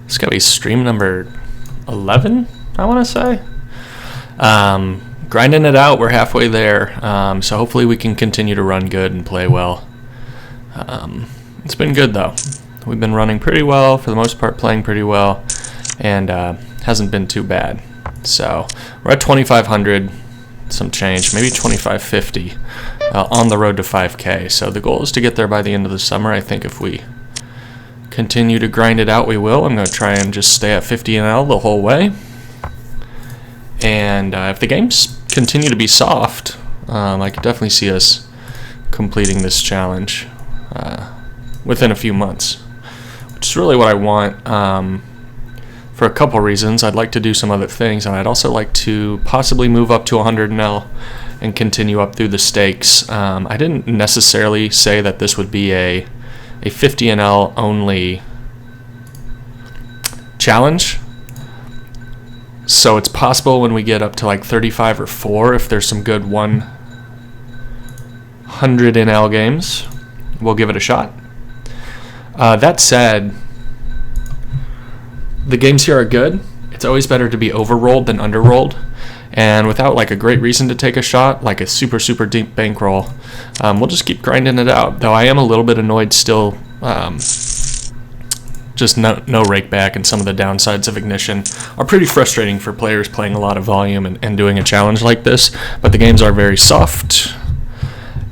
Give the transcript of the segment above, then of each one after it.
It's got to be stream number 11, I want to say. Grinding it out. We're halfway there. So hopefully we can continue to run good and play well. It's been good, though. We've been running pretty well, for the most part, playing pretty well, and hasn't been too bad. So we're at 2,500, some change, maybe 2,550 on the road to 5K. So the goal is to get there by the end of the summer. I think if we continue to grind it out, we will. I'm going to try and just stay at 50 NL the whole way. And if the games continue to be soft, I could definitely see us completing this challenge within a few months, which is really what I want for a couple reasons. I'd like to do some other things, and I'd also like to possibly move up to 100 NL and continue up through the stakes. I didn't necessarily say that this would be a 50 NL only challenge. So it's possible when we get up to like 35 or 4, if there's some good 100 NL games, we'll give it a shot. That said, the games here are good. It's always better to be overrolled than underrolled. And without like a great reason to take a shot, like a super, super deep bankroll, we'll just keep grinding it out. Though I am a little bit annoyed still, just no rake back, and some of the downsides of ignition are pretty frustrating for players playing a lot of volume and doing a challenge like this. But the games are very soft,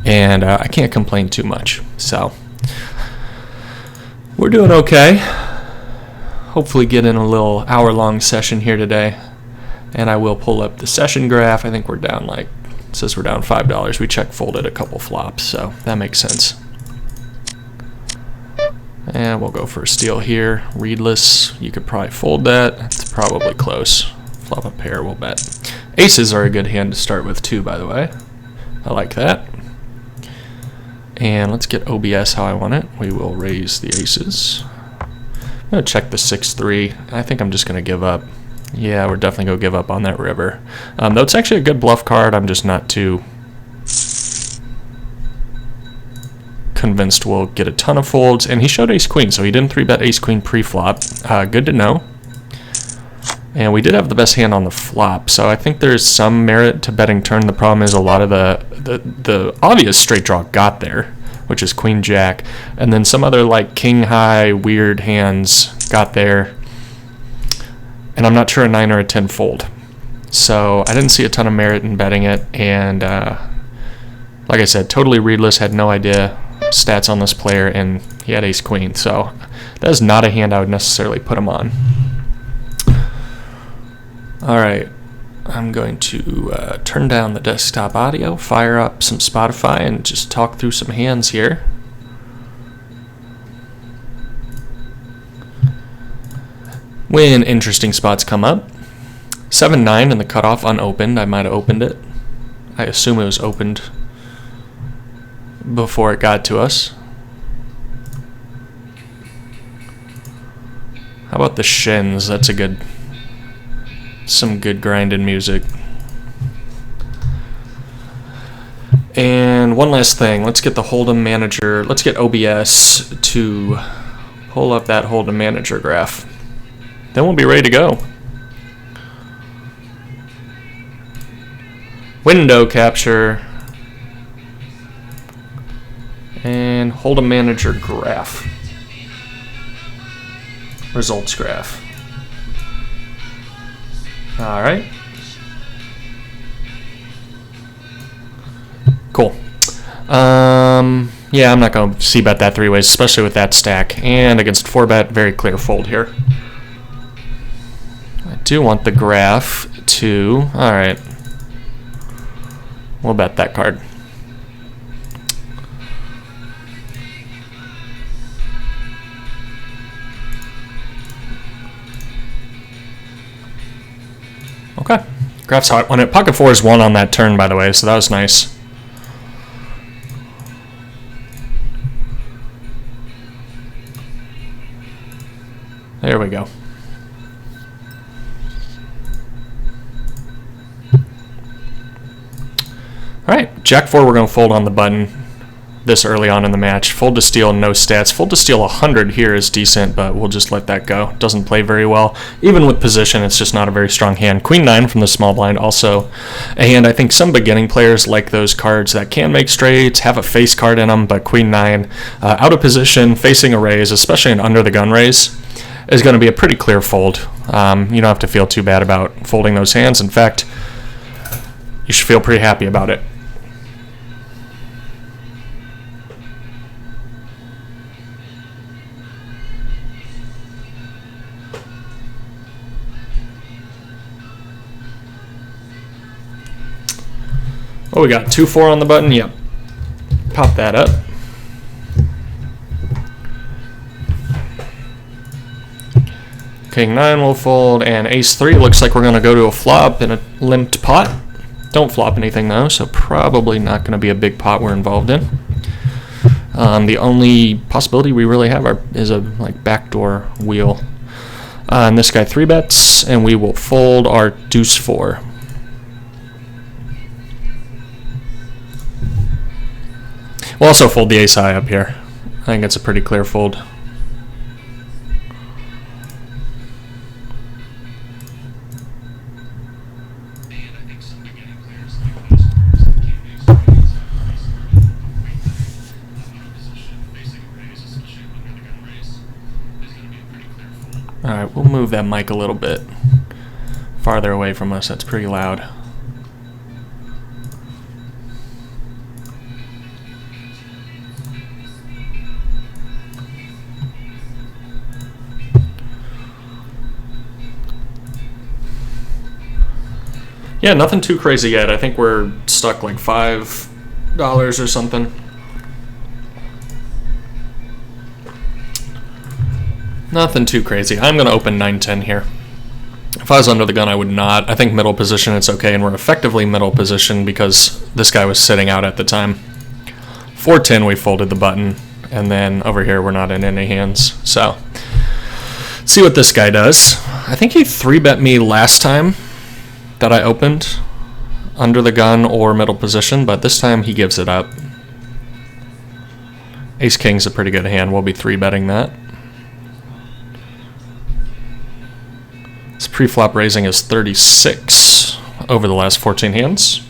and I can't complain too much. So we're doing okay. Hopefully get in a little hour-long session here today. And I will pull up the session graph. I think we're down it says we're down $5. We check folded a couple flops, so that makes sense. And we'll go for a steal here. Readless, you could probably fold that. It's probably close. Flop a pair, we'll bet. Aces are a good hand to start with too, by the way. I like that. And let's get OBS how I want it. We will raise the aces. I'm going to check the 6-3. I think I'm just going to give up. Yeah, we're definitely going to give up on that river. Though it's actually a good bluff card, I'm just not too convinced we'll get a ton of folds. And he showed ace-queen, so he didn't 3-bet ace-queen pre-flop. Good to know. And we did have the best hand on the flop, so I think there's some merit to betting turn. The problem is a lot of the obvious straight draw got there, which is queen-jack. And then some other like king-high weird hands got there. And I'm not sure a 9 or a 10 fold. So I didn't see a ton of merit in betting it. And like I said, totally readless, had no idea stats on this player, and he had ace-queen. So that is not a hand I would necessarily put him on. All right, I'm going to turn down the desktop audio, fire up some Spotify, and just talk through some hands here. When interesting spots come up. 7-9 in the cutoff unopened. I might have opened it. I assume it was opened before it got to us. How about the shins? That's some good grinding music. And one last thing. Let's get the Hold'em manager. Let's get OBS to pull up that Hold'em manager graph. Then we'll be ready to go. Window capture. And Hold'em manager graph. Results graph. All right. Cool. Yeah, I'm not going to c-bet that 3 ways, especially with that stack. And against 4-bet, very clear fold here. I do want the graph to... All right. We'll bet that card. Okay. Graph's how I want it. Pocket 4 is 1 on that turn, by the way, so that was nice. There we go. Alright, Jack 4 we're going to fold on the button. this early on in the match. Fold to steal, no stats. Fold to steal 100 here is decent, but we'll just let that go. Doesn't play very well. Even with position, it's just not a very strong hand. Queen 9 from the small blind, also a hand I think some beginning players like those cards that can make straights, have a face card in them, but Queen 9 out of position, facing a raise, especially an under the gun raise, is going to be a pretty clear fold. You don't have to feel too bad about folding those hands. In fact, you should feel pretty happy about it. Oh, we got 2-4 on the button. Yep. Pop that up. King 9 will fold, and Ace 3 looks like we're going to go to a flop in a limped pot. Don't flop anything though, so probably not going to be a big pot we're involved in. The only possibility we really have is a backdoor wheel. And this guy 3 bets, and we will fold our deuce 4. We'll also fold the ace high up here. I think it's a pretty clear fold. Alright, we'll move that mic a little bit farther away from us. That's pretty loud. Yeah, nothing too crazy yet. I think we're stuck like $5 or something. Nothing too crazy. I'm going to open 9-10 here. If I was under the gun, I would not. I think middle position, it's okay, and we're effectively middle position because this guy was sitting out at the time. 4-10, we folded the button, and then over here, we're not in any hands. So, see what this guy does. I think he 3-bet me last time that I opened under the gun or middle position, but this time he gives it up. Ace King's a pretty good hand. We'll be 3-betting that. His pre-flop raising is 36 over the last 14 hands.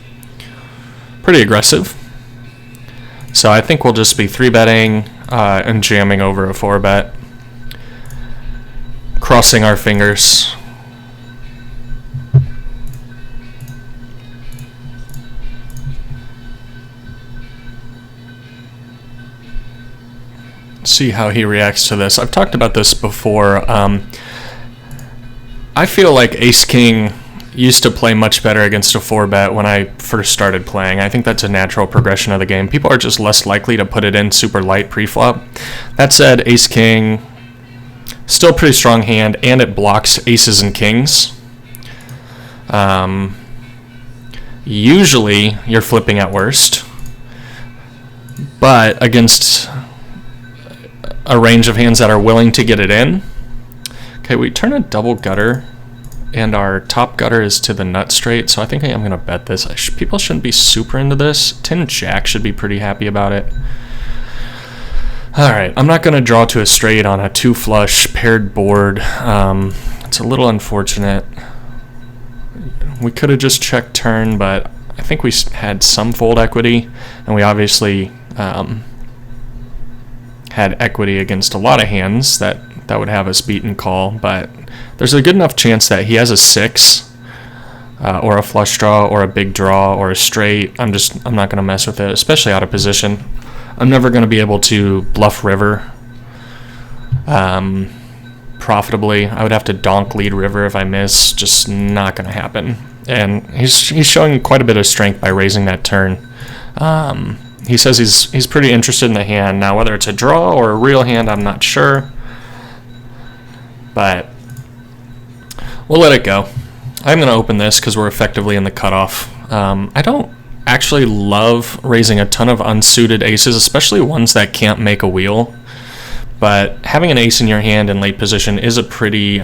Pretty aggressive. So I think we'll just be 3-betting and jamming over a 4-bet. Crossing our fingers. See how he reacts to this. I've talked about this before. I feel like Ace King used to play much better against a 4-bet when I first started playing. I think that's a natural progression of the game. People are just less likely to put it in super light pre-flop. That said, Ace King, still pretty strong hand, and it blocks aces and kings. Usually, you're flipping at worst. But against a range of hands that are willing to get it in. Okay, we turn a double gutter, and our top gutter is to the nut straight, so I think I am going to bet this. People shouldn't be super into this. 10-jack should be pretty happy about it. Alright, I'm not going to draw to a straight on a 2-flush paired board. It's a little unfortunate. We could have just checked turn, but I think we had some fold equity, and we obviously had equity against a lot of hands that would have us beat and call, but there's a good enough chance that he has a 6 or a flush draw or a big draw or a straight. I'm not going to mess with it, especially out of position. I'm never going to be able to bluff river profitably. I would have to donk lead river if I miss. Just not going to happen. And he's showing quite a bit of strength by raising that turn. He says he's pretty interested in the hand. Now, whether it's a draw or a real hand, I'm not sure. But we'll let it go. I'm going to open this because we're effectively in the cutoff. I don't actually love raising a ton of unsuited aces, especially ones that can't make a wheel. But having an ace in your hand in late position is a pretty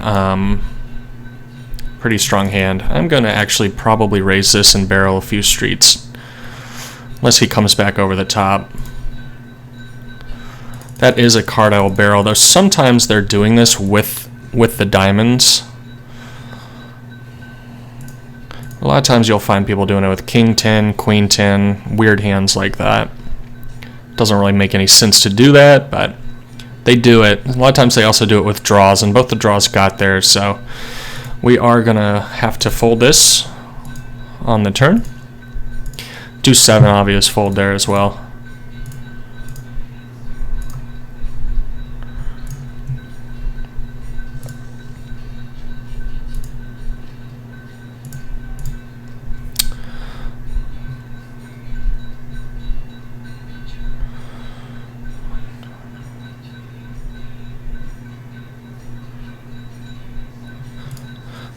strong hand. I'm going to actually probably raise this and barrel a few streets. Unless he comes back over the top. That is a card I will barrel, though sometimes they're doing this with the diamonds. A lot of times you'll find people doing it with King 10, Queen 10, weird hands like that. Doesn't really make any sense to do that, but they do it. A lot of times they also do it with draws, and both the draws got there, so we are going to have to fold this on the turn. Do 7, obvious fold there as well.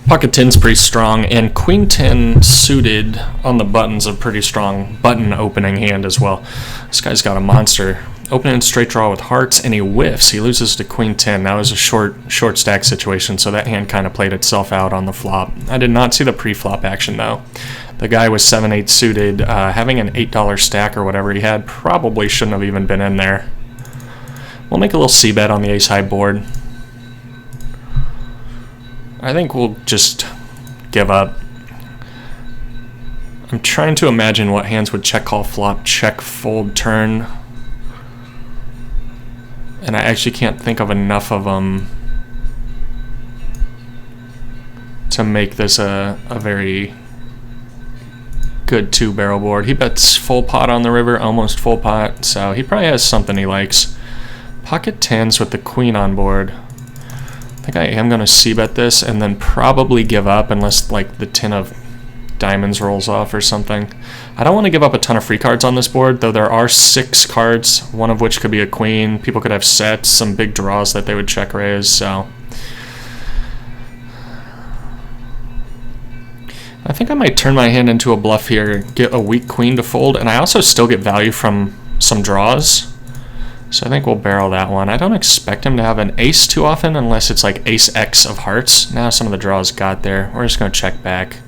Pocket 10's pretty strong, and Queen 10 suited on the button's a pretty strong button opening hand as well. This guy's got a monster. Opening straight draw with hearts, and he whiffs. He loses to Queen 10. That was a short stack situation, so that hand kind of played itself out on the flop. I did not see the pre-flop action, though. The guy was 7-8 suited. Having an $8 stack or whatever he had probably shouldn't have even been in there. We'll make a little c-bet on the ace-high board. I think we'll just give up. I'm trying to imagine what hands would check call flop, check fold turn. And I actually can't think of enough of them to make this a very good 2-barrel board. He bets full pot on the river, almost full pot, so he probably has something he likes. Pocket 10s with the queen on board. I think I am going to c-bet this and then probably give up unless like the 10 of diamonds rolls off or something. I don't want to give up a ton of free cards on this board, though there are 6 cards, one of which could be a queen. People could have sets, some big draws that they would check raise, so I think I might turn my hand into a bluff here, get a weak queen to fold, and I also still get value from some draws. So I think we'll barrel that one. I don't expect him to have an ace too often unless it's like ace X of hearts. Now some of the draws got there. We're just going to check back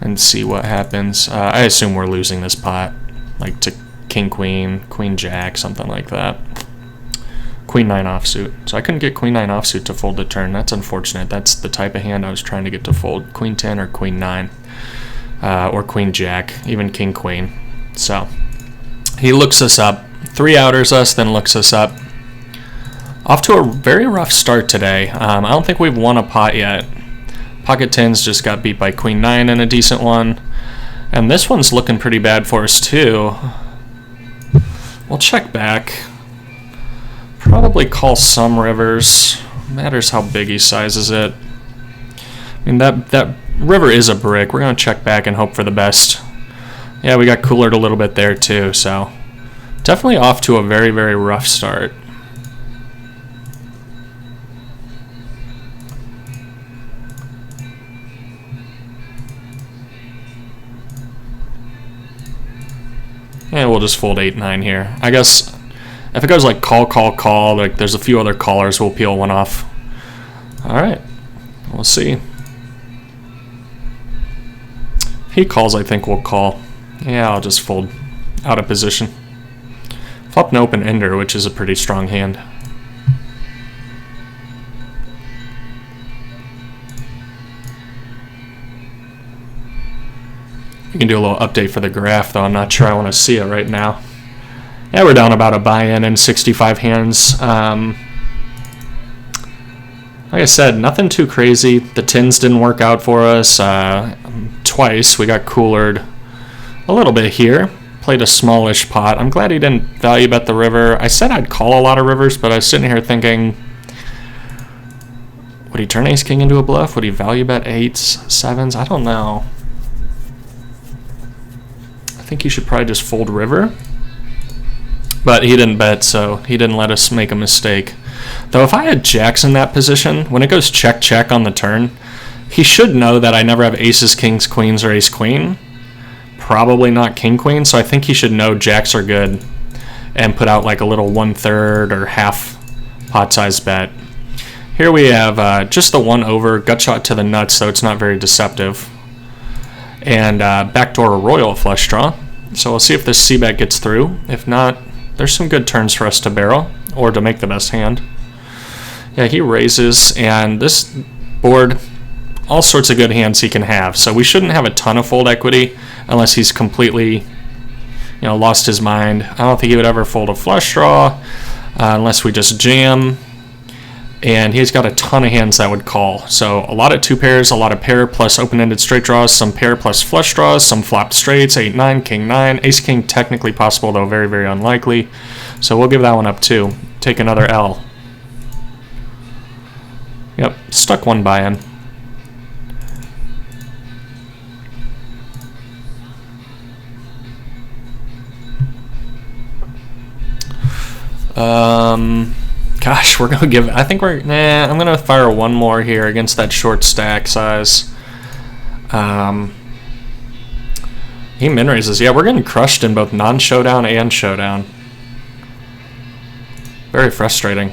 and see what happens. I assume we're losing this pot, like to king, queen, queen, jack, something like that. Queen 9 offsuit. So I couldn't get queen 9 offsuit to fold the turn. That's unfortunate. That's the type of hand I was trying to get to fold. Queen 10 or queen 9 or queen jack, even king queen. So he looks us up. 3 outers us, then looks us up. Off to a very rough start today. I don't think we've won a pot yet. Pocket 10s just got beat by queen 9 in a decent one. And this one's looking pretty bad for us too. We'll check back. Probably call some rivers. Matters how big he sizes it. I mean, that river is a brick. We're going to check back and hope for the best. Yeah, we got coolered a little bit there too, so definitely off to a very, very rough start. And we'll just fold 8-9 here. I guess if it goes like call, like there's a few other callers, we'll peel one off. Alright, we'll see. If he calls, I think we'll call. Yeah, I'll just fold out of position. Flop an open ender, which is a pretty strong hand. You can do a little update for the graph, though. I'm not sure I want to see it right now. Yeah, we're down about a buy-in in 65 hands. Like I said, nothing too crazy. The 10s didn't work out for us twice. We got coolered a little bit here. Played a smallish pot. I'm glad he didn't value bet the river. I said I'd call a lot of rivers, but I was sitting here thinking, would he turn ace king into a bluff? Would he value bet 8s, 7s? I don't know. I think he should probably just fold river. But he didn't bet, so he didn't let us make a mistake. Though if I had jacks in that position, when it goes check, check on the turn, he should know that I never have aces, kings, queens, or ace, queen. Probably not king, queen, so I think he should know jacks are good and put out like a little 1/3 or half pot size bet. Here we have just the 1 over, gut shot to the nuts, so it's not very deceptive. And backdoor royal flush draw. So we'll see if this c-bet gets through. If not, there's some good turns for us to barrel. or to make the best hand. Yeah, he raises, and this board, all sorts of good hands he can have. So we shouldn't have a ton of fold equity unless he's completely, lost his mind. I don't think he would ever fold a flush draw unless we just jam. And he's got a ton of hands that would call. So a lot of two pairs, a lot of pair plus open-ended straight draws, some pair plus flush draws, some flopped straights, 8-9, king-9, ace-king technically possible, though very, very unlikely. So we'll give that one up too. Take another L. Yep, stuck one buy-in. Gosh, we're gonna give. I think I'm gonna fire one more here against that short stack size. He min raises. Yeah, we're getting crushed in both non-showdown and showdown. Very frustrating.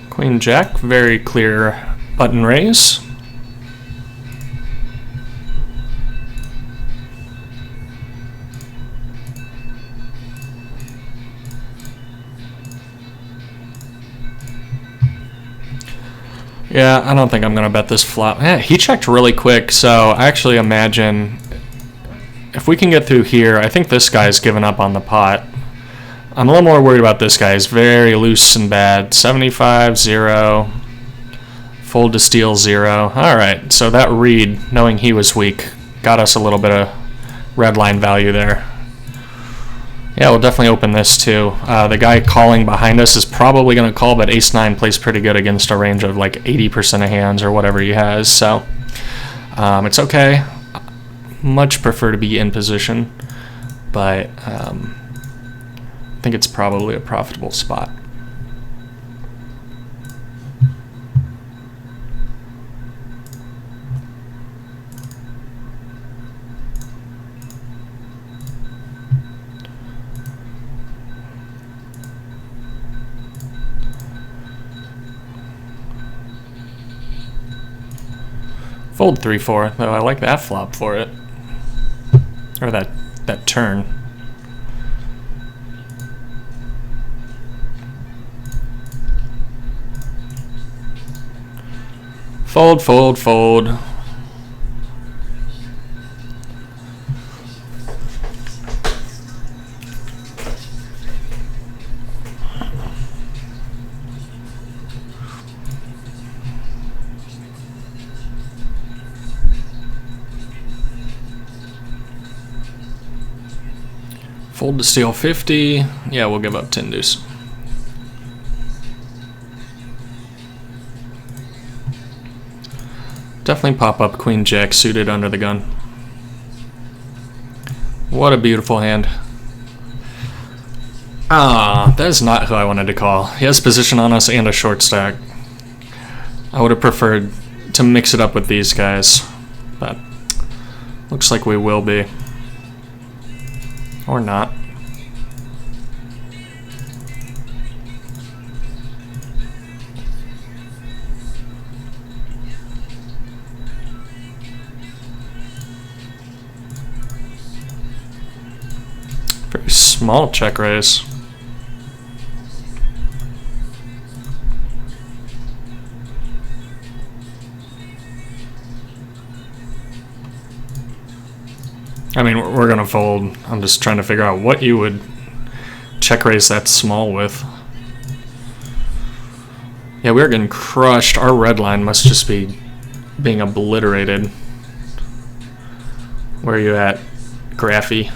Queen Jack, very clear button raise. Yeah, I don't think I'm gonna bet this flop. He checked really quick, so I actually imagine if we can get through here, I think this guy's given up on the pot. I'm a little more worried about this guy. He's very loose and bad. 75, 0. Fold to steal, 0. Alright, so that read, knowing he was weak, got us a little bit of red line value there. Yeah, we'll definitely open this too. The guy calling behind us is probably going to call, but ace-9 plays pretty good against a range of like 80% of hands or whatever he has. So it's okay. Much prefer to be in position, but I think it's probably a profitable spot. Fold 3-4, though I like that flop for it. Or that turn. Fold, fold, fold. Fold to steal 50. Yeah, we'll give up 10 deuce. Definitely pop up Queen Jack suited under the gun. What a beautiful hand. Ah, that is not who I wanted to call. He has position on us and a short stack. I would have preferred to mix it up with these guys, but looks like we will be. Or not. Very small check raise. I mean, we're gonna fold. I'm just trying to figure out what you would check raise that small with. Yeah, we're getting crushed. Our red line must just be being obliterated. Where are you at, Graphy?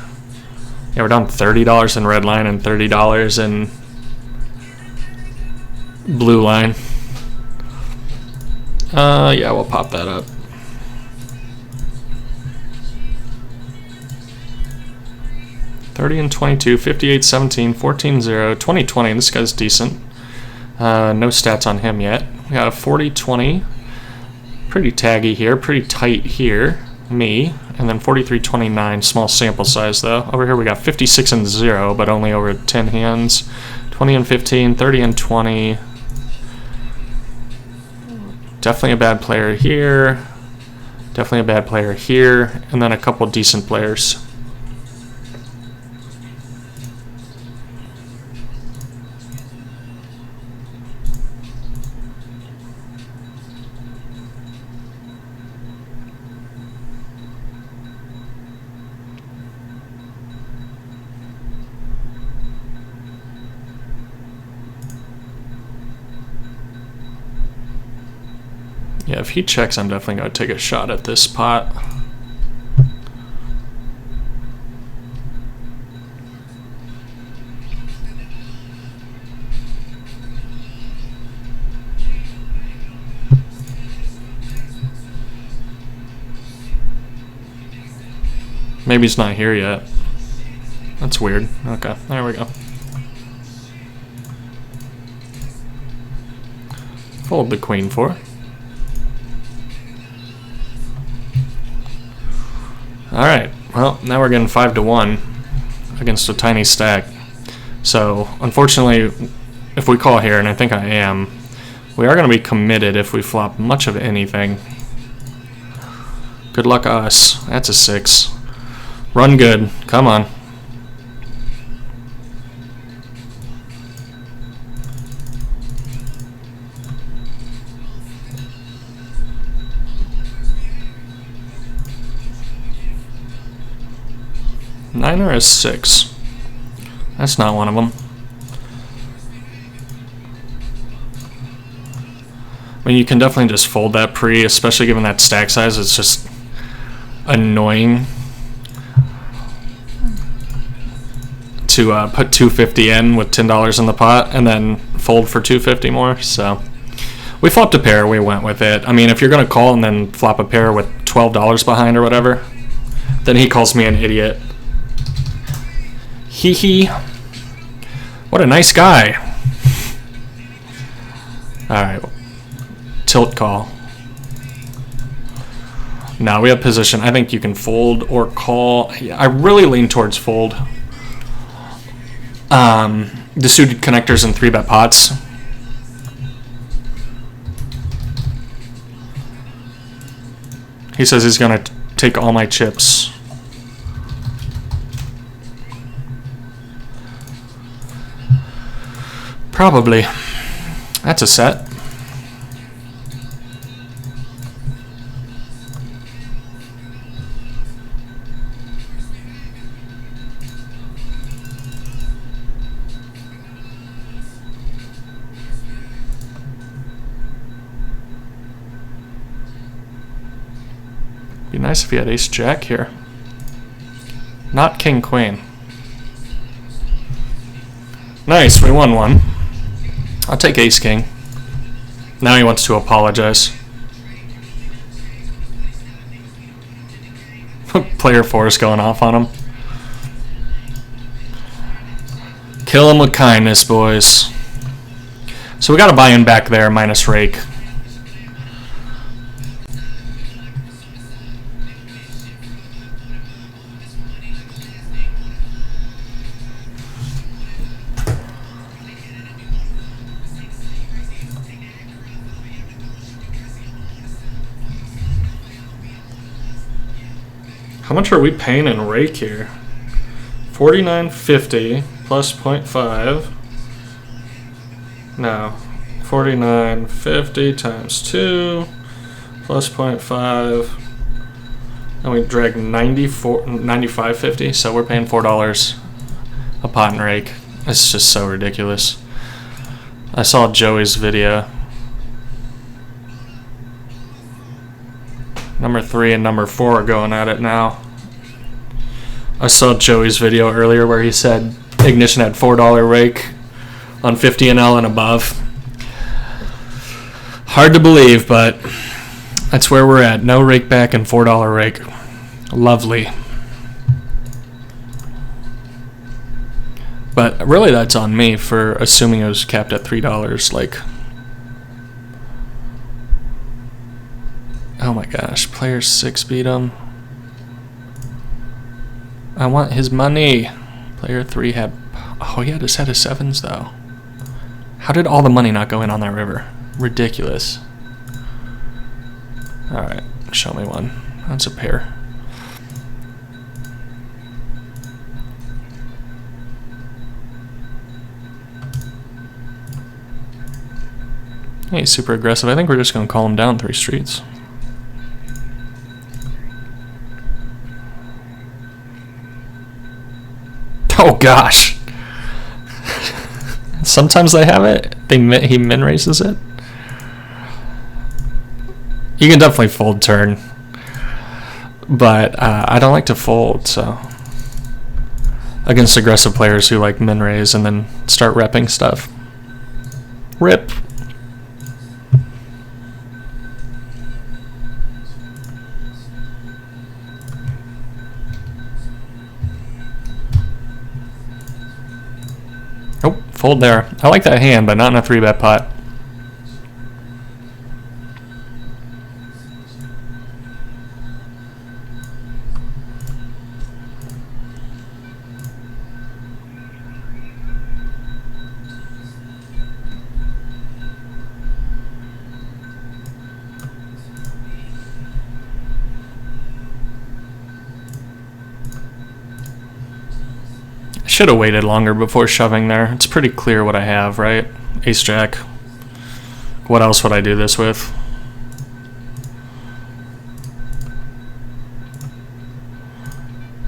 Yeah, we're down $30 in red line and $30 in blue line. Yeah, we'll pop that up. $30 and 22, 58, 17, 14, 0, 20, 20. This guy's decent. No stats on him yet. We got a 40, 20. Pretty taggy here, pretty tight here. Me. And then 43, 29. Small sample size though. Over here we got 56 and 0, but only over 10 hands. 20 and 15, 30 and 20. Definitely a bad player here. Definitely a bad player here. And then a couple decent players. Yeah, if he checks, I'm definitely going to take a shot at this pot. Maybe he's not here yet. That's weird. Okay, there we go. Fold the queen four. Alright, well, now we're getting 5-1 against a tiny stack. So, unfortunately, if we call here, and I think I am, we are going to be committed if we flop much of anything. Good luck us. That's a 6. Run good. Come on. Nine or a 6? That's not one of them. I mean, you can definitely just fold that pre, especially given that stack size. It's just annoying to put $250 in with $10 in the pot and then fold for $250 more. So we flopped a pair. We went with it. I mean, if you're going to call and then flop a pair with $12 behind or whatever, then he calls me an idiot. Hee hee. What a nice guy. Alright. Tilt call. Now we have position. I think you can fold or call. I really lean towards fold. The suited connectors and 3-bet pots. He says he's going to take all my chips. Probably. That's a set. Be nice if he had ace jack here. Not king queen. Nice, we won one. I'll take ace king. Now he wants to apologize. Player 4 is going off on him. Kill him with kindness, boys. So we got a buy-in back there, minus rake. How much are we paying in rake here? $49.50 plus 0.5. No, $49.50 times 2 plus 0.5. And we drag $95.50, so we're paying $4 a pot in rake. It's just so ridiculous. I saw Joey's video. Number 3 and number 4 are going at it now. I saw Joey's video earlier where he said Ignition had $4 rake on 50 NL and above. Hard to believe, but that's where we're at. No rake back and $4 rake. Lovely. But really that's on me for assuming it was capped at $3. Like, oh my gosh, player 6 beat him. I want his money. Player 3 had, oh, he had a set of 7s though. How did all the money not go in on that river? Ridiculous. Alright, show me one. That's a pair. He's super aggressive. I think we're just going to call him down 3 streets. Oh gosh. Sometimes they have it. He min raises it. You can definitely fold turn, but I don't like to fold. So against aggressive players who like min raise and then start repping stuff. Rip. Nope, fold there. I like that hand, but not in a 3-bet pot. Should have waited longer before shoving there. It's pretty clear what I have, right? Ace Jack. What else would I do this with?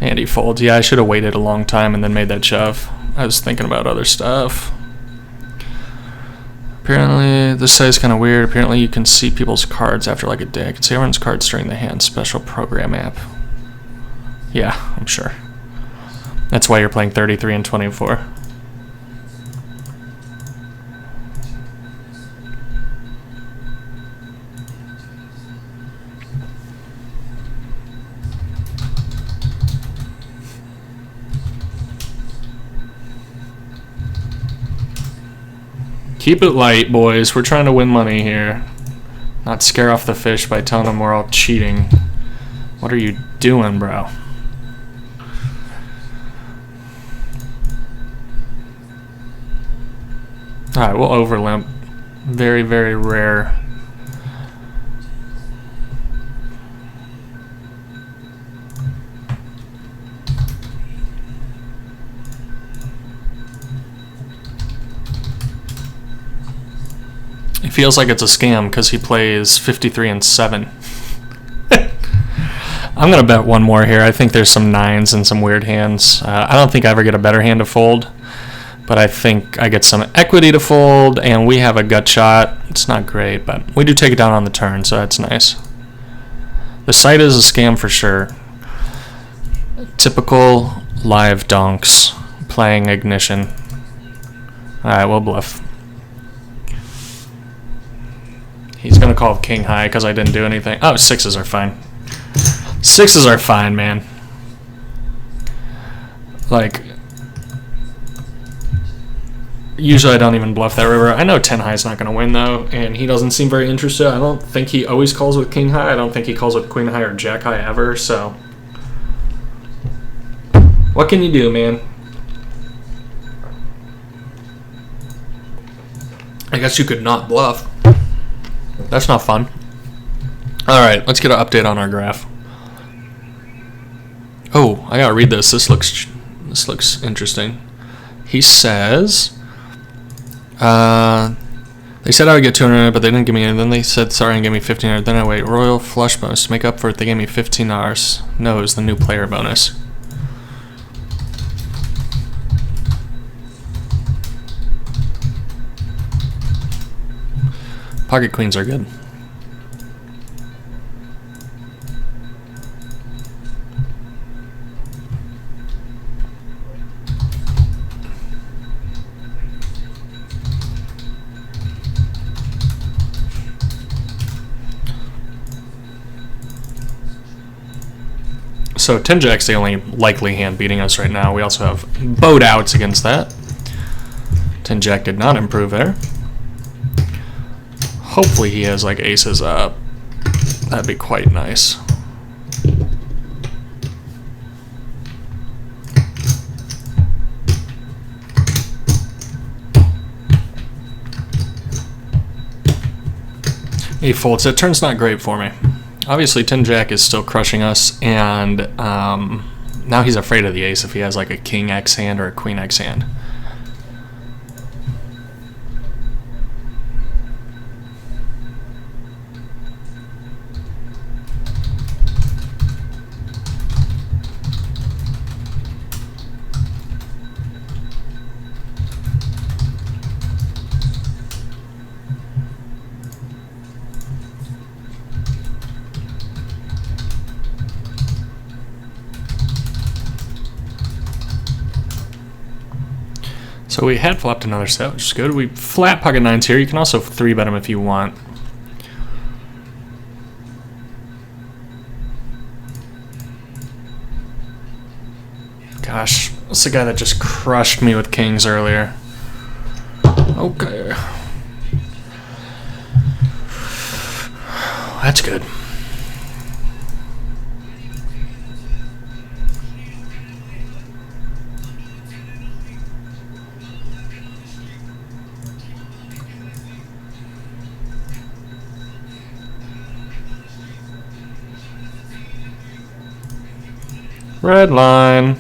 And he folds. Yeah, I should have waited a long time and then made that shove. I was thinking about other stuff. Apparently, this site's kind of weird. Apparently, you can see people's cards after like a day. I can see everyone's cards during the hand special program app. Yeah, I'm sure. That's why you're playing 33 and 24. Keep it light, boys. We're trying to win money here. Not scare off the fish by telling them we're all cheating. What are you doing, bro? Alright, we'll overlimp. Very, very rare. It feels like it's a scam because he plays 53 and 7. I'm going to bet one more here. I think there's some 9s and some weird hands. I don't think I ever get a better hand to fold. But I think I get some equity to fold, and we have a gut shot. It's not great, but we do take it down on the turn, so that's nice. The site is a scam for sure. Typical live donks playing ignition. Alright, we'll bluff. He's going to call king high because I didn't do anything. Oh, 6s are fine. 6s are fine, man. Like... Usually I don't even bluff that river. I know 10 high is not going to win, though, and he doesn't seem very interested. I don't think he always calls with king high. I don't think he calls with queen high or jack high ever, so... What can you do, man? I guess you could not bluff. That's not fun. Alright, let's get an update on our graph. Oh, I gotta read this. This looks interesting. He says... they said I would get 200, but they didn't give me any. Then they said sorry and gave me 1,500. Then I wait. Royal flush bonus to make up for it. They gave me $15. No, it was the new player bonus. Pocket queens are good. So 10 jack's the only likely hand beating us right now. We also have boat outs against that. 10 jack did not improve there. Hopefully he has like aces up. That'd be quite nice. He folds. It turn's not great for me. Obviously 10-jack is still crushing us, and now he's afraid of the ace if he has like a king X hand or a queen X hand. So we had flopped another set, which is good. We flat pocket nines here. You can also 3-bet him if you want. Gosh, that's the guy that just crushed me with kings earlier. Okay. That's good. Red line.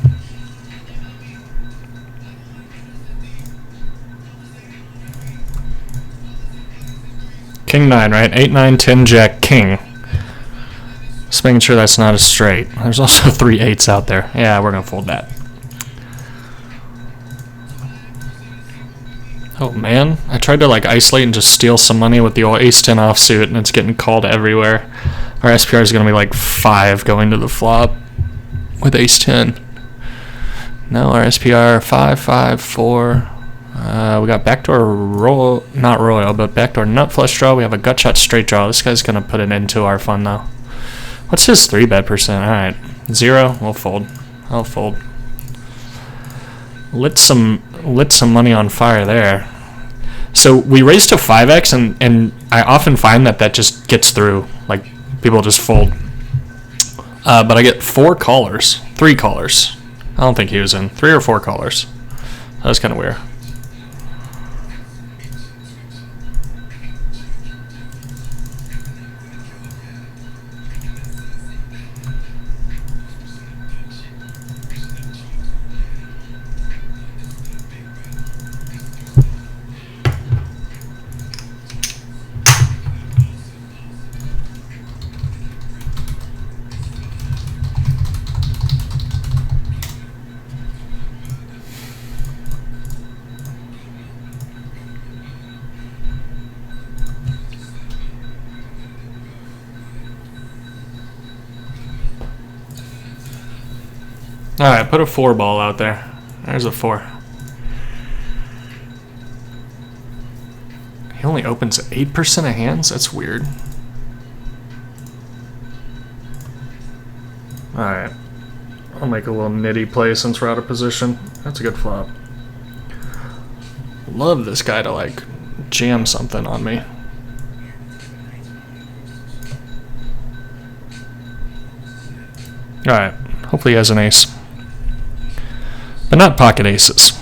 King 9, right? 8, 9, 10, jack, king. Just making sure that's not a straight. There's also 3 8s out there. Yeah, we're going to fold that. Oh man, I tried to like isolate and just steal some money with the old ace-10 offsuit, and it's getting called everywhere. Our SPR is going to be like 5 going to the flop with ace-10. No, our SPR 5, 5, 4. We got backdoor roll, not royal, but backdoor nut flush draw. We have a gut shot straight draw. This guy's going to put it into our fun though. What's his 3-bet percent? Alright, 0. We'll fold. I'll fold. Lit some money on fire there. So we raised to 5x, and I often find that just gets through. Like, people just fold. But I get 4 callers. 3 callers. I don't think he was in. 3 or 4 callers. That was kind of weird. Alright, put a 4 ball out there. There's a 4. He only opens 8% of hands? That's weird. Alright. I'll make a little nitty play since we're out of position. That's a good flop. Love this guy to like jam something on me. Alright. Hopefully he has an ace. But not pocket aces.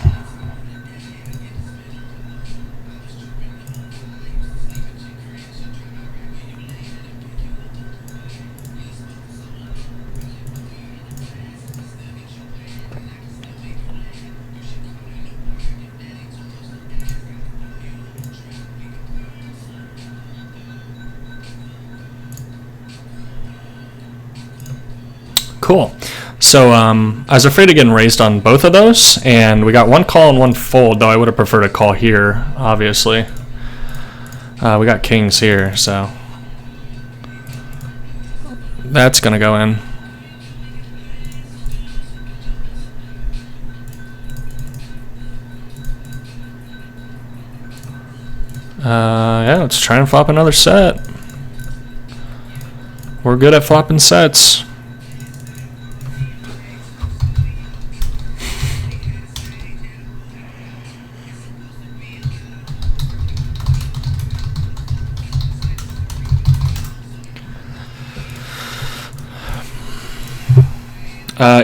Cool. So I was afraid of getting raised on both of those, and we got 1 call and 1 fold, though I would have preferred a call here, obviously. We got kings here, so that's going to go in. Yeah, let's try and flop another set. We're good at flopping sets.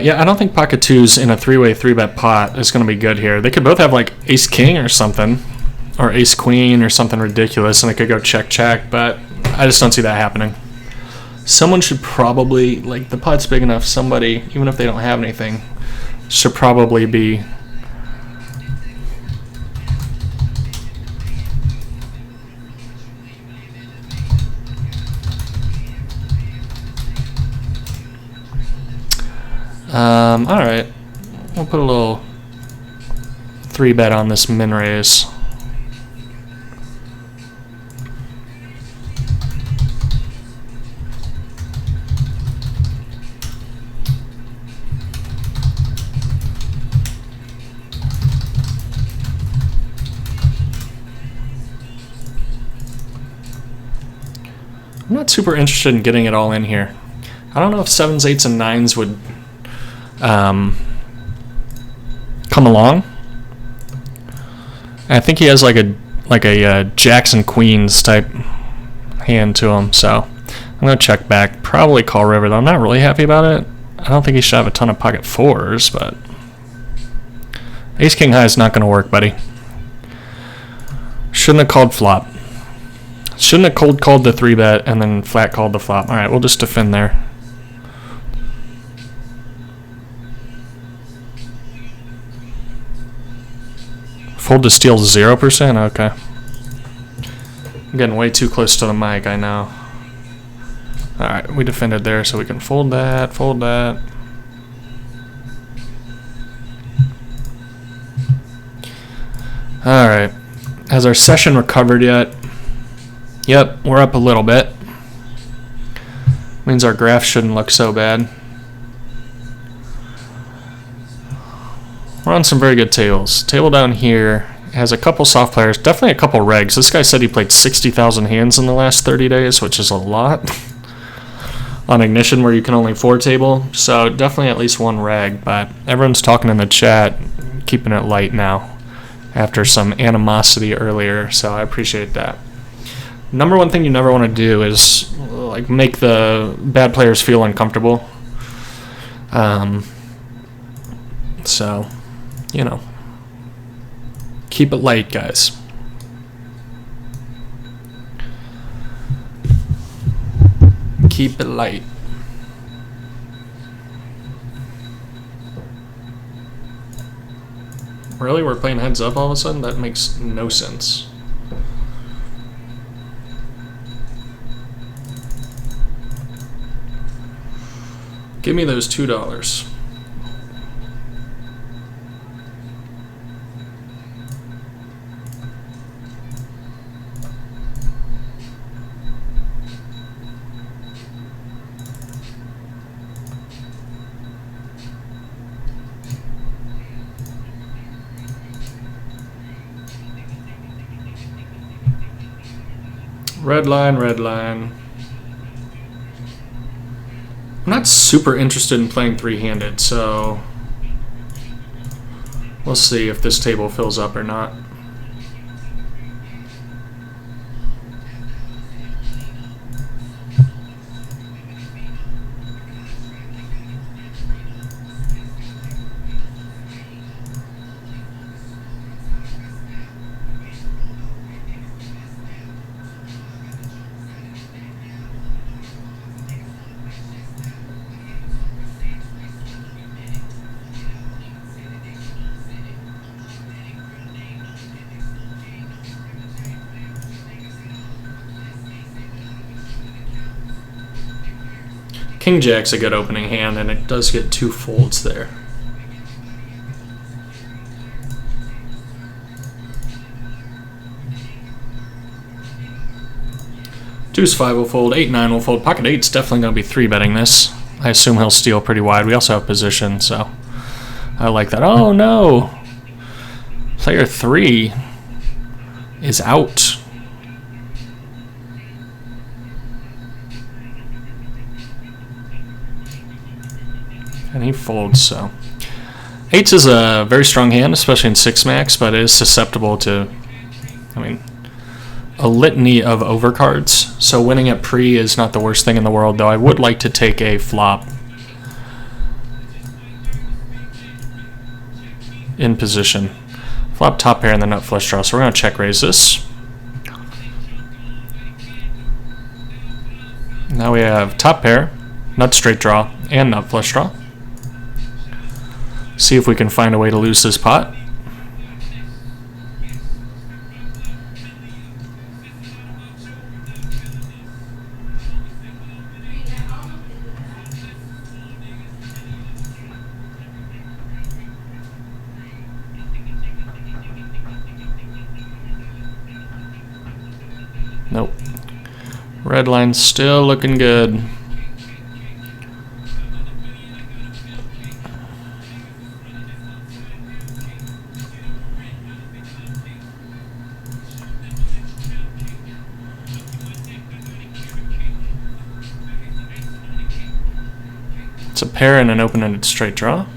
Yeah, I don't think pocket 2s in a 3-way 3-bet pot is going to be good here. They could both have like ace-king or something, or ace-queen or something ridiculous, and they could go check-check, but I just don't see that happening. Someone should probably, like, the pot's big enough, somebody, even if they don't have anything, should probably be alright. We'll put a little 3-bet on this min raise. I'm not super interested in getting it all in here. I don't know if 7s, 8s, and 9s would come along. I think he has like a jacks and queens type hand to him, so I'm gonna check back. Probably call river though. I'm not really happy about it. I don't think he should have a ton of pocket 4s, but ace king high is not gonna work, buddy. Shouldn't have called flop. Shouldn't have cold called the 3-bet and then flat called the flop. All right, we'll just defend there. Fold to steal 0%? Okay. I'm getting way too close to the mic, I know. Alright, we defended there, so we can fold that, fold that. Alright. Has our session recovered yet? Yep, we're up a little bit. Means our graph shouldn't look so bad. We're on some very good tables. Table down here has a couple soft players, definitely a couple regs. This guy said he played 60,000 hands in the last 30 days, which is a lot. On Ignition, where you can only 4 table, so definitely at least one reg, but everyone's talking in the chat, keeping it light now after some animosity earlier, so I appreciate that. Number one thing you never want to do is like make the bad players feel uncomfortable. So, you know, keep it light, guys. Keep it light. Really? We're playing heads up all of a sudden? That makes no sense. Give me those $2. Red line, red line. I'm not super interested in playing three-handed, so we'll see if this table fills up or not. King Jack's a good opening hand, and it does get 2 folds there. Deuce 5 will fold, 8-9 will fold. Pocket 8's definitely going to be 3-betting this. I assume he'll steal pretty wide. We also have position, so I like that. Oh no! Player 3 is out. And he folds, so. 8s is a very strong hand, especially in 6-max, but it is susceptible to, I mean, a litany of overcards. So winning at pre is not the worst thing in the world, though I would like to take a flop in position. Flop top pair and then nut flush draw, so we're going to check raise this. Now we have top pair, nut straight draw, and nut flush draw. See if we can find a way to lose this pot. Nope. Red line's still looking good. It's a pair and an open-ended straight draw.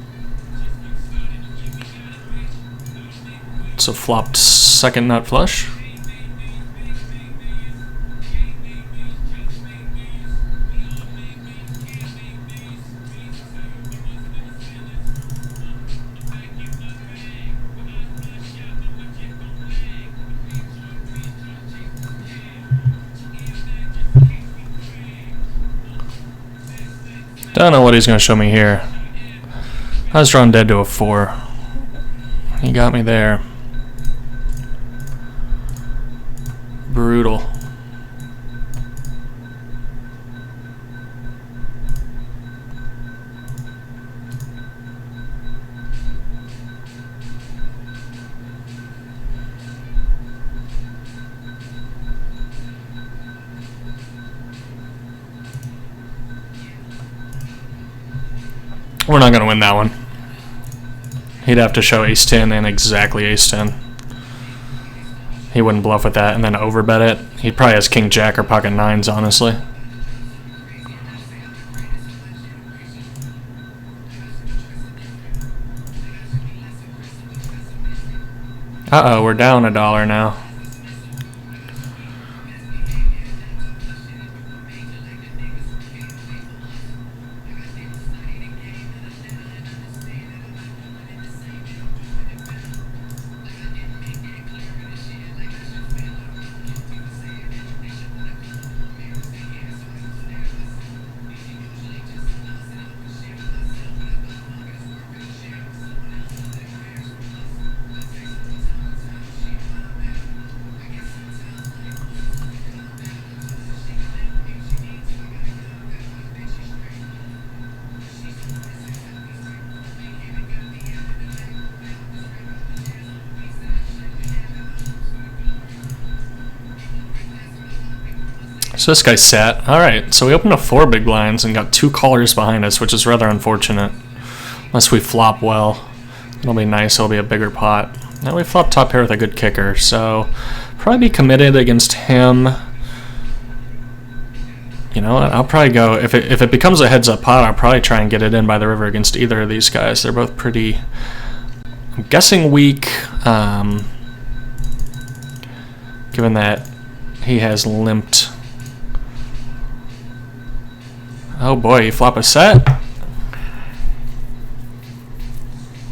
It's a flopped second nut flush. Don't know what he's going to show me here. I was drawn dead to a 4. He got me there. Brutal. We're not going to win that one. He'd have to show ace-10 and exactly ace-10. He wouldn't bluff with that and then overbet it. He probably has king-jack or pocket nines, honestly. Uh-oh, we're down $1 now. So this guy's set. Alright, so we opened up 4 big blinds and got 2 callers behind us, which is rather unfortunate. Unless we flop well. It'll be nice, it'll be a bigger pot. Now we flop top pair with a good kicker, so probably be committed against him. You know what, I'll probably go, if it becomes a heads up pot, I'll probably try and get it in by the river against either of these guys. They're both pretty, I'm guessing weak, given that he has limped. Oh boy, you flop a set?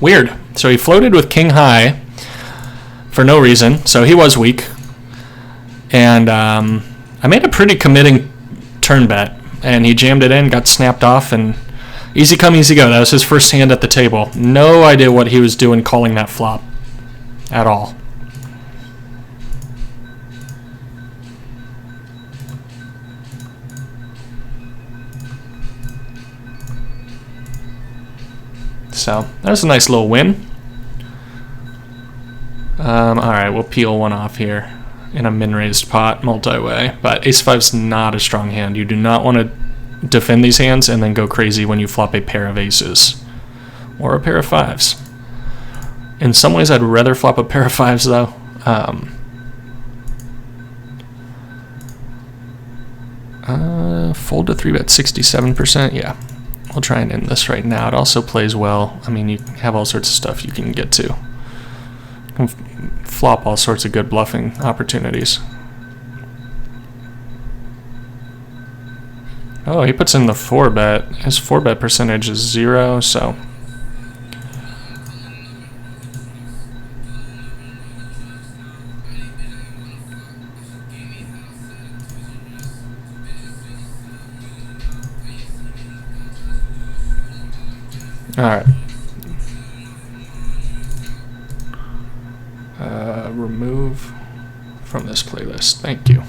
Weird. So he floated with king high for no reason, so he was weak. And I made a pretty committing turn bet, and he jammed it in, got snapped off, and easy come, easy go. That was his first hand at the table. No idea what he was doing calling that flop at all. So that was a nice little win. Alright, we'll peel one off here in a min-raised pot multi-way. But ace-5's not a strong hand. You do not want to defend these hands and then go crazy when you flop a pair of aces. Or a pair of 5s. In some ways, I'd rather flop a pair of 5s, though. Fold to 3-bet 67%, yeah. We'll try and end this right now. It also plays well. I mean, you have all sorts of stuff you can get to. You can flop all sorts of good bluffing opportunities. Oh, he puts in the 4-bet. His 4-bet percentage is 0, so... Alright. Remove from this playlist. Thank you.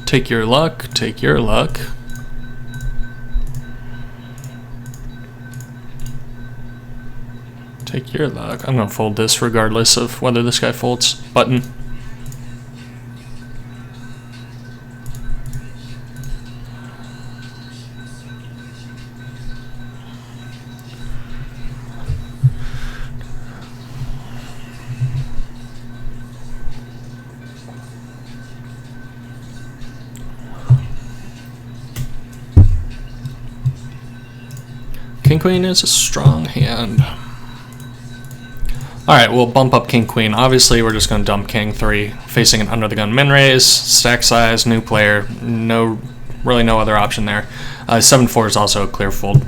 Take your luck, take your luck. Take your luck. I'm gonna fold this regardless of whether this guy folds. Button. King Queen is a strong hand. Alright, we'll bump up King Queen. Obviously, we're just going to dump King 3, facing an under the gun min raise, stack size, new player. Really no other option there. 7-4 is also a clear fold.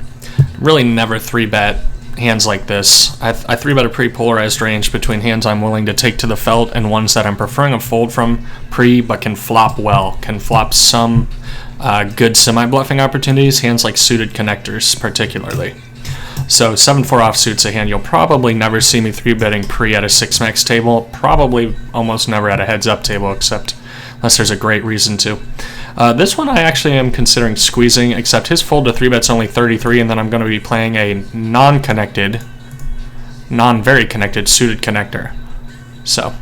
Really never 3-bet hands like this. I 3-bet a pretty polarized range between hands I'm willing to take to the felt and ones that I'm preferring a fold from pre, but can flop well, can flop some good semi-bluffing opportunities, hands like suited connectors particularly. So 7-4 offsuit's a hand you'll probably never see me 3-betting pre at a 6-max table, probably almost never at a heads-up table, except unless there's a great reason to. This one I actually am considering squeezing, except his fold to 3-bet's only 33, and then I'm going to be playing a non-connected, non-very connected suited connector. So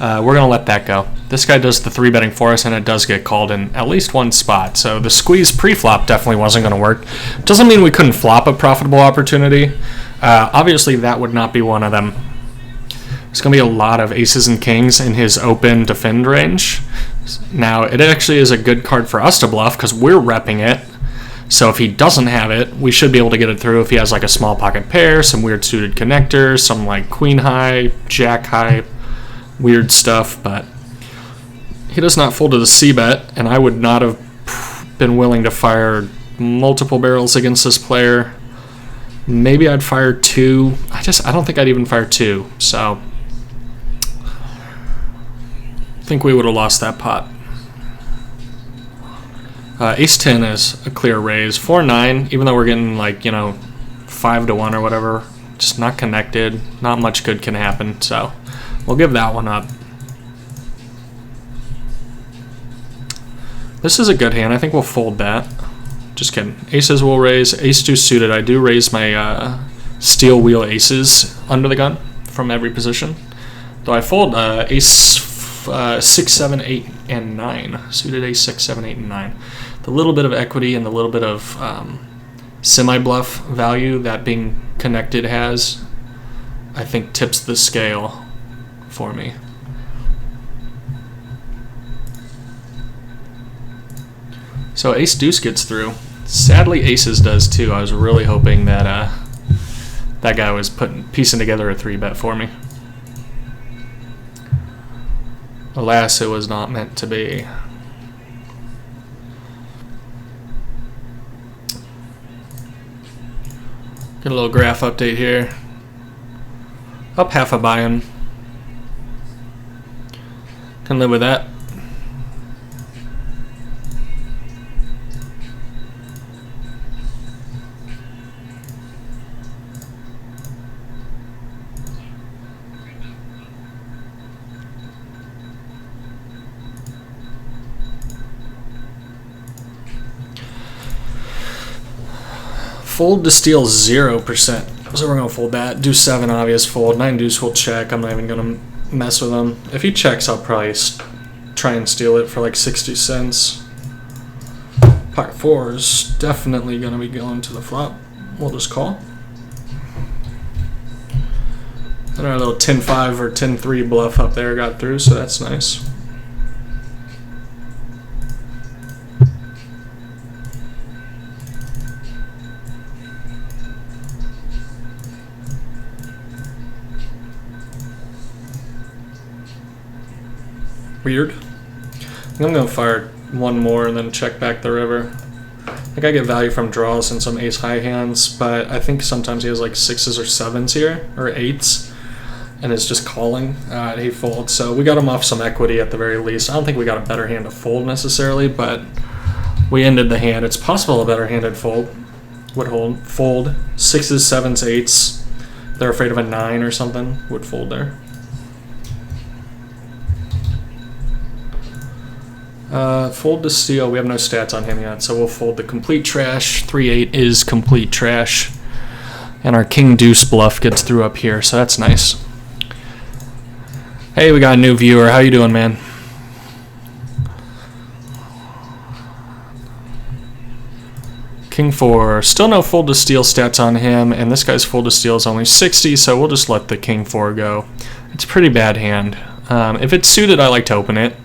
we're going to let that go. This guy does the 3-betting for us, and it does get called in at least one spot. So the squeeze pre-flop definitely wasn't going to work. Doesn't mean we couldn't flop a profitable opportunity. Obviously, that would not be one of them. There's going to be a lot of aces and kings in his open defend range. Now, it actually is a good card for us to bluff because we're repping it. So if he doesn't have it, we should be able to get it through if he has like a small pocket pair, some weird suited connectors, some like queen high, jack high, weird stuff, but he does not fold to the c-bet, and I would not have been willing to fire multiple barrels against this player. Maybe I'd fire 2. I don't think I'd even fire 2, so I think we would have lost that pot. Ace-10 is a clear raise. 4-9, even though we're getting 5-1 or whatever, just not connected, not much good can happen, so we'll give that one up. This is a good hand. I think we'll fold that. Just kidding. Aces will raise. Ace-2 suited. I do raise my steel wheel aces under the gun from every position. Though I fold ace 6, 7, 8, and 9. Suited ace 6, 7, 8, and 9. The little bit of equity and the little bit of semi-bluff value that being connected has, I think, tips the scale for me. So ace deuce gets through. Sadly, aces does too. I was really hoping that that guy was piecing together a 3-bet for me. Alas, it was not meant to be. Get a little graph update here. Up half a buy-in. Can live with that. Fold to steal 0%. So we're going to fold that. Deuce 7, obvious fold. 9 deuce will check. I'm not even going to mess with him. If he checks, I'll probably try and steal it for like 60 cents. Pocket 4 is definitely going to be going to the flop. We'll just call. And our little 10-5 or 10-3 bluff up there got through, so that's nice. Weird. I'm going to fire one more and then check back the river. I think I get value from draws and some ace high hands, but I think sometimes he has like 6s or 7s here, or 8s. and is just calling, he folds. So we got him off some equity at the very least. I don't think we got a better hand to fold necessarily, but we ended the hand. It's possible a better handed fold would fold 6s, 7s, 8s. They're afraid of a 9 or something, would fold there. Fold to steal. We have no stats on him yet, so we'll fold the complete trash. 3-8 is complete trash. And our king deuce bluff gets through up here, so that's nice. Hey, we got a new viewer. How you doing, man? King 4. Still no fold to steal stats on him, and this guy's fold to steal is only 60, so we'll just let the king 4 go. It's a pretty bad hand. If it's suited, I like to open it.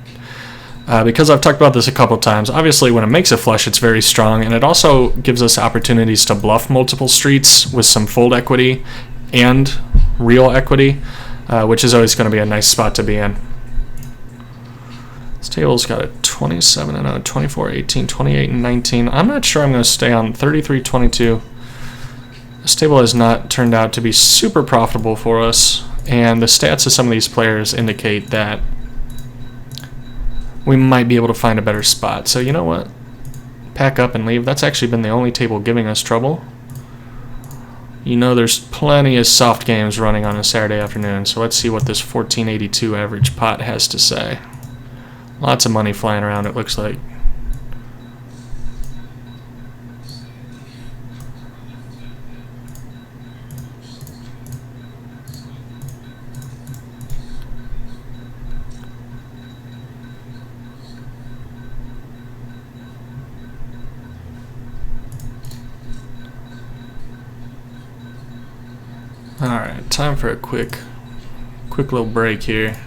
Because I've talked about this a couple times, obviously when it makes a flush it's very strong, and it also gives us opportunities to bluff multiple streets with some fold equity and real equity, which is always going to be a nice spot to be in. This table's got a 27 and a 24, 18, 28, and 19. I'm not sure I'm going to stay on 33, 22. This table has not turned out to be super profitable for us, and the stats of some of these players indicate that we might be able to find a better spot. So you know what? Pack up and leave. That's actually been the only table giving us trouble. You know there's plenty of soft games running on a Saturday afternoon, so let's see what this 1482 average pot has to say. Lots of money flying around, it looks like. Alright, time for a quick little break here.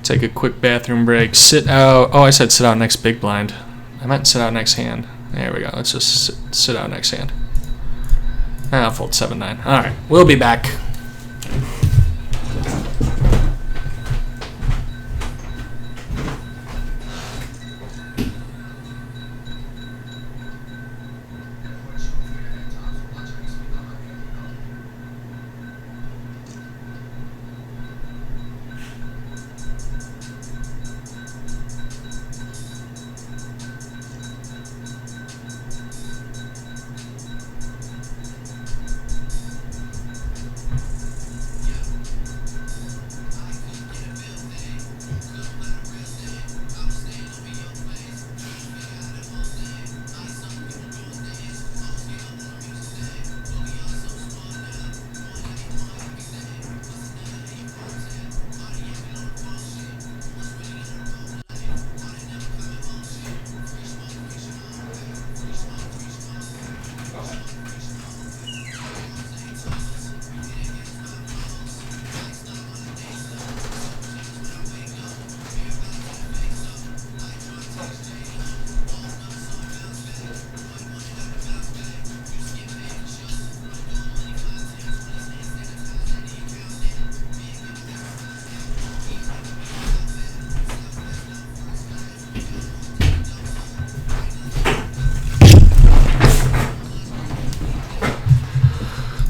Take a quick bathroom break. Sit out. Oh, I said sit out next big blind. I meant sit out next hand. There we go. Let's just sit out next hand. I'll fold 7-9. Alright, we'll be back.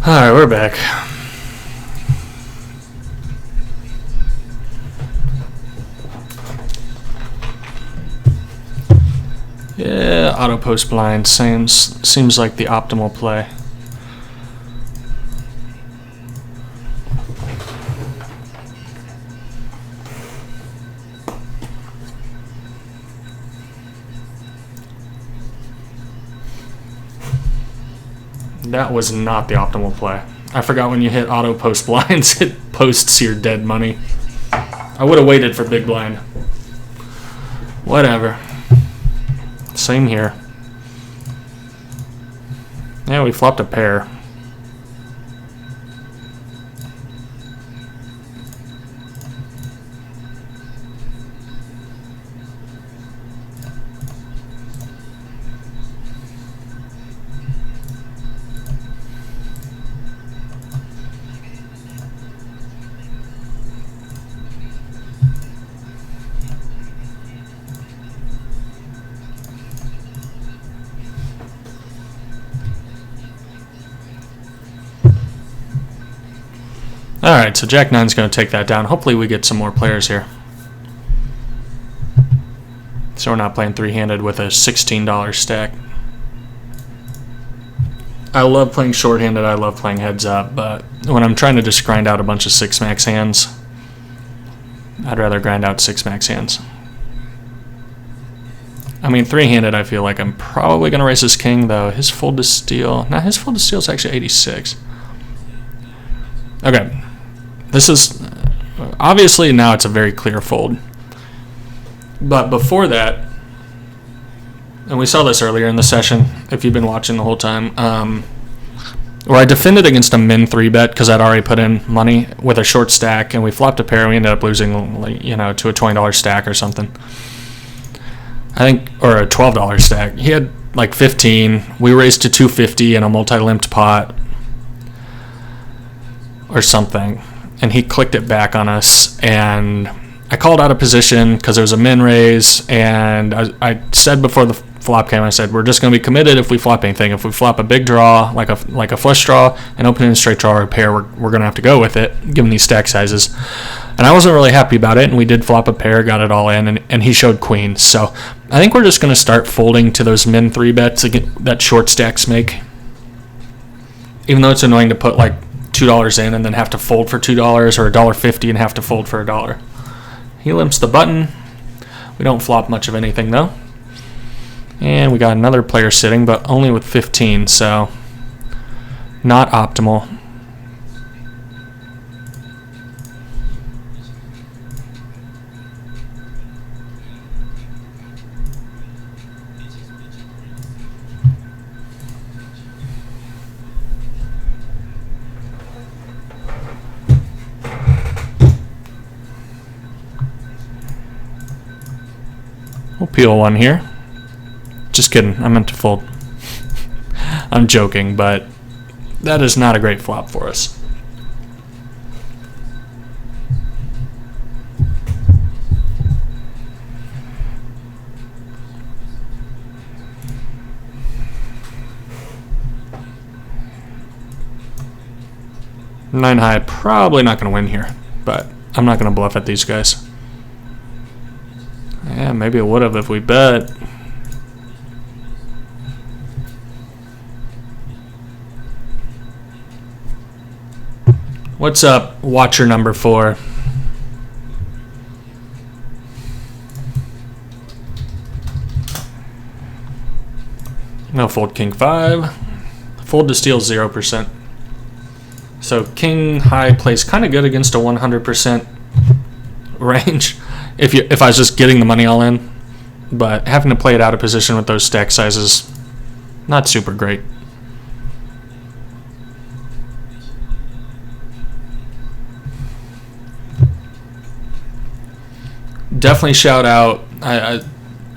Alright, we're back. Yeah, auto post blind seems like the optimal play. That was not the optimal play. I forgot when you hit auto post blinds, it posts your dead money. I would have waited for big blind. Whatever. Same here. Yeah, we flopped a pair. Alright, so Jack 9's going to take that down. Hopefully we get some more players here. So we're not playing three-handed with a $16 stack. I love playing short-handed, I love playing heads up, but when I'm trying to just grind out a bunch of 6-max hands, I'd rather grind out 6-max hands. I mean, three-handed, I feel like I'm probably going to raise his king, though. His fold to steal. Now, his fold to steal is actually 86. Okay. This is... obviously, now it's a very clear fold. But before that, and we saw this earlier in the session, if you've been watching the whole time, where I defended against a min 3-bet because I'd already put in money with a short stack, and we flopped a pair, and we ended up losing, like, you know, to a $20 stack or something. I think, or a $12 stack. He had like 15. We raised to 250 in a multi-limped pot or something, and he clicked it back on us, and I called out of position because there was a min raise, and I said before the flop came, I said, we're just going to be committed if we flop anything. If we flop a big draw, like a flush draw, and open in a straight draw or a pair, we're going to have to go with it, given these stack sizes. And I wasn't really happy about it, and we did flop a pair, got it all in, and he showed queens. So I think we're just going to start folding to those min 3-bets that short stacks make. Even though it's annoying to put like $2 in and then have to fold for $2 or $1.50 and have to fold for $1. He limps the button. We don't flop much of anything, though. And we got another player sitting, but only with 15, so not optimal. We'll peel one here. Just kidding, I meant to fold. I'm joking, but that is not a great flop for us. Nine high, probably not going to win here, but I'm not going to bluff at these guys. Yeah, maybe it would have if we bet. What's up, watcher number 4? No fold king 5. Fold to steal 0%. So king high plays kind of good against a 100% range if I was just getting the money all in, but having to play it out of position with those stack sizes, not super great. Definitely shout out.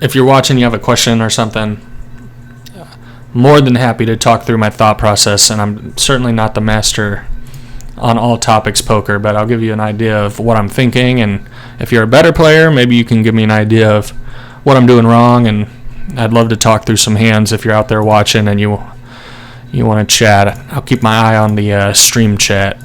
If you're watching, you have a question or something, more than happy to talk through my thought process, and I'm certainly not the master on all topics poker, but I'll give you an idea of what I'm thinking, and if you're a better player, maybe you can give me an idea of what I'm doing wrong, and I'd love to talk through some hands if you're out there watching and you want to chat. I'll keep my eye on the stream chat.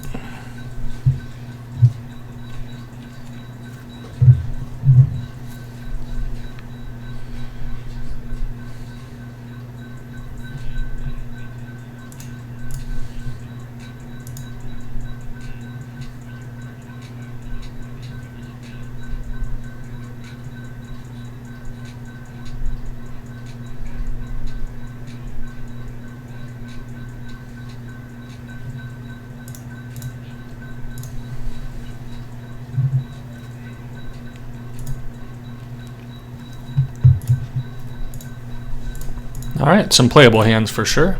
All right, some playable hands for sure.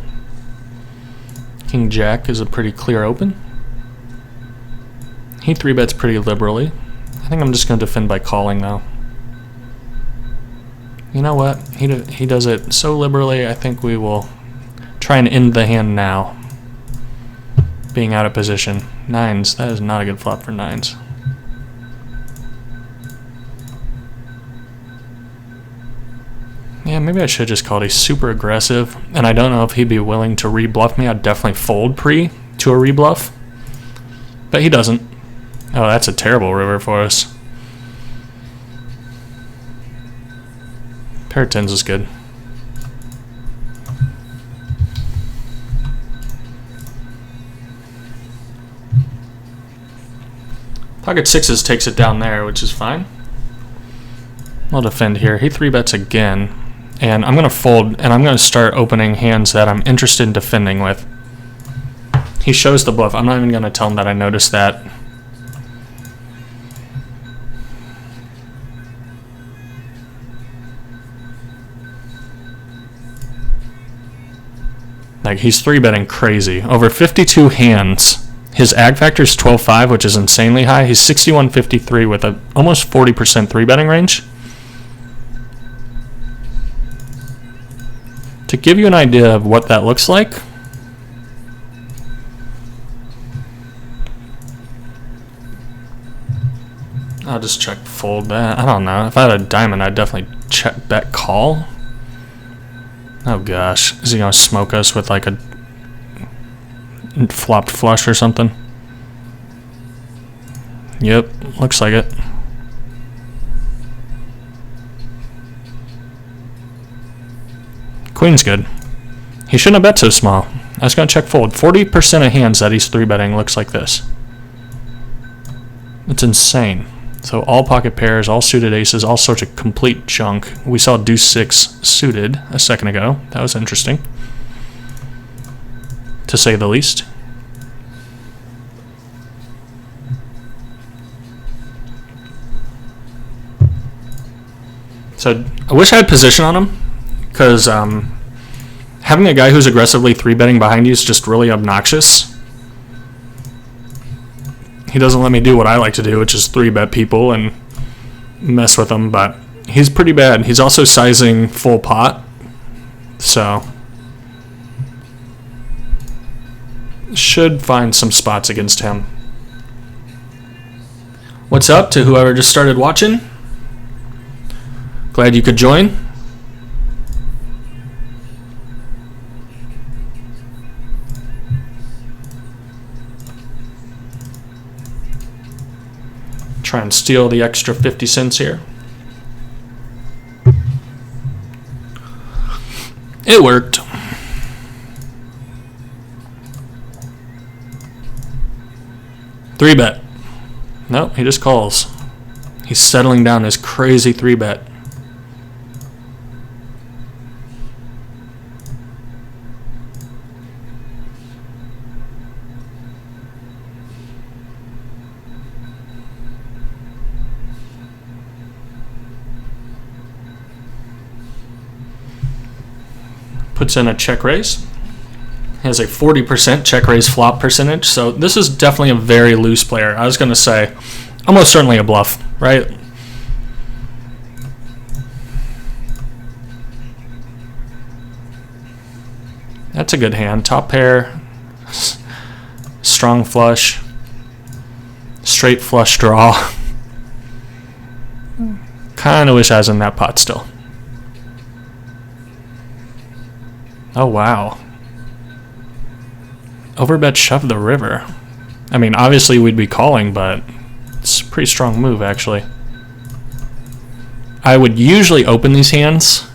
King Jack is a pretty clear open. He 3-bets pretty liberally. I think I'm just going to defend by calling though. You know what? He does it so liberally, I think we will try and end the hand now. Being out of position. Nines, that is not a good flop for nines. Yeah, maybe I should have just called. He's super aggressive, and I don't know if he'd be willing to rebluff me. I'd definitely fold pre to a rebluff. But he doesn't. Oh, that's a terrible river for us. Pair of tens is good. Pocket sixes takes it down there, which is fine. I'll defend here. He 3-bets again. And I'm going to fold, and I'm going to start opening hands that I'm interested in defending with. He shows the bluff. I'm not even going to tell him that I noticed that. Like, he's 3-betting crazy. Over 52 hands. His ag factor is 12.5, which is insanely high. He's 61.53 with a almost 40% 3-betting range. To give you an idea of what that looks like, I'll just check fold that. I don't know. If I had a diamond, I'd definitely check bet call. Oh gosh. Is he going to smoke us with like a flopped flush or something? Yep, looks like it. Queen's good. He shouldn't have bet so small. I was going to check fold. 40% of hands that he's 3-betting looks like this. It's insane. So all pocket pairs, all suited aces, all sorts of complete junk. We saw deuce 6 suited a second ago. That was interesting, to say the least. So I wish I had position on him, because having a guy who's aggressively 3-betting behind you is just really obnoxious. He doesn't let me do what I like to do, which is 3-bet people and mess with them, but he's pretty bad. He's also sizing full pot, so should find some spots against him. What's up to whoever just started watching? Glad you could join. Try and steal the extra 50 cents here. It worked. Three bet. Nope, he just calls. He's settling down his crazy 3-bet. Puts in a check raise. He has a 40% check raise flop percentage, so this is definitely a very loose player. I was going to say almost certainly a bluff, right? That's a good hand. Top pair, strong flush, straight flush draw. Kind of wish I was in that pot still. Oh, wow. Overbet shove the river. I mean, obviously we'd be calling, but it's a pretty strong move, actually. I would usually open these hands,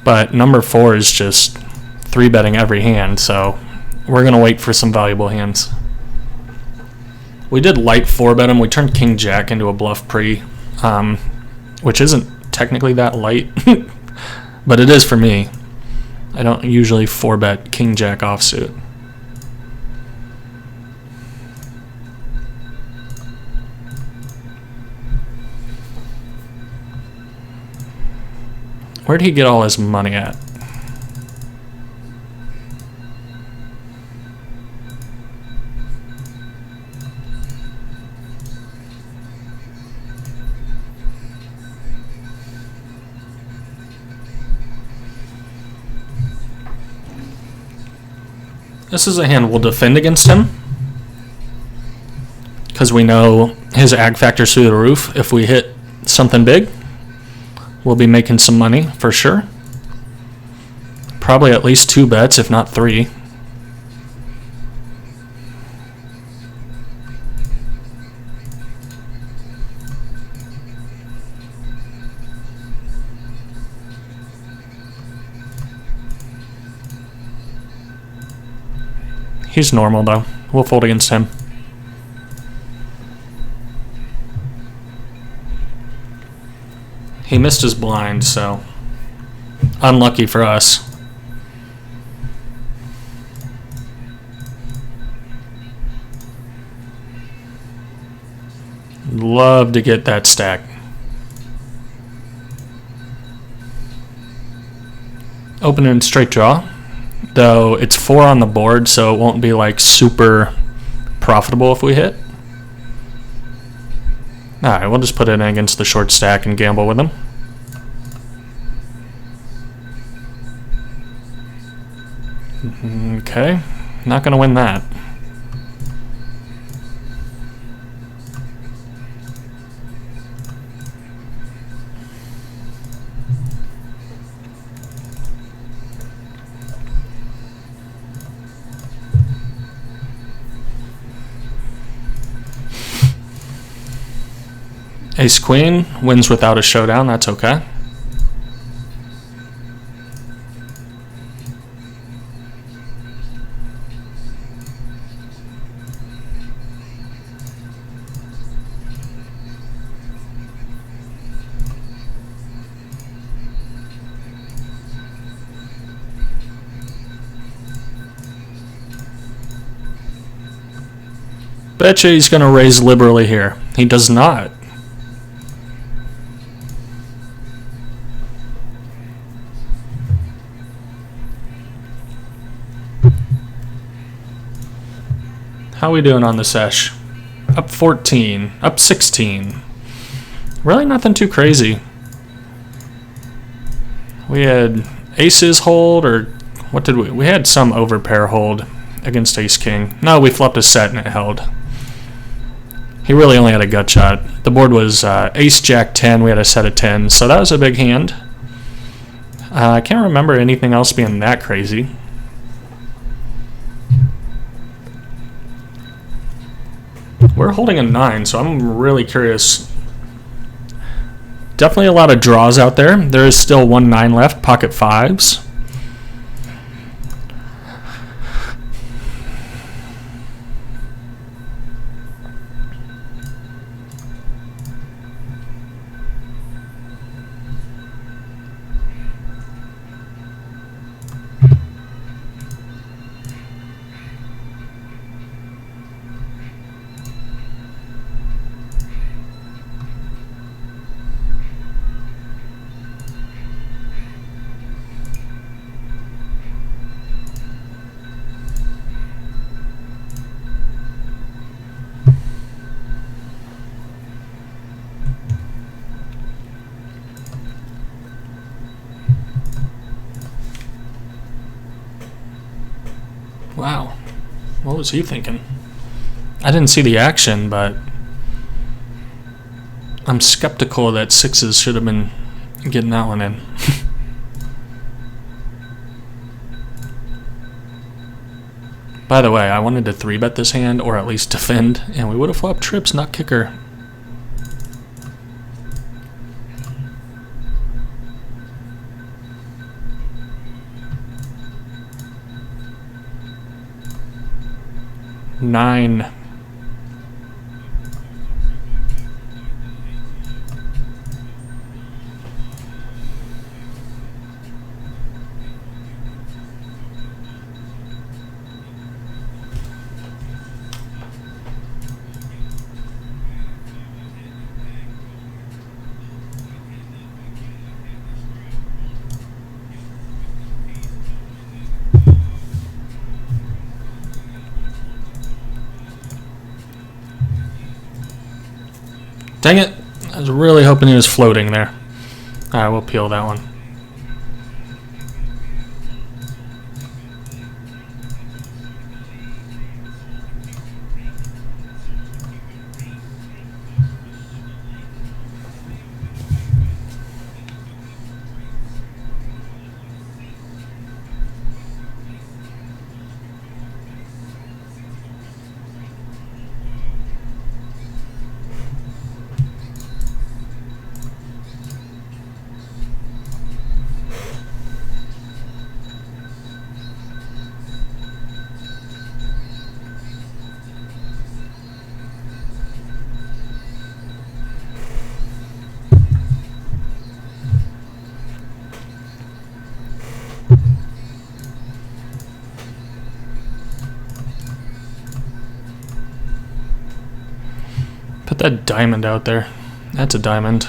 but number 4 is just 3-betting every hand, so we're going to wait for some valuable hands. We did light 4-bet him. We turned King Jack into a bluff pre, which isn't technically that light, but it is for me. I don't usually 4-bet King Jack offsuit. Where'd he get all his money at? This is a hand we'll defend against him, because we know his ag factor's through the roof. If we hit something big, we'll be making some money for sure. Probably at least 2 bets, if not 3. He's normal though. We'll fold against him. He missed his blind, so unlucky for us. Love to get that stack. Open and straight draw, though it's 4 on the board, so it won't be like super profitable if we hit. Alright, we'll just put it in against the short stack and gamble with him. Okay, not gonna win that. Ace Queen wins without a showdown, that's okay. Betcha he's gonna raise liberally here. He does not. How we doing on the sesh? Up 14, up 16. Really nothing too crazy. We had aces hold, or what did we? We had some overpair hold against ace king. No, we flopped a set and it held. He really only had a gut shot. The board was ace jack 10, we had a set of 10, so that was a big hand. I can't remember anything else being that crazy. We're holding a 9, so I'm really curious. Definitely a lot of draws out there. There is still 1 9 left, pocket 5s. Wow, what was he thinking? I didn't see the action, but I'm skeptical that 6s should have been getting that one in. By the way, I wanted to 3-bet this hand, or at least defend, and we would have flopped trips, not kicker. Nine. Dang it! I was really hoping he was floating there. Alright, we'll peel that one. that diamond out there. That's a diamond.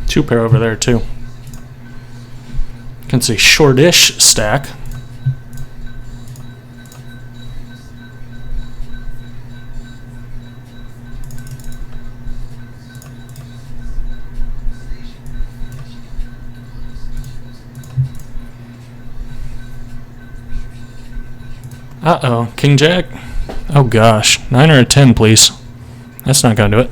Two pair over there too. You can see shortish stack. Uh-oh, King Jack? Oh gosh, 9 or a 10 please. That's not gonna do it.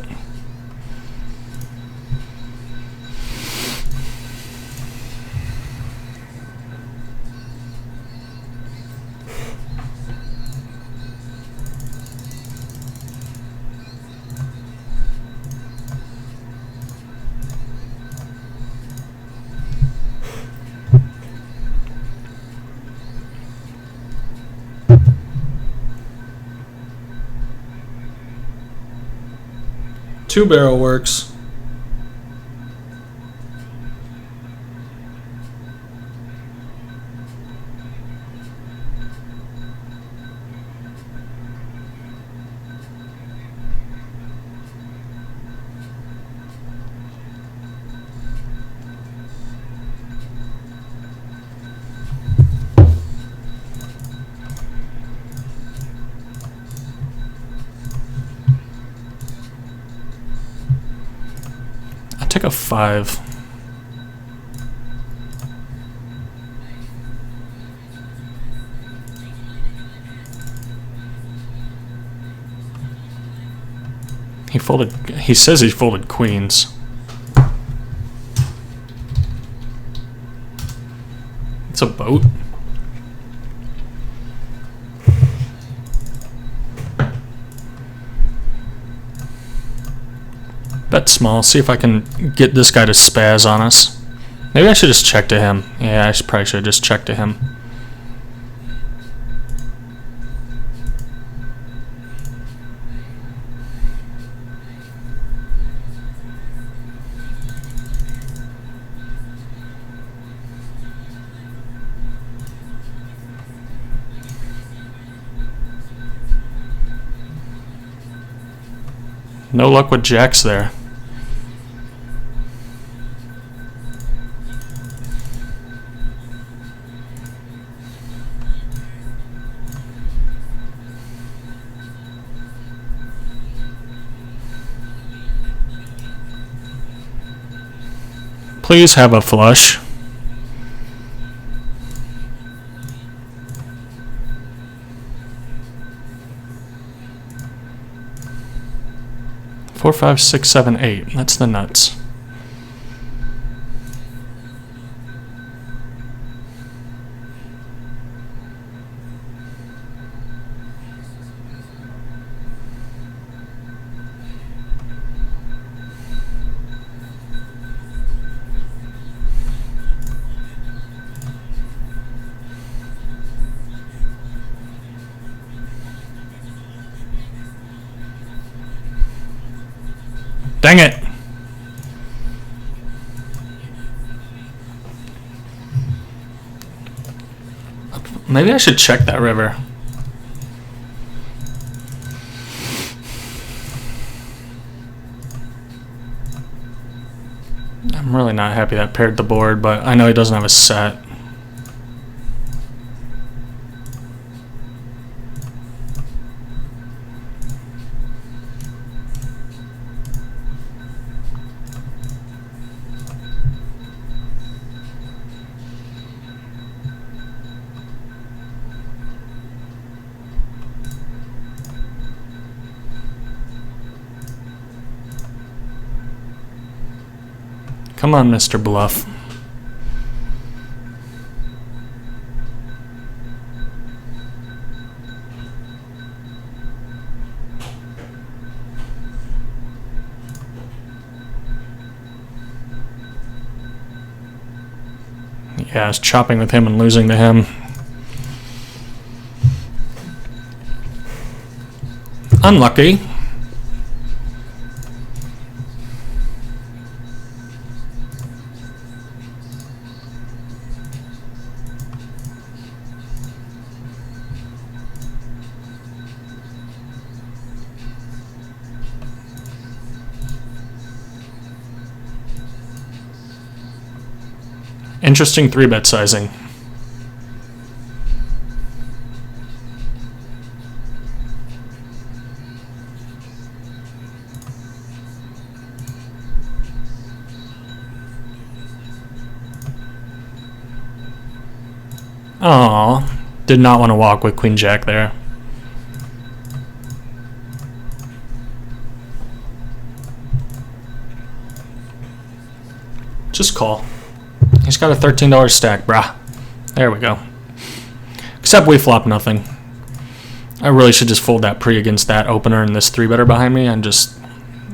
Two barrel works. Take a 5. He says he folded queens. It's a boat. Bet small, see if I can get this guy to spaz on us. Maybe I should just check to him. Yeah, I probably should just check to him. No luck with jacks there. Please have a flush. Four, five, six, seven, 8. That's the nuts. Dang it! Maybe I should check that river. I'm really not happy that paired the board, but I know he doesn't have a set. Come on, Mr. Bluff. Yeah, I was chopping with him and losing to him. Unlucky. Interesting 3-bet sizing. Oh, did not want to walk with Queen Jack there. Just call. He's got a $13 stack, brah. There we go. Except we flop nothing. I really should just fold that pre against that opener and this 3-better behind me, and just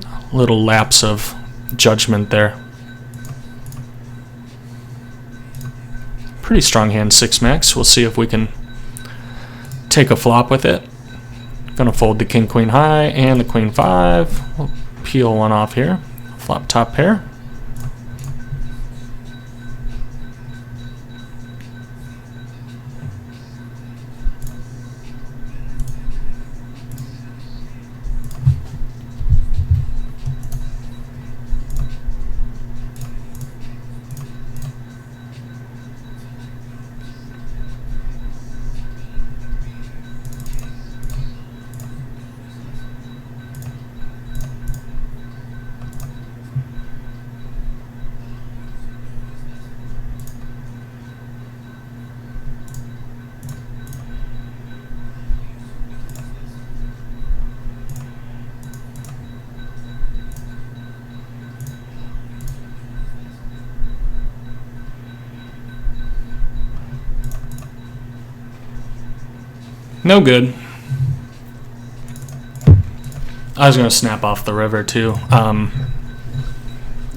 a little lapse of judgment there. Pretty strong hand, 6-max. We'll see if we can take a flop with it. Gonna fold the king, queen high and the queen 5. We'll peel one off here. Flop top pair. No good. I was going to snap off the river too. I'm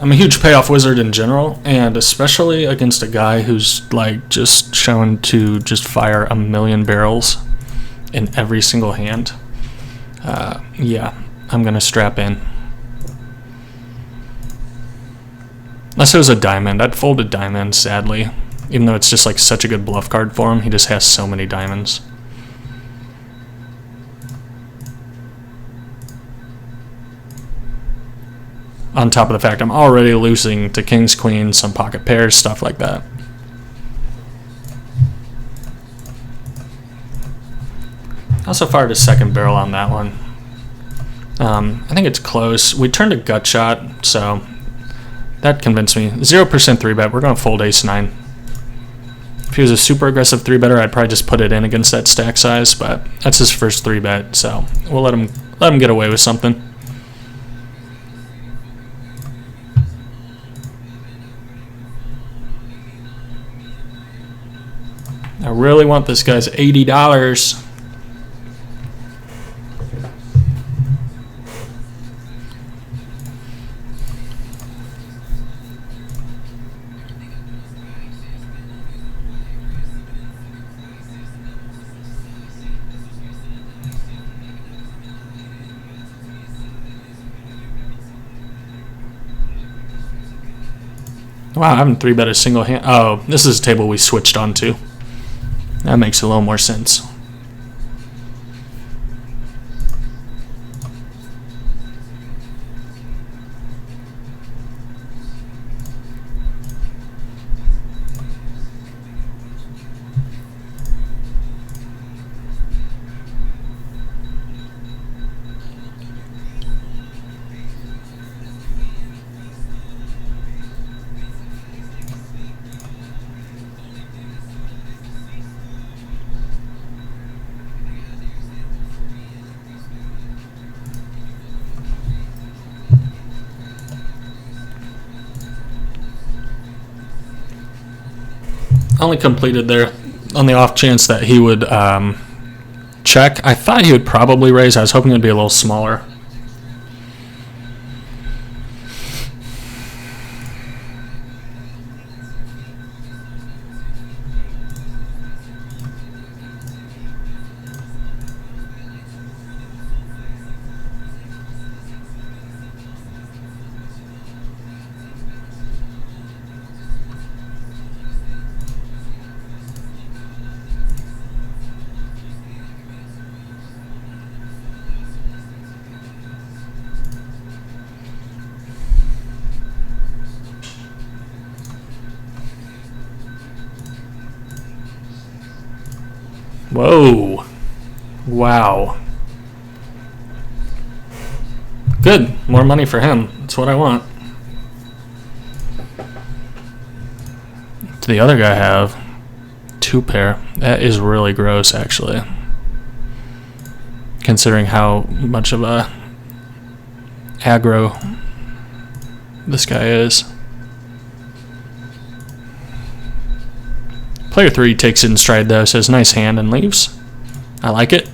a huge payoff wizard in general, and especially against a guy who's like just shown to just fire a million barrels in every single hand. Yeah, I'm going to strap in. Unless it was a diamond. I'd fold a diamond, sadly. Even though it's just like such a good bluff card for him, he just has so many diamonds. On top of the fact I'm already losing to kings, queens, some pocket pairs, stuff like that. I also fired a second barrel on that one. I think it's close. We turned a gut shot, so that convinced me. 0% 3-bet. We're going to fold ace-9. If he was a super aggressive 3-better, I'd probably just put it in against that stack size, but that's his first 3-bet, so we'll let him get away with something. I really want this guy's $80. Wow, I haven't 3-bet a single hand. Oh, this is a table we switched onto. That makes a little more sense. Only completed there on the off chance that he would check. I thought he would probably raise. I was hoping it would be a little smaller. Whoa. Wow. Good. More money for him. That's what I want. What did the other guy have? 2 pair. That is really gross, actually. Considering how much of a aggro this guy is. Player 3 takes it in stride though, says nice hand and leaves. I like it.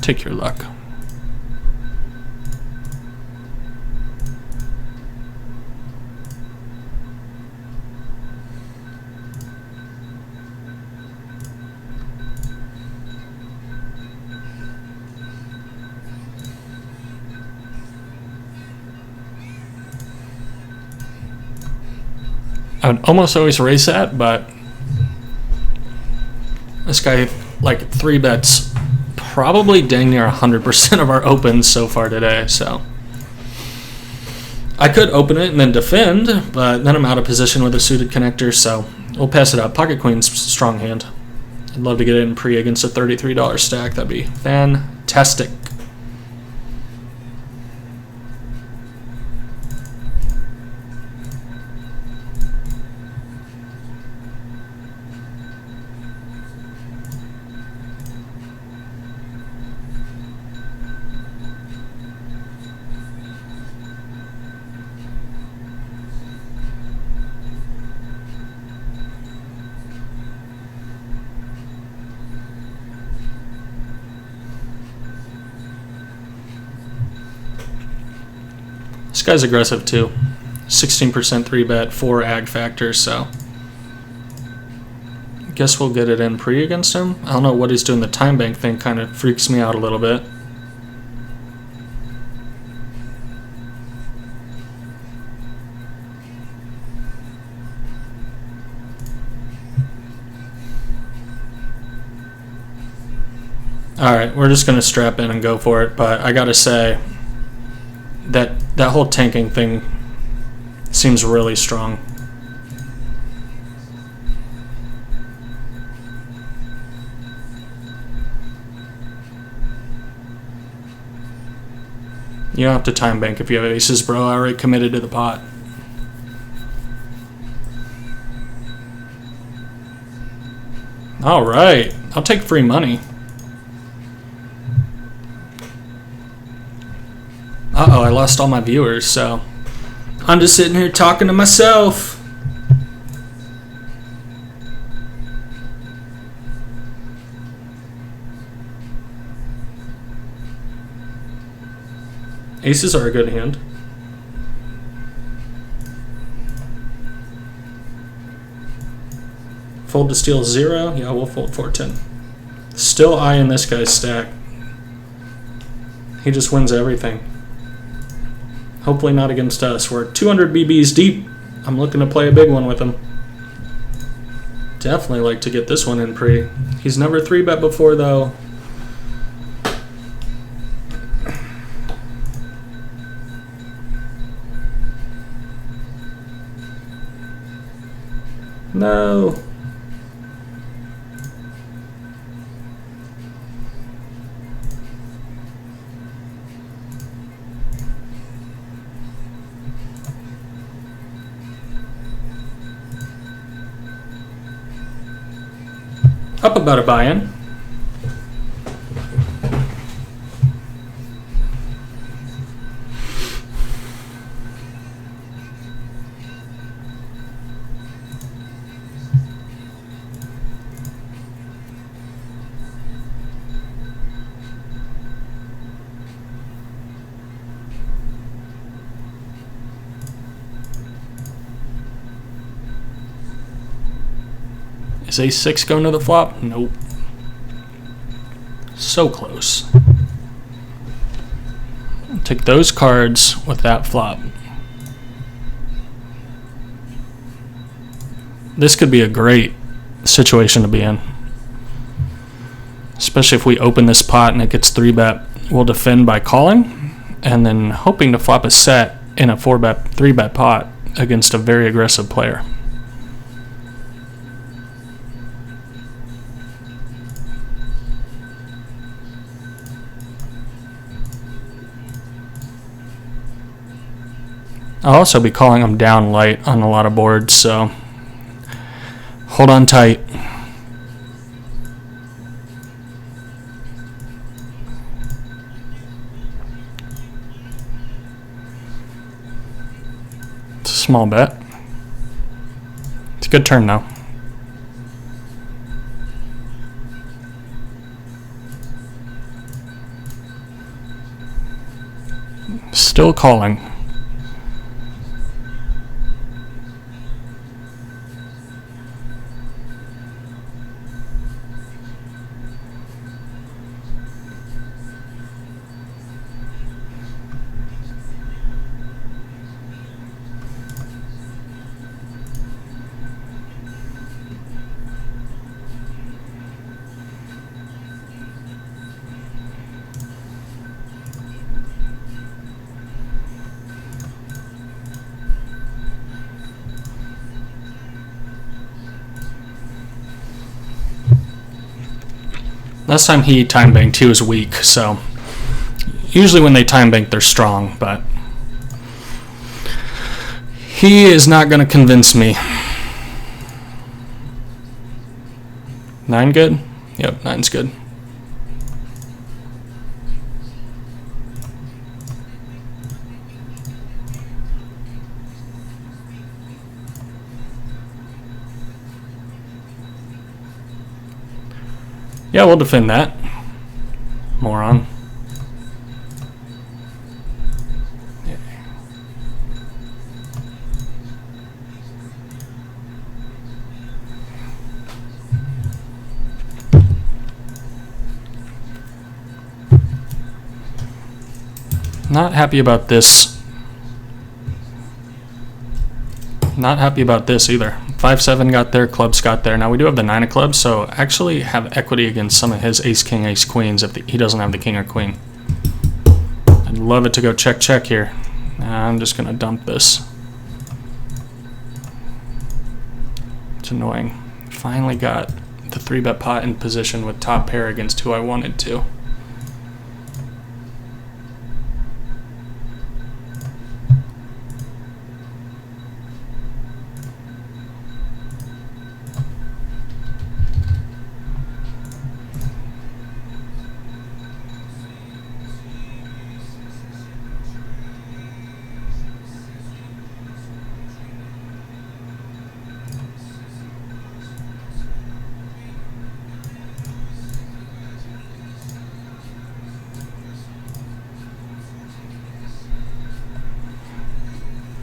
Take your luck. I would almost always raise that, but this guy like 3 bets probably dang near 100% of our opens so far today, so I could open it and then defend, but then I'm out of position with a suited connector, so we'll pass it up. Pocket Queen's strong hand. I'd love to get it in pre against a $33 stack. That'd be fantastic. This guy's aggressive too. 16% 3-bet, 4 ag factors, so I guess we'll get it in pre against him. I don't know what he's doing. The time bank thing kind of freaks me out a little bit. Alright, we're just going to strap in and go for it, but I gotta say that whole tanking thing seems really strong. You don't have to time bank if you have aces, bro. I already committed to the pot. Alright, I'll take free money. Uh-oh, I lost all my viewers, so I'm just sitting here talking to myself. Aces are a good hand. Fold to steal 0? Yeah, we'll fold 4-10. Still eyeing this guy's stack. He just wins everything. Hopefully not against us. We're 200 BBs deep. I'm looking to play a big one with him. Definitely like to get this one in pre. He's never 3-bet before though. No. Up about a buy-in. Is A6 going to the flop? Nope. So close. Take those cards with that flop. This could be a great situation to be in. Especially if we open this pot and it gets 3-bet. We'll defend by calling and then hoping to flop a set in a 4-bet, 3-bet pot against a very aggressive player. I'll also be calling him down light on a lot of boards, so hold on tight. It's a small bet. It's a good turn though. Still calling. Last time he time banked, he was weak, so usually when they time bank, they're strong, but he is not going to convince me. 9 good? Yep, 9's good. Yeah, we'll defend that. Moron. Yeah. Not happy about this. Not happy about this either. 5-7 got there, clubs got there. Now we do have the 9 of clubs, so actually have equity against some of his ace, king, ace, queens if he doesn't have the king or queen. I'd love it to go check, check here. I'm just going to dump this. It's annoying. Finally got the 3-bet pot in position with top pair against who I wanted to.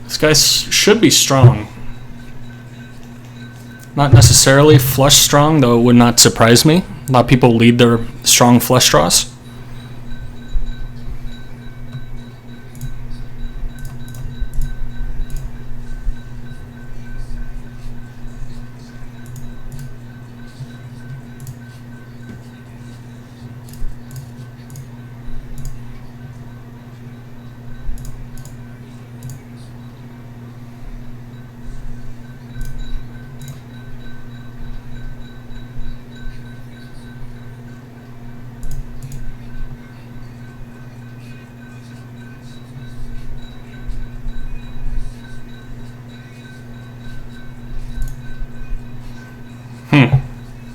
This guy should be strong. Not necessarily flush strong, though it would not surprise me. A lot of people lead their strong flush draws.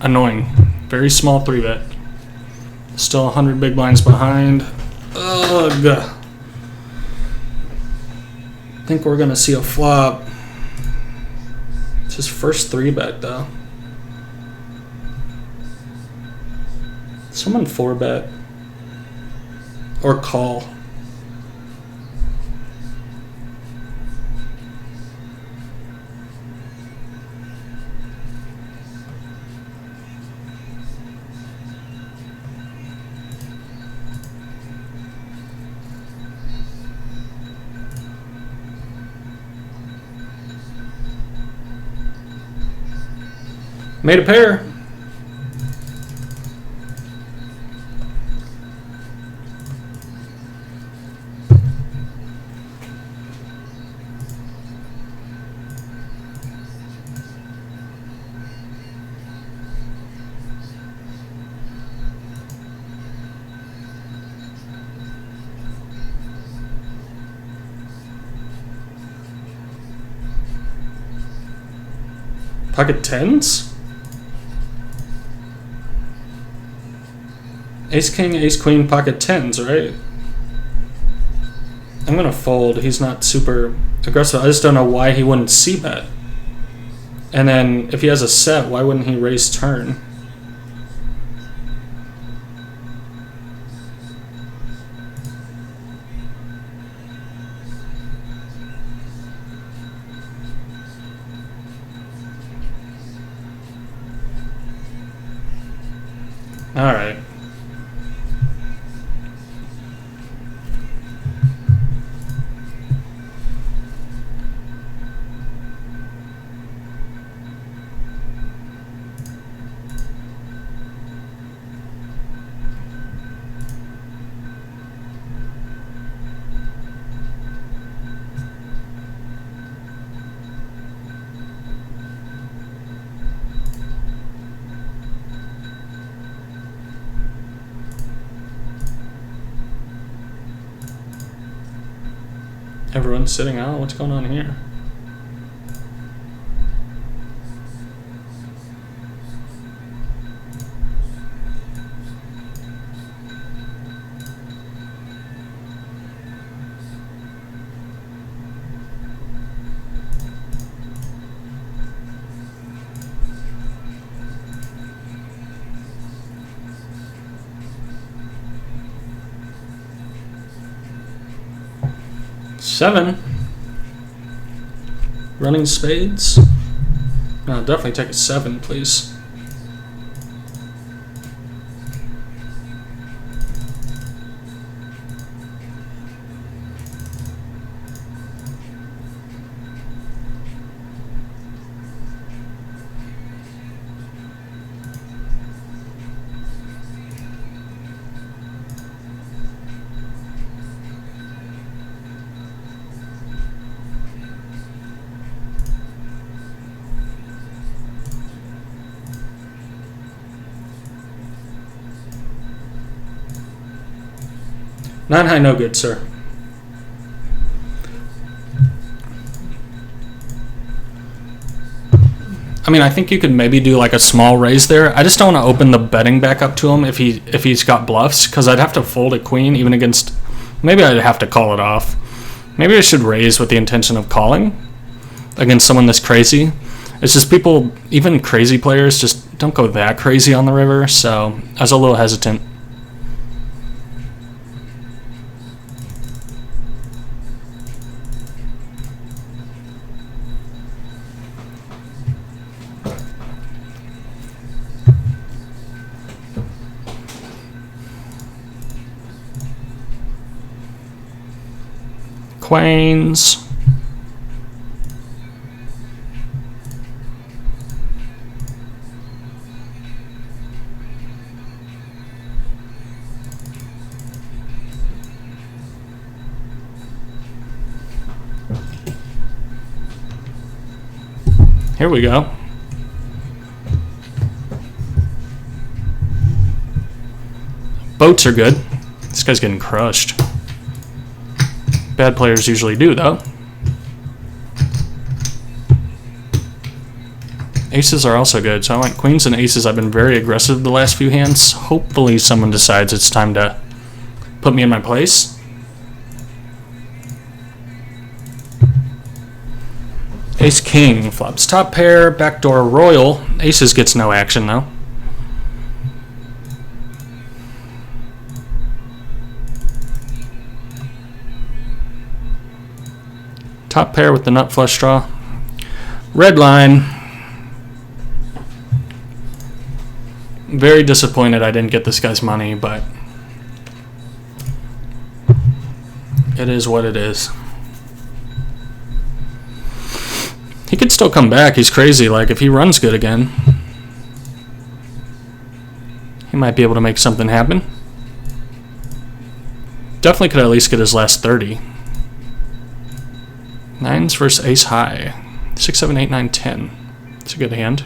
Annoying. Very small 3-bet. Still 100 big blinds behind. Ugh. I think we're going to see a flop. It's his first 3-bet, though. Someone 4-bet. Or call. Made a pair. Pocket tens? Ace king, ace queen, pocket tens, right? I'm gonna fold. He's not super aggressive. I just don't know why he wouldn't c-bet. And then if he has a set, why wouldn't he raise turn? All right. Everyone's sitting out? What's going on here? Seven. Running spades. No, definitely take a 7, please. Nine high, no good, sir. I mean, I think you could maybe do like a small raise there. I just don't want to open the betting back up to him if he's got bluffs, because I'd have to fold a queen even against. Maybe I'd have to call it off. Maybe I should raise with the intention of calling against someone this crazy. It's just people, even crazy players, just don't go that crazy on the river. So I was a little hesitant. Queens. Here we go. Boats are good. This guy's getting crushed. Bad players usually do, though. Aces are also good, so I like queens and aces. I've been very aggressive the last few hands. Hopefully someone decides it's time to put me in my place. Ace king flops top pair, backdoor royal. Aces gets no action, though. Top pair with the nut flush draw. Red line. Very disappointed I didn't get this guy's money, but it is what it is. He could still come back. He's crazy. Like, if he runs good again, he might be able to make something happen. Definitely could at least get his last 30. Nines versus ace high. 6, 7, 8, 9, 10. It's a good hand.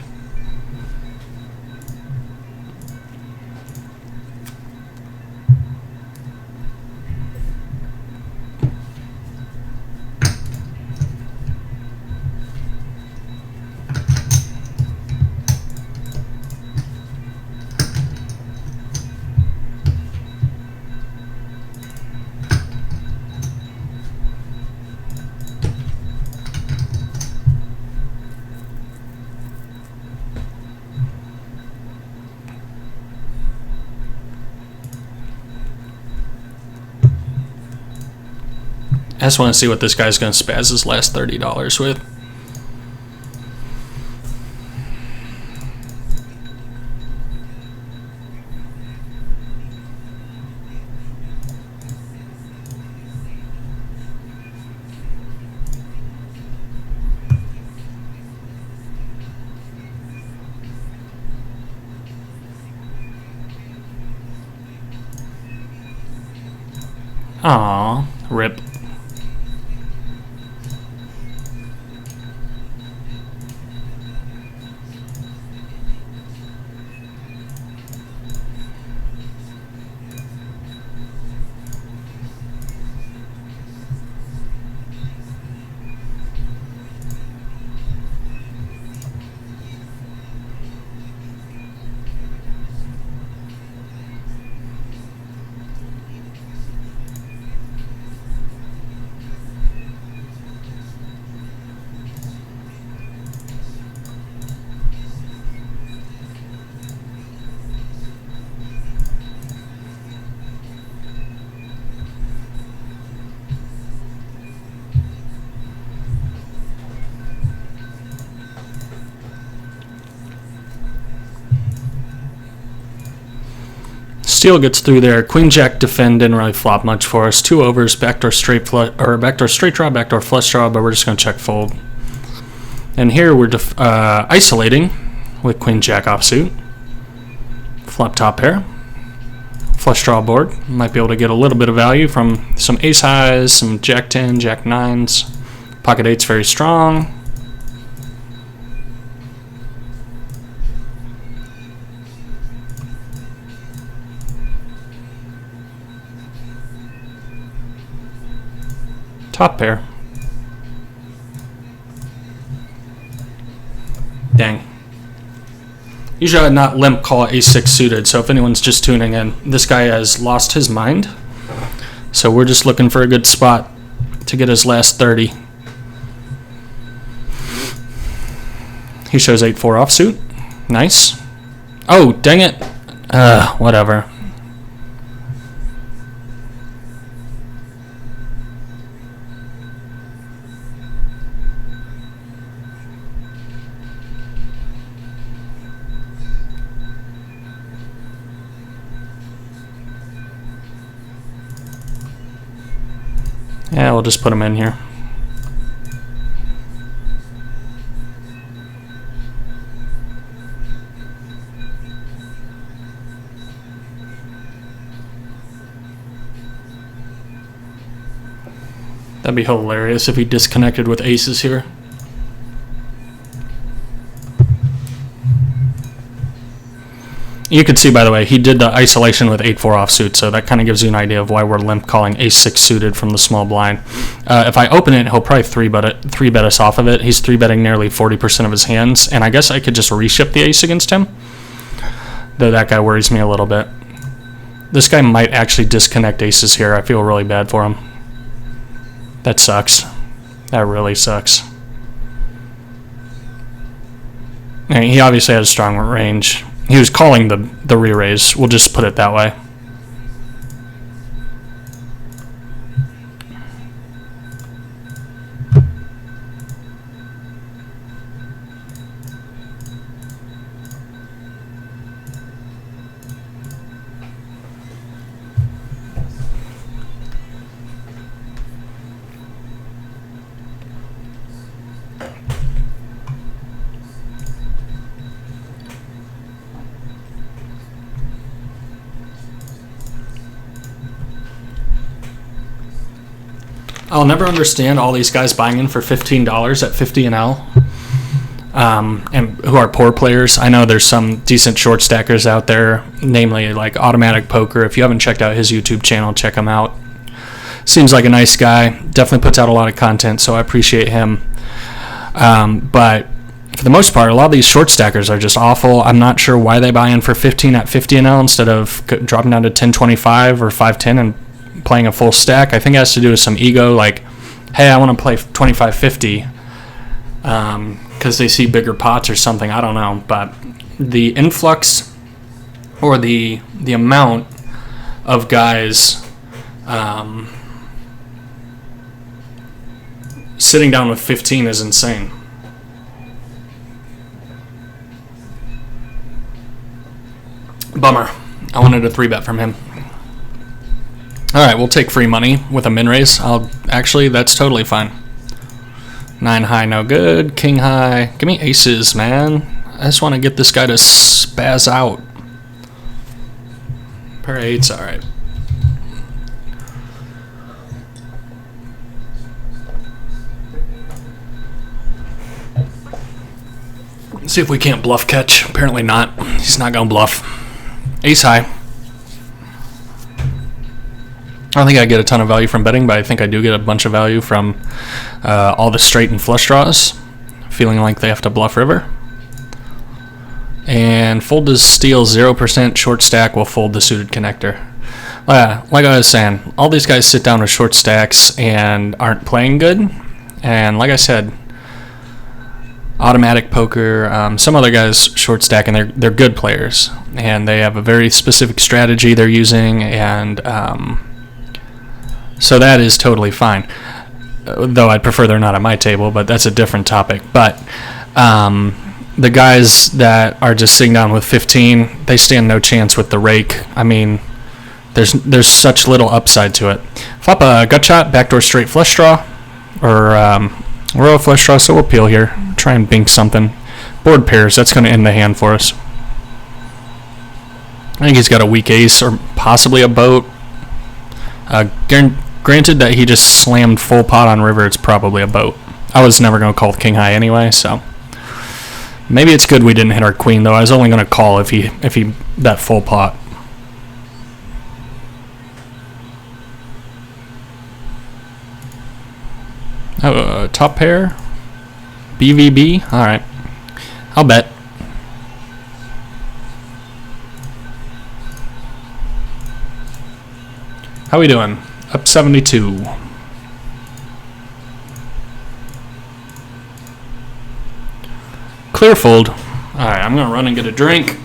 just want to see what this guy's going to spaz his last $30 with. Aww, rip. Steele gets through there. Queen Jack defend didn't really flop much for us. 2 overs, backdoor straight backdoor straight draw, backdoor flush draw, but we're just going to check fold. And here we're isolating with Queen Jack offsuit. Flop top pair. Flush draw board. Might be able to get a little bit of value from some ace highs, some Jack 10, Jack 9s. Pocket 8's very strong. Top pair. Dang. Usually I'd not limp call ace-6 suited, so if anyone's just tuning in, this guy has lost his mind. So we're just looking for a good spot to get his last 30. He shows 8-4 offsuit. Nice. Oh, dang it. Whatever. Yeah, we'll just put him in here. That'd be hilarious if he disconnected with aces here. You could see, by the way, he did the isolation with 8-4 offsuit, so that kind of gives you an idea of why we're limp calling ace-6 suited from the small blind. If I open it, he'll probably 3-bet us off of it. He's 3-betting nearly 40% of his hands, and I guess I could just reship the ace against him, though that guy worries me a little bit. This guy might actually disconnect aces here. I feel really bad for him. That sucks. That really sucks. I mean, he obviously had a strong range. He was calling the re-raise. We'll just put it that way. I'll never understand all these guys buying in for $15 at 50 and L, and who are poor players. I know there's some decent short stackers out there, namely like Automatic Poker. If you haven't checked out his YouTube channel, check him out. Seems like a nice guy. Definitely puts out a lot of content, so I appreciate him. But for the most part, a lot of these short stackers are just awful. I'm not sure why they buy in for 15 at 50 and L instead of dropping down to 10.25 or 5.10 and playing a full stack. I think it has to do with some ego, like, hey, I want to play 25.50 because they see bigger pots or something. I don't know, but the influx or the amount of guys Sitting down with 15 is insane. Bummer. I wanted a 3-bet from him. Alright, we'll take free money with a min raise. Actually, that's totally fine. 9 high, no good. King high. Give me aces, man. I just want to get this guy to spaz out. Pair of 8s, alright. See if we can't bluff catch. Apparently not. He's not going to bluff. Ace high. I don't think I get a ton of value from betting, but I think I do get a bunch of value from all the straight and flush draws. Feeling like they have to bluff river. And fold to steal 0%, short stack will fold the suited connector. Like I was saying, all these guys sit down with short stacks and aren't playing good. And like I said, automatic poker, some other guys short stack and they're good players. And they have a very specific strategy they're using, and so that is totally fine. Though I'd prefer they're not at my table, but that's a different topic. But the guys that are just sitting down with 15, they stand no chance with the rake. I mean, there's such little upside to it. Flop a gut shot, backdoor straight flush draw, or row flush draw, so we'll peel here. Try and bink something. Board pairs, that's going to end the hand for us. I think he's got a weak ace, or possibly a boat. Granted that he just slammed full pot on river, it's probably a boat. I was never going to call king high anyway, so maybe it's good we didn't hit our queen, though. I was only going to call if he bet full pot. Top pair, BVB. All right, I'll bet. How we doing? Up 72. Clear fold. All right, I'm gonna run and get a drink.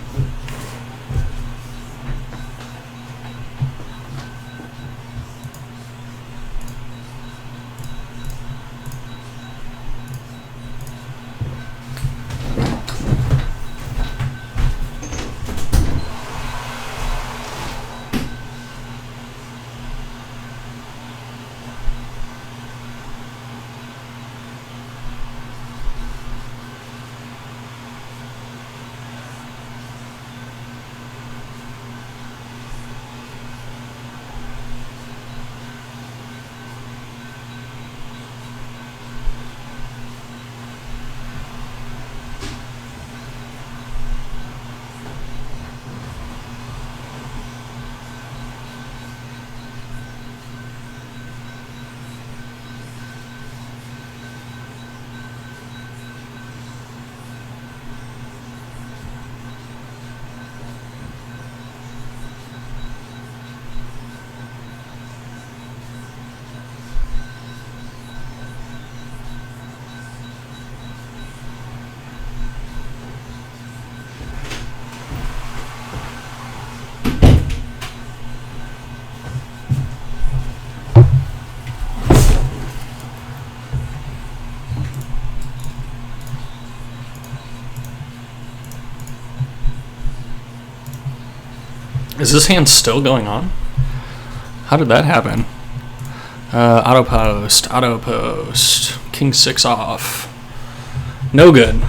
Is this hand still going on? How did that happen? Auto post, king 6 off. No good.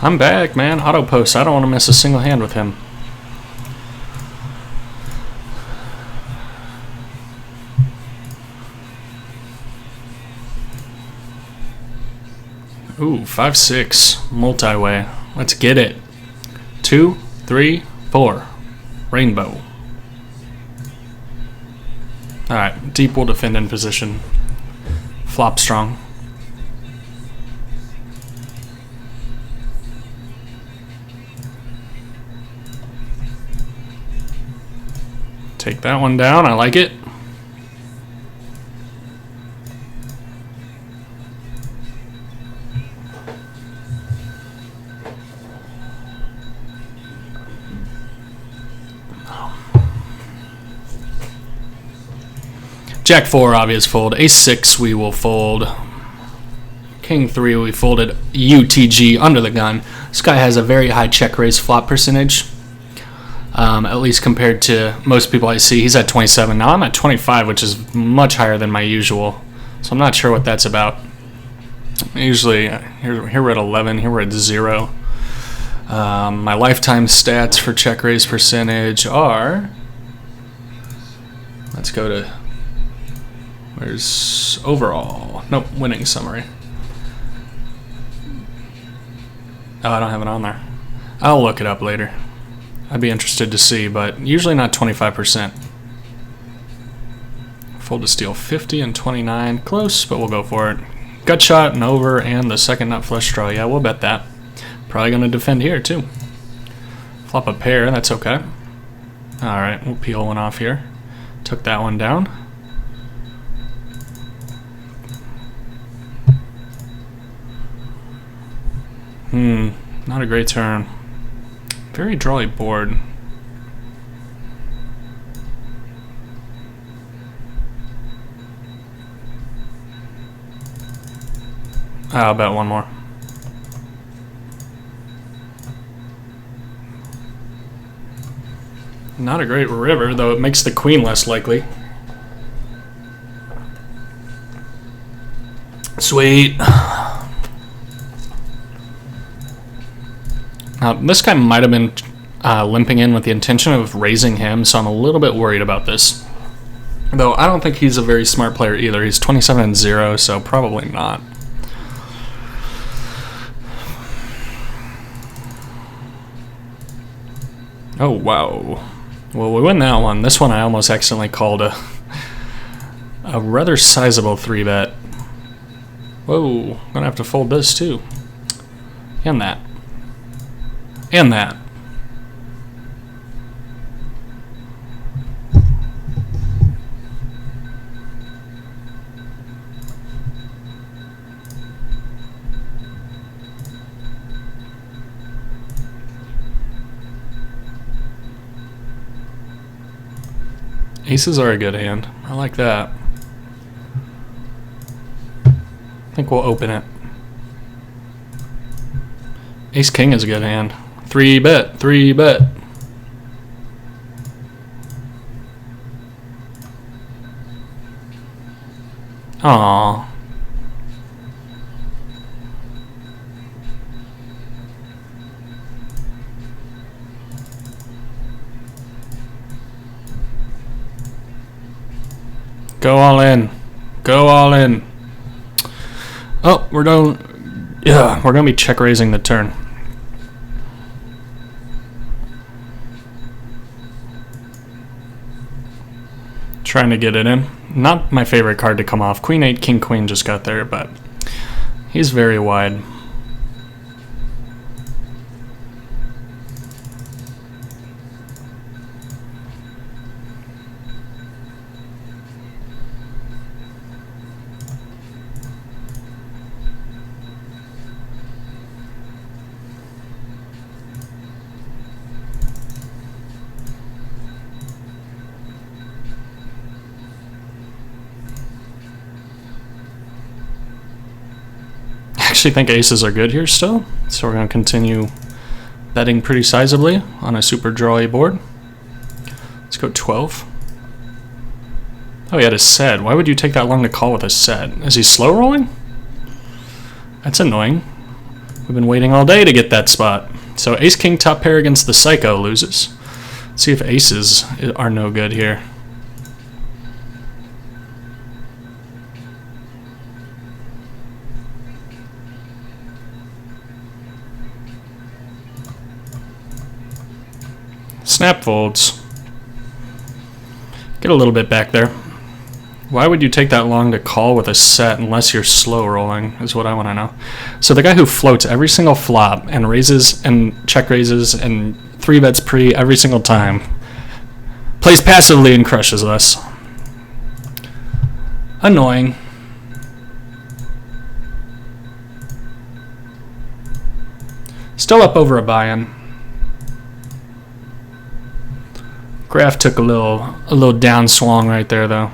I'm back, man. Auto post. I don't want to miss a single hand with him. Ooh, 5-6 multi-way. Let's get it. 2, 3, 4. Rainbow. Alright, deep will defend in position. Flop strong. Take that one down. I like it. Jack 4, obvious fold. Ace 6, we will fold. King 3, we folded UTG under the gun. This guy has a very high check raise flop percentage, at least compared to most people I see. He's at 27. Now I'm at 25, which is much higher than my usual. So I'm not sure what that's about. Usually, here we're at 11, here we're at 0. My lifetime stats for check raise percentage are... Let's go to... Where's overall? Nope, winning summary. Oh, I don't have it on there. I'll look it up later. I'd be interested to see, but usually not 25%. Fold to steal 50 and 29. Close, but we'll go for it. Gut shot and over, and the second nut flush draw. Yeah, we'll bet that. Probably going to defend here, too. Flop a pair, that's okay. Alright, we'll peel one off here. Took that one down. Not a great turn. Very drawy board. I'll bet one more. Not a great river, though it makes the queen less likely. Sweet. Now, this guy might have been limping in with the intention of raising him, so I'm a little bit worried about this. Though I don't think he's a very smart player either. He's 27 and 0, so probably not. Oh, wow. Well, we win that one. This one I almost accidentally called a rather sizable 3-bet. Whoa, I'm gonna have to fold this too. And that. And that. Aces are a good hand. I like that. I think we'll open it. Ace King is a good hand. 3-bet, 3-bet. Aww. Go all in. Go all in. Oh, we're done. Yeah, we're gonna be check raising the turn. Trying to get it in. Not my favorite card to come off. Queen 8, King Queen just got there, but he's very wide. I actually think aces are good here still, so we're going to continue betting pretty sizably on a super drawy board. Let's go 12. Oh, he had a set. Why would you take that long to call with a set? Is he slow rolling? That's annoying. We've been waiting all day to get that spot. So ace king top pair against the psycho loses. Let's see if aces are no good here. Snap folds. Get a little bit back there. Why would you take that long to call with a set unless you're slow rolling, is what I want to know. So the guy who floats every single flop and raises and check raises and 3-bets pre every single time plays passively and crushes us. Annoying. Still up over a buy-in. Graph took a little down swung right there though.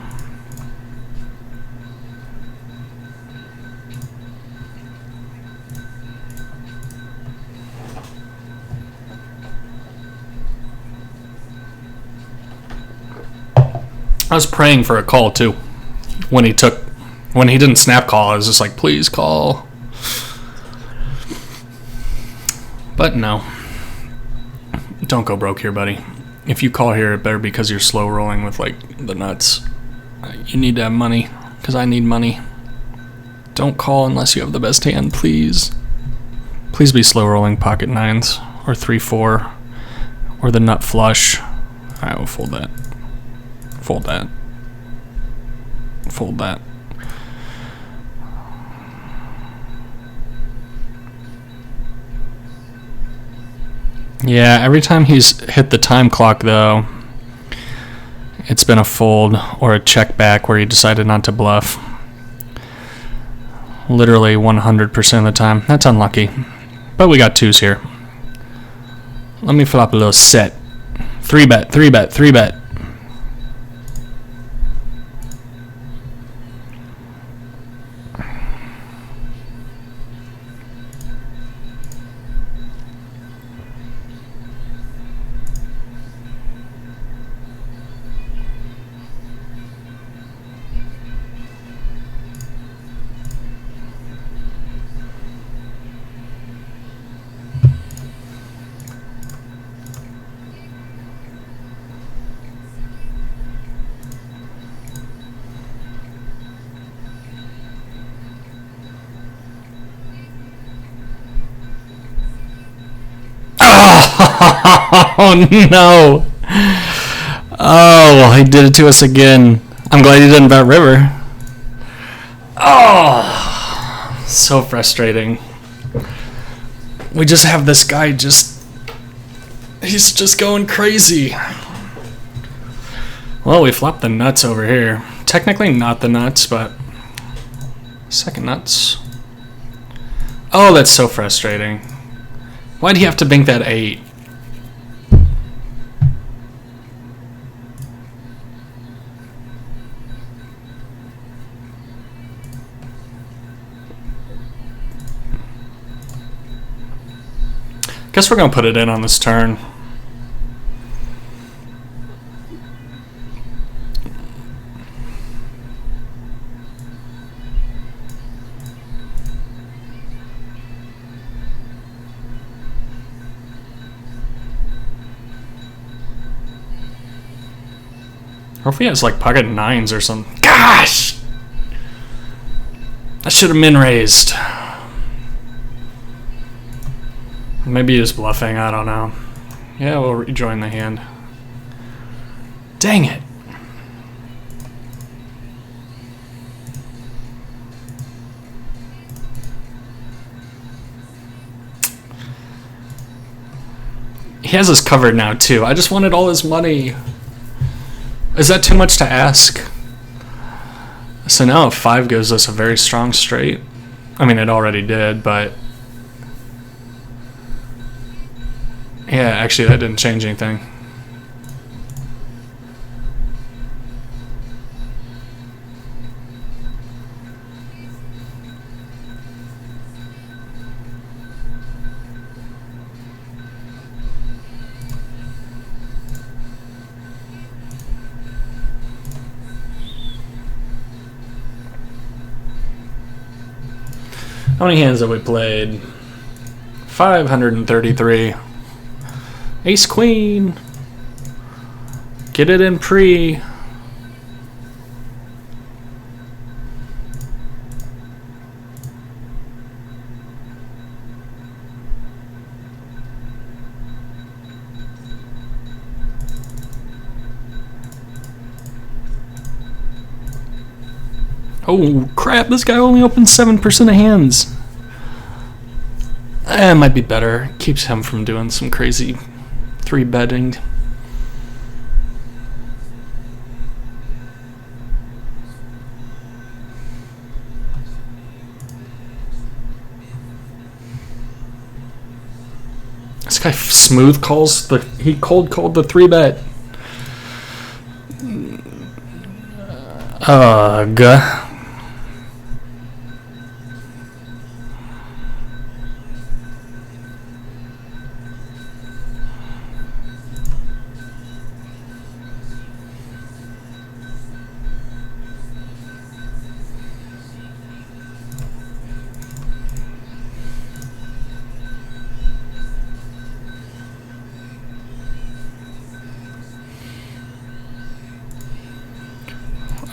I was praying for a call too. When he didn't snap call, I was just like, please call. But no. Don't go broke here, buddy. If you call here, it better be because you're slow rolling with like the nuts. You need to have money, because I need money. Don't call unless you have the best hand, please. Please be slow rolling pocket nines, or 3-4, or the nut flush. Alright, we'll fold that. Fold that. Fold that. Yeah, every time he's hit the time clock, though, it's been a fold or a check back where he decided not to bluff. Literally 100% of the time. That's unlucky. But we got twos here. Let me flop a little set. 3-bet, 3-bet, 3-bet. Oh no! Oh, he did it to us again. I'm glad he didn't bet river. Oh, so frustrating. We just have this guy he's just going crazy. Well, we flopped the nuts over here. Technically not the nuts, but second nuts. Oh, that's so frustrating. Why'd he have to bank that 8? Guess we're gonna put it in on this turn. Or if he has like pocket nines or something. Gosh! I should have min raised. Maybe he was bluffing, I don't know. Yeah, we'll rejoin the hand. Dang it. He has us covered now too. I just wanted all his money. Is that too much to ask? So now if 5 gives us a very strong straight. I mean, it already did, but yeah, actually that didn't change anything. How many hands have we played? 533. Ace Queen. Get it in pre. Oh crap, this guy only opens 7% of hands. It might be better. Keeps him from doing some crazy 3-betting. This guy smooth calls he cold called the 3-bet. Ugh.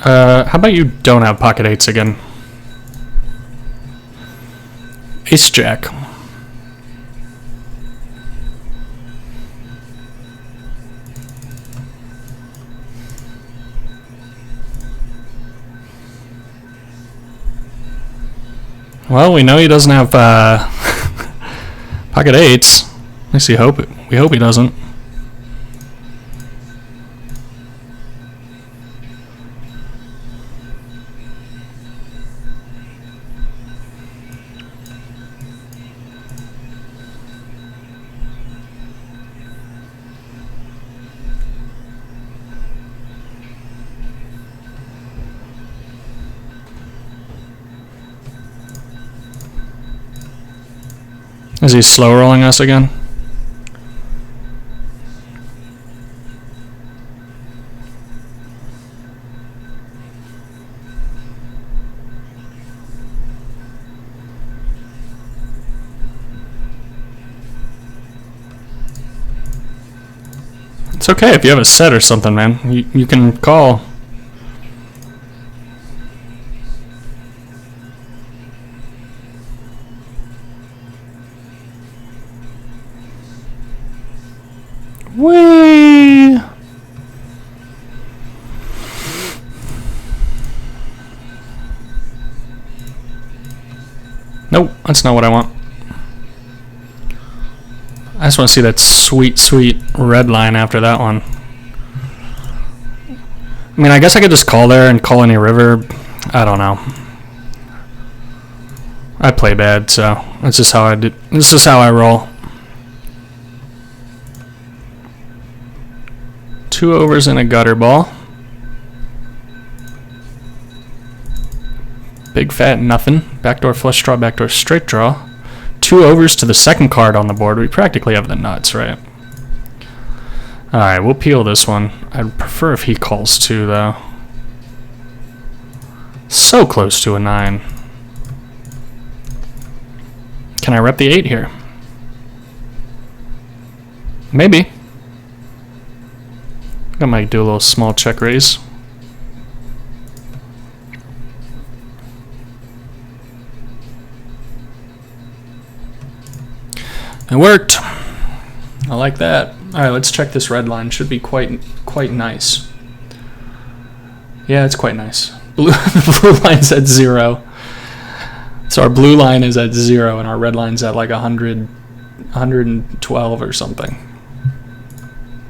How about you don't have pocket eights again? Ace jack. Well, we know he doesn't have pocket eights. At least we hope he doesn't. Is he slow rolling us again? It's okay if you have a set or something, man. You can call. Whee! Nope, that's not what I want. I just want to see that sweet, sweet red line after that one. I mean, I guess I could just call there and call any river. I don't know. I play bad, so that's just how I do. This is how I roll. 2 overs and a gutter ball. Big fat nothing. Backdoor flush draw, backdoor straight draw. 2 overs to the second card on the board. We practically have the nuts, right? Alright, we'll peel this one. I'd prefer if he calls too, though. So close to a 9. Can I rep the 8 here? Maybe. I might do a little small check raise. It worked. I like that. All right, let's check this red line. Should be quite nice. Yeah, it's quite nice. The blue line's at 0. So our blue line is at 0, and our red line's at like 100, 112 or something.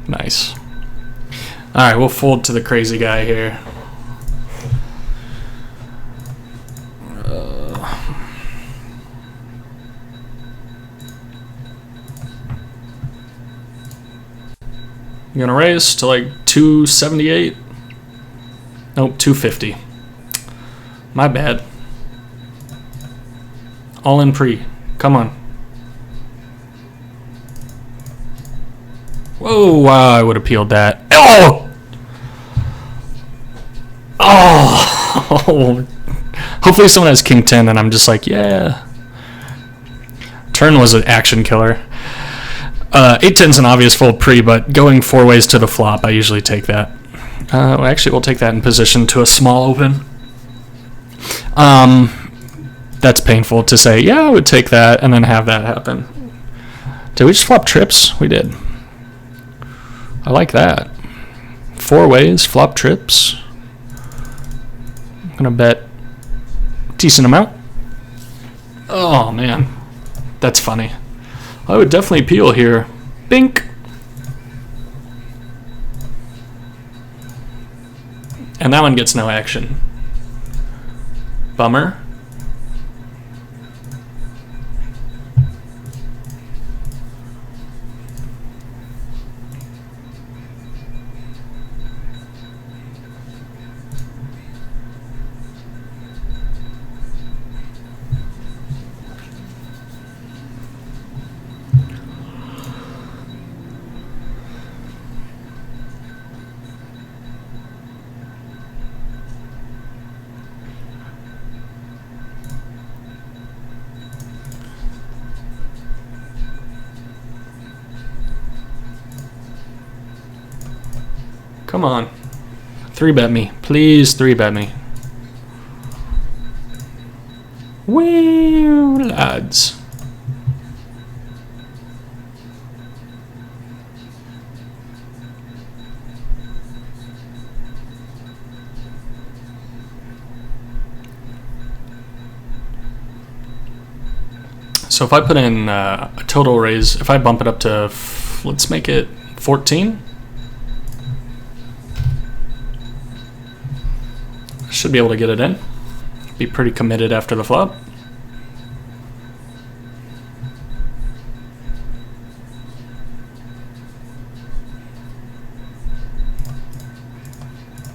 Nice. All right, we'll fold to the crazy guy here. You gonna raise to like 278? Nope, 250. My bad. All in pre. Come on. Whoa, wow, I would have peeled that. Oh! Oh! Hopefully someone has king 10 and I'm just like, yeah. Turn was an action killer. 8-10's an obvious fold pre, but going 4 ways to the flop, I usually take that. Actually, we'll take that in position to a small open. That's painful to say, yeah, I would take that and then have that happen. Did we just flop trips? We did. I like that. 4 ways, flop trips. I'm gonna bet a decent amount. Oh man, that's funny. I would definitely peel here. Bink. And that one gets no action. Bummer. Come on. 3-bet me. Please 3-bet me. Well, lads. So if I put in a total raise, if I bump it up to, let's make it 14. Should be able to get it in. Be pretty committed after the flop.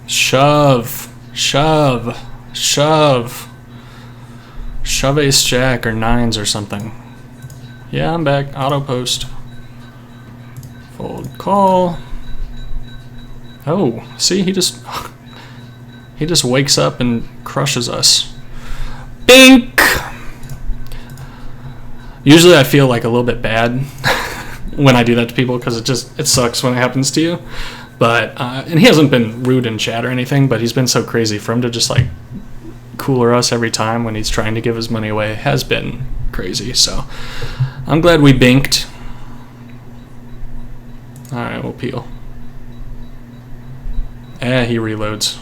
Shove, shove, shove. Shove ace jack or nines or something. Yeah, I'm back. Auto post. Fold call. Oh, see, he just wakes up and crushes us. Bink! Usually I feel like a little bit bad when I do that to people because it sucks when it happens to you. But and he hasn't been rude in chat or anything, but he's been so crazy. For him to just like cooler us every time when he's trying to give his money away has been crazy. So I'm glad we binked. Alright, we'll peel. He reloads.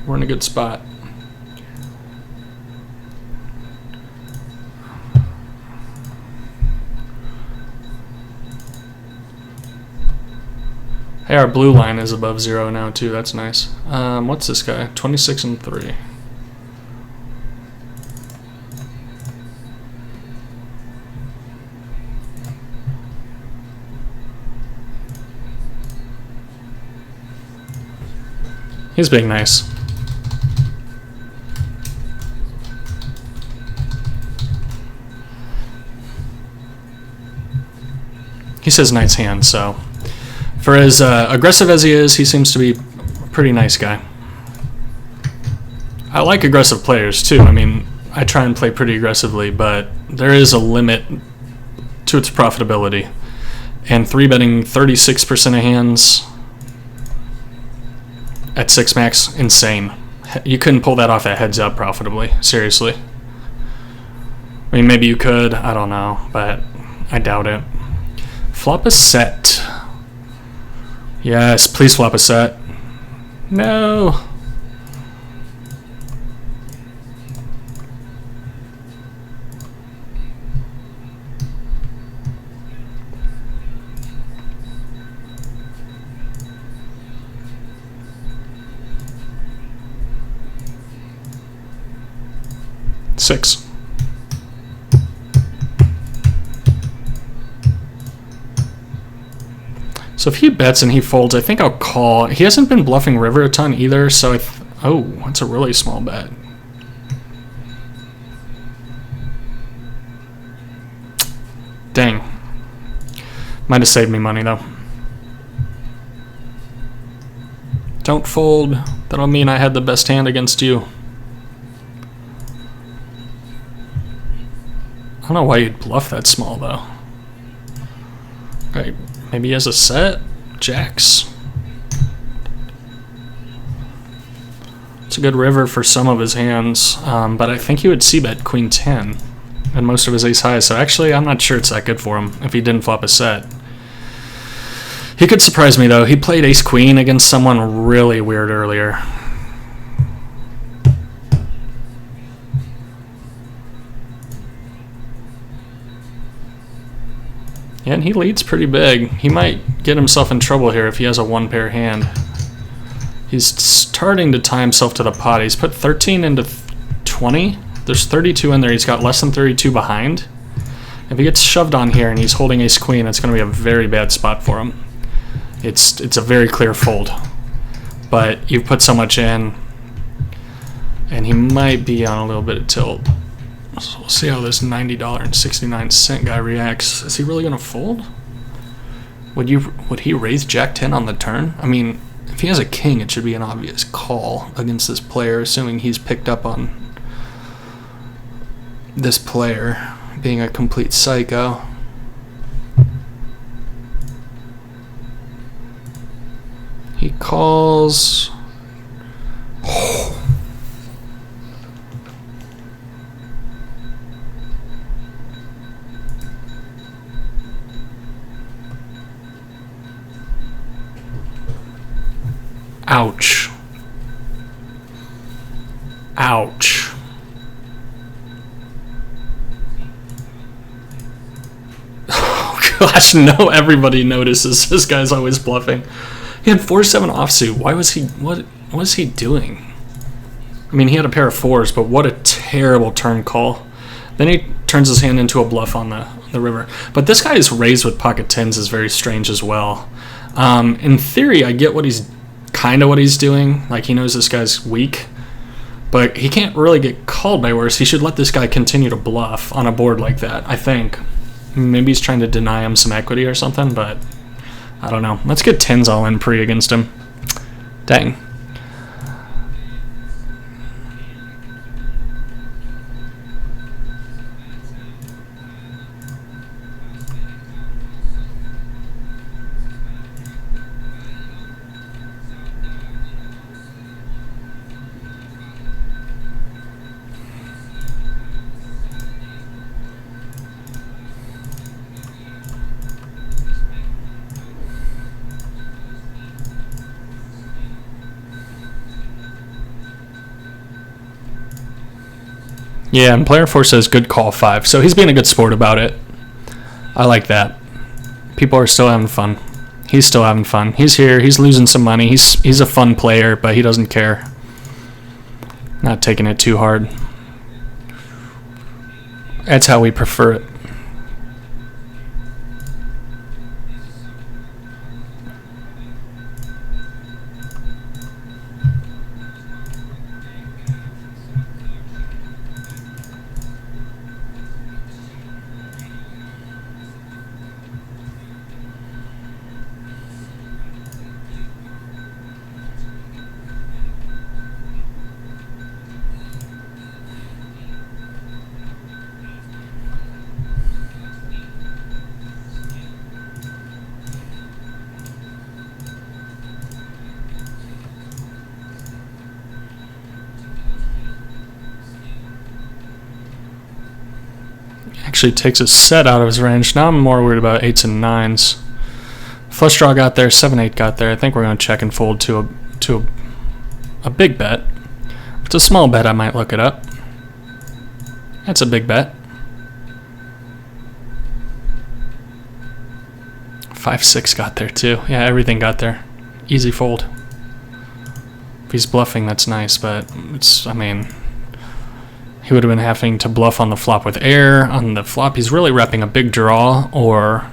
We're in a good spot. Hey, our blue line is above 0 now too. That's nice. What's this guy? 26 and 3. He's being nice. He says nice hand, so for as aggressive as he is, he seems to be a pretty nice guy. I like aggressive players too. I mean, I try and play pretty aggressively, but there is a limit to its profitability. And 3-betting 36% of hands at 6 max, insane. You couldn't pull that off at heads up profitably, seriously. I mean, maybe you could, I don't know, but I doubt it. Flop a set. Yes, please flop a set. No. Six. So if he bets and he folds, I think I'll call. He hasn't been bluffing river a ton either, so oh, that's a really small bet. Dang. Might have saved me money though. Don't fold. That'll mean I had the best hand against you. I don't know why you'd bluff that small though. Right, maybe he has a set? Jacks. It's a good river for some of his hands, but I think he would c-bet queen 10 and most of his ace highs, so actually I'm not sure it's that good for him if he didn't flop a set. He could surprise me though. He played ace queen against someone really weird earlier. Yeah, and he leads pretty big. He might get himself in trouble here if he has a one-pair hand. He's starting to tie himself to the pot. He's put 13 into 20. There's 32 in there. He's got less than 32 behind. If he gets shoved on here and he's holding ace-queen, it's going to be a very bad spot for him. It's a very clear fold. But you've put so much in, and he might be on a little bit of tilt. So we'll see how this $90.69 guy reacts. Is he really gonna fold? Would he raise Jack 10 on the turn? I mean, if he has a king, it should be an obvious call against this player, assuming he's picked up on this player being a complete psycho. calls. Ouch. Ouch. Oh gosh, no, everybody notices this guy's always bluffing. He had 4-7 offsuit. Why was he, what was he doing? I mean, he had a pair of fours, but what a terrible turn call. Then he turns his hand into a bluff on the river. But this guy's raised with pocket tens is very strange as well. In theory, I get what he's doing. Like, he knows this guy's weak, but he can't really get called by worse. He should let this guy continue to bluff on a board like that, I think. Maybe he's trying to deny him some equity or something, but I don't know. Let's get tens all in pre against him. Dang. Yeah, and player 4 says good call 5, so he's being a good sport about it. I like that. People are still having fun. He's still having fun. He's here. He's losing some money. He's a fun player, but he doesn't care. Not taking it too hard. That's how we prefer it. Actually takes a set out of his range. Now I'm more worried about 8s and 9s. Flush draw got there, 7-8 got there. I think we're going to check and fold to a big bet. If it's a small bet, I might look it up. That's a big bet. 5-6 got there too. Yeah, everything got there. Easy fold. If he's bluffing, that's nice, but it's, I mean, he would have been having to bluff on the flop with air. On the flop, he's really repping a big draw or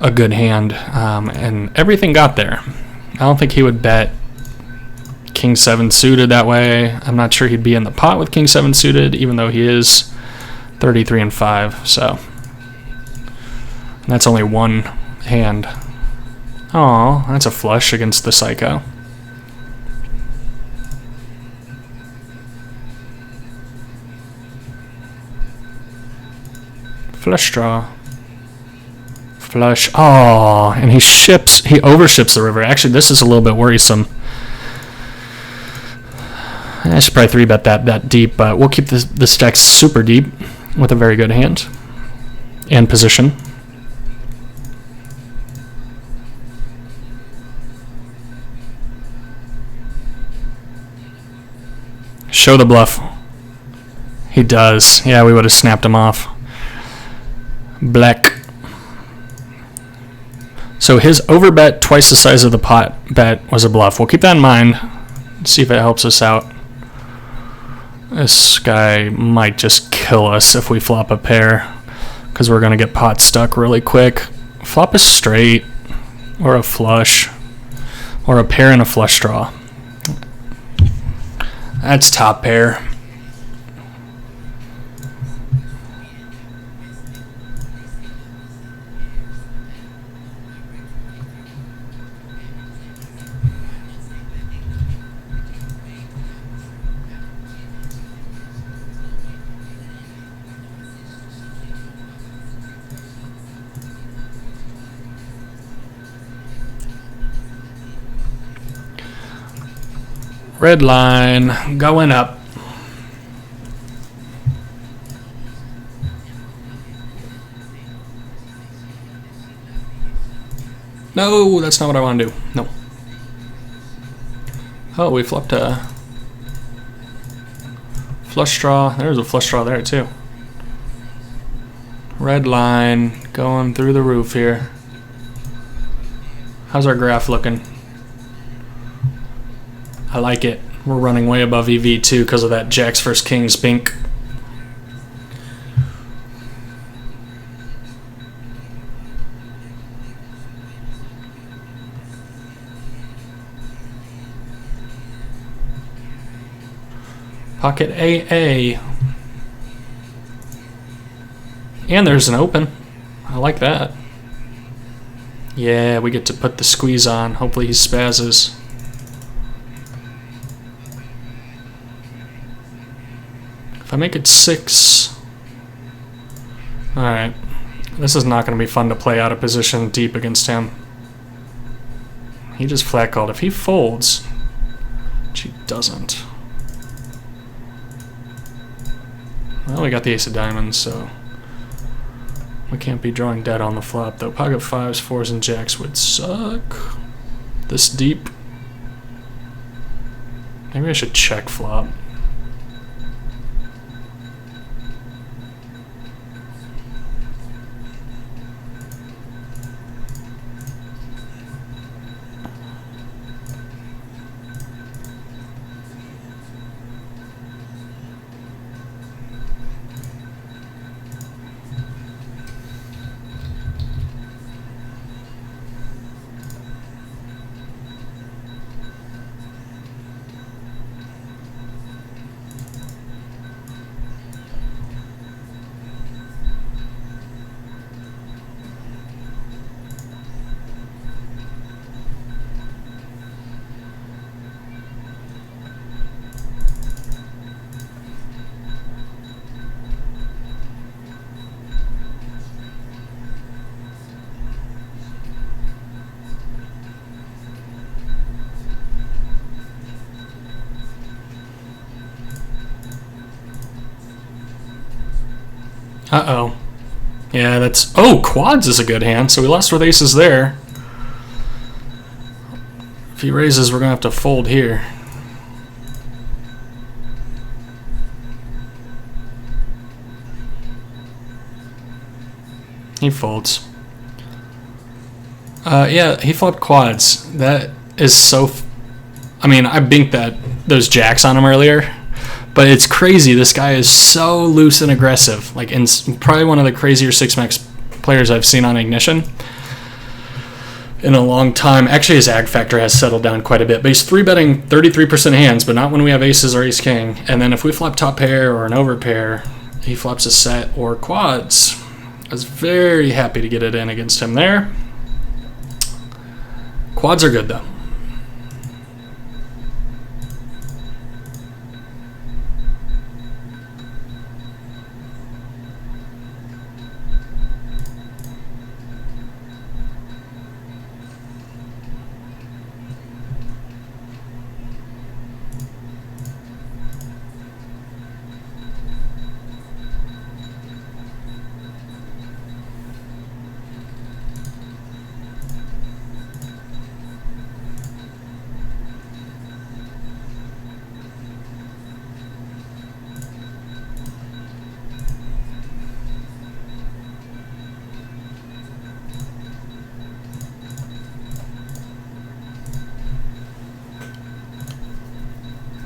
a good hand, and everything got there. I don't think he would bet King 7 suited that way. I'm not sure he'd be in the pot with King 7 suited, even though he is 33 and 5. So that's only one hand. Oh, that's a flush against the psycho. Flush draw. Flush. Oh, and he overships the river. Actually, this is a little bit worrisome. I should probably 3-bet that deep, but we'll keep the stack super deep with a very good hand and position. Show the bluff. He does. Yeah, we would have snapped him off. Black. So his overbet twice the size of the pot bet was a bluff. We'll keep that in mind. See if it helps us out. This guy might just kill us if we flop a pair, because we're going to get pot stuck really quick. Flop a straight or a flush or a pair and a flush draw. That's top pair. Red line going up. No, that's not what I want to do. No. Oh, we flopped a flush draw. There's a flush draw there too. Red line going through the roof here. How's our graph looking? I like it. We're running way above EV2 because of that Jacks vs Kings pink. Pocket AA. And there's an open. I like that. Yeah, we get to put the squeeze on. Hopefully he spazzes. If I make it 6... Alright. This is not going to be fun to play out of position deep against him. He just flat called. If he folds, which he doesn't. Well, we got the ace of diamonds, so we can't be drawing dead on the flop, though. Pocket 5s, 4s, and jacks would suck. This deep. Maybe I should check flop. Uh-oh. Yeah, that's... Oh, quads is a good hand, so we lost with aces there. If he raises, we're going to have to fold here. He folds. Yeah, he flopped quads. That is so... I mean, I binked those jacks on him earlier. But it's crazy. This guy is so loose and aggressive. Like, and probably one of the crazier 6-max players I've seen on Ignition in a long time. Actually, his ag factor has settled down quite a bit. But he's 3-betting 33% hands, but not when we have aces or ace-king. And then if we flop top pair or an overpair, he flops a set or quads. I was very happy to get it in against him there. Quads are good, though.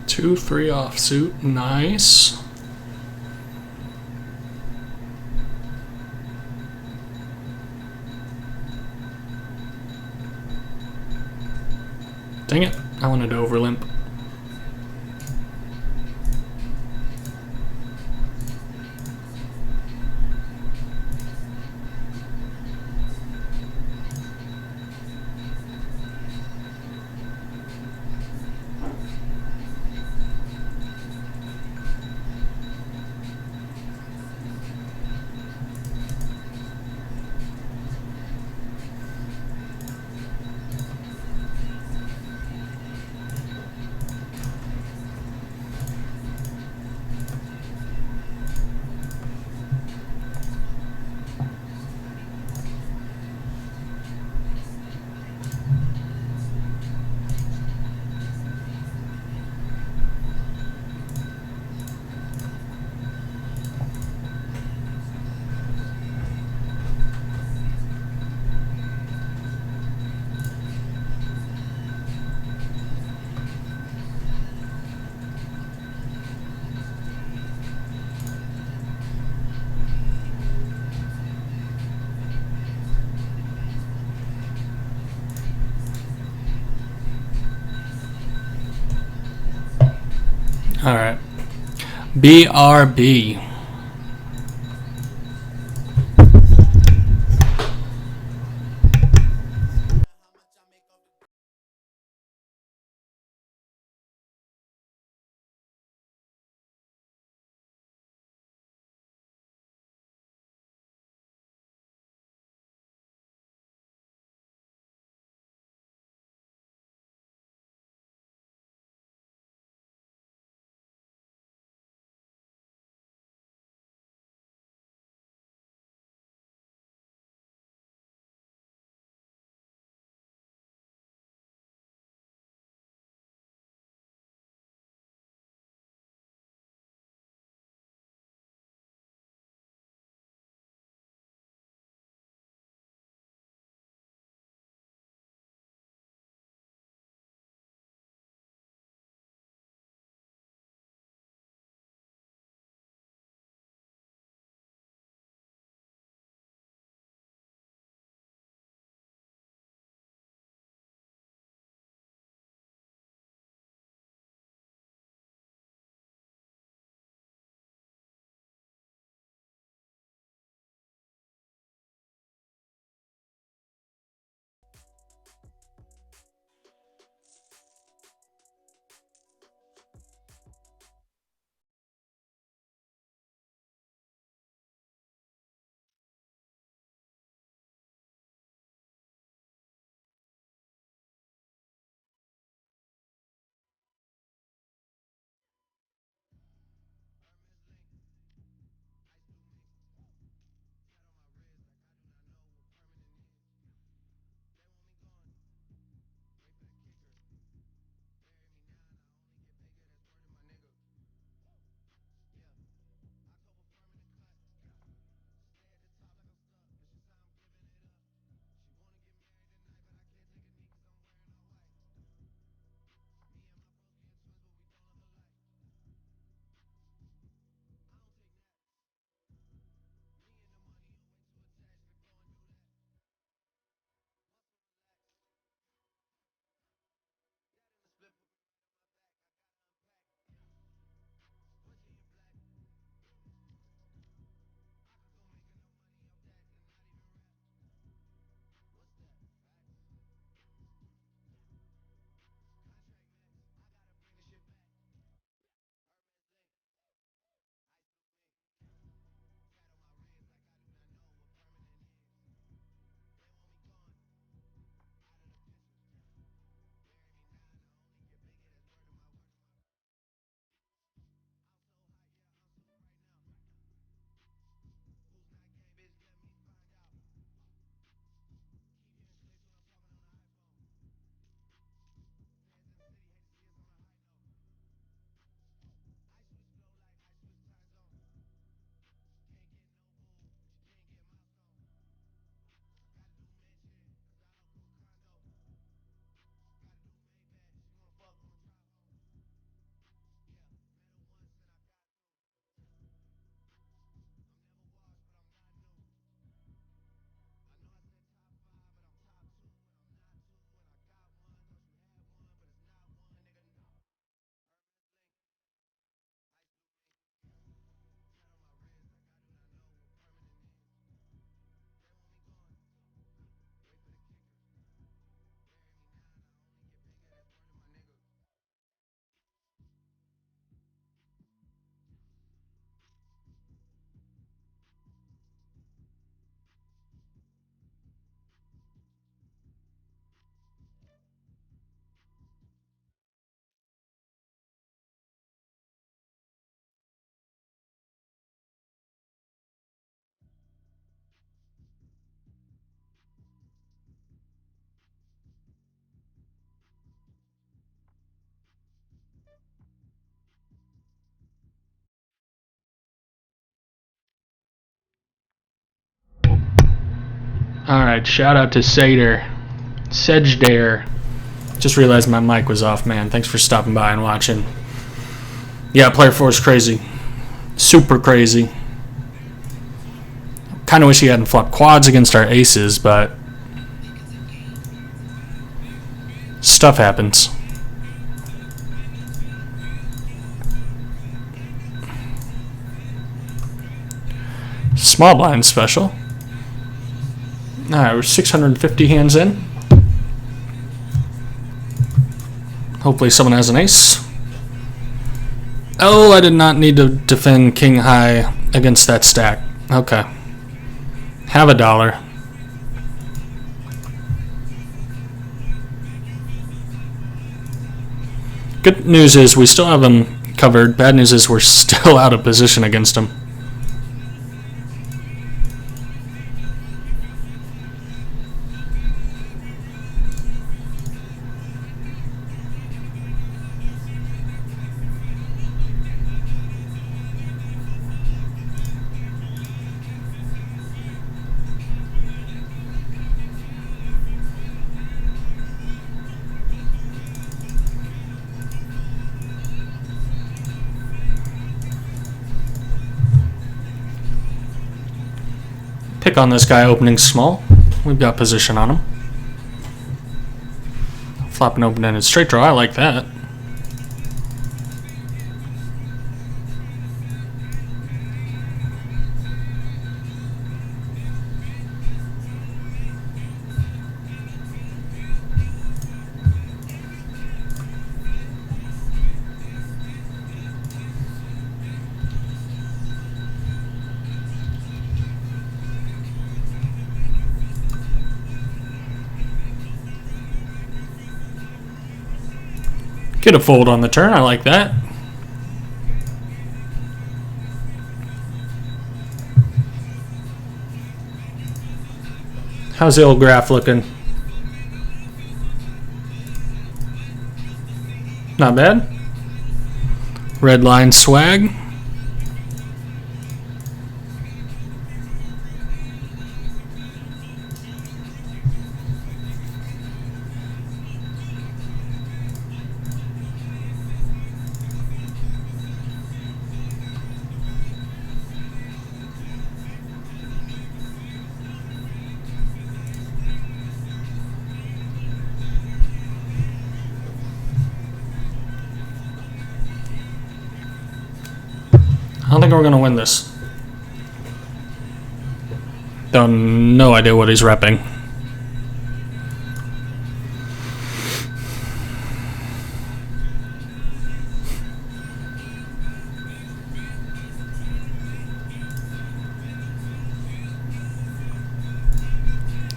Two, 3 offsuit, nice. Dang it, I wanted to overlimp. All right. BRB. Alright, shout out to Sejdare. Just realized my mic was off, man. Thanks for stopping by and watching. Yeah, player 4 is crazy. Super crazy. Kind of wish he hadn't flopped quads against our aces, but stuff happens. Small blind special. Alright, we're 650 hands in. Hopefully someone has an ace. Oh, I did not need to defend king high against that stack. Okay. Have $1. Good news is we still have him covered. Bad news is we're still out of position against him. Pick on this guy opening small. We've got position on him. Flop an open-ended straight draw. I like that. Get a fold on the turn. I like that. How's the old graph looking? Not bad. Red line swag. I don't think we're going to win this. No idea what he's repping.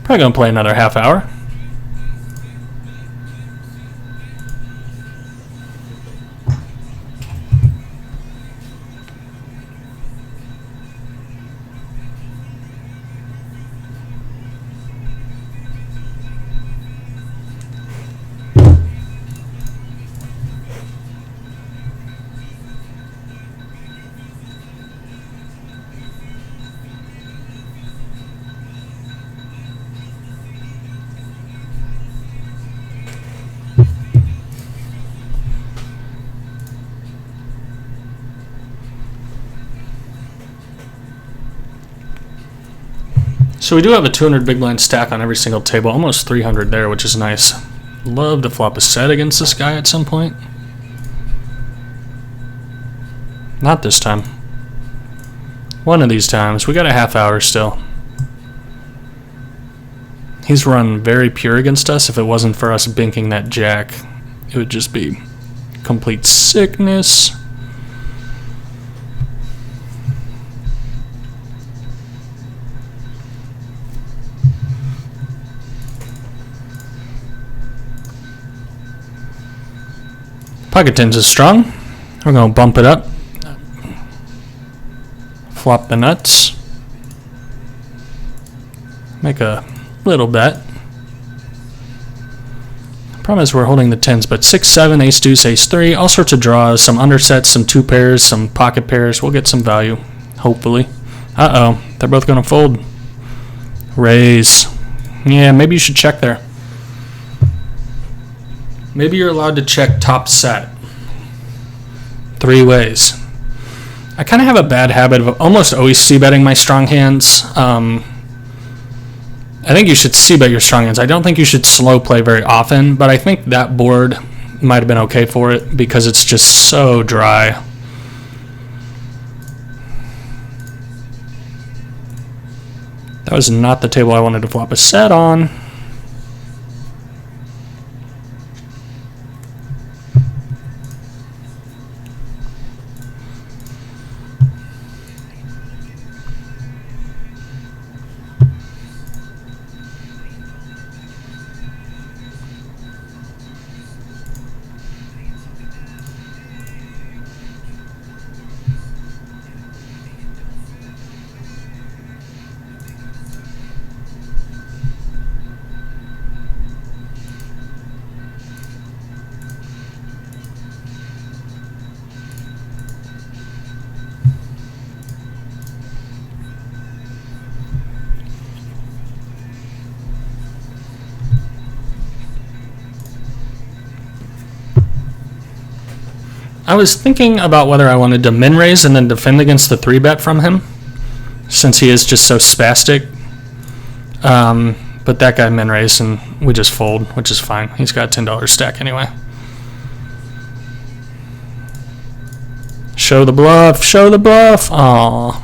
Probably going to play another half hour. So we do have a 200 big blind stack on every single table, almost 300 there, which is nice. Love to flop a set against this guy at some point. Not this time. One of these times. We got a half hour still. He's run very pure against us. If it wasn't for us binking that jack, it would just be complete sickness. Pocket tens is strong. We're going to bump it up. Flop the nuts. Make a little bet. Problem is we're holding the tens, but 6, 7, ace deuce, ace 3, all sorts of draws, some undersets, some two pairs, some pocket pairs. We'll get some value, hopefully. Uh-oh, they're both going to fold. Raise. Yeah, maybe you should check there. Maybe you're allowed to check top set. 3 ways. I kind of have a bad habit of almost always c-betting my strong hands. I think you should c-bet your strong hands. I don't think you should slow play very often, but I think that board might have been okay for it because it's just so dry. That was not the table I wanted to flop a set on. I was thinking about whether I wanted to min raise and then defend against the 3-bet from him, since he is just so spastic. But that guy min raised and we just fold, which is fine. He's got a $10 stack anyway. Show the bluff, show the bluff. Aww.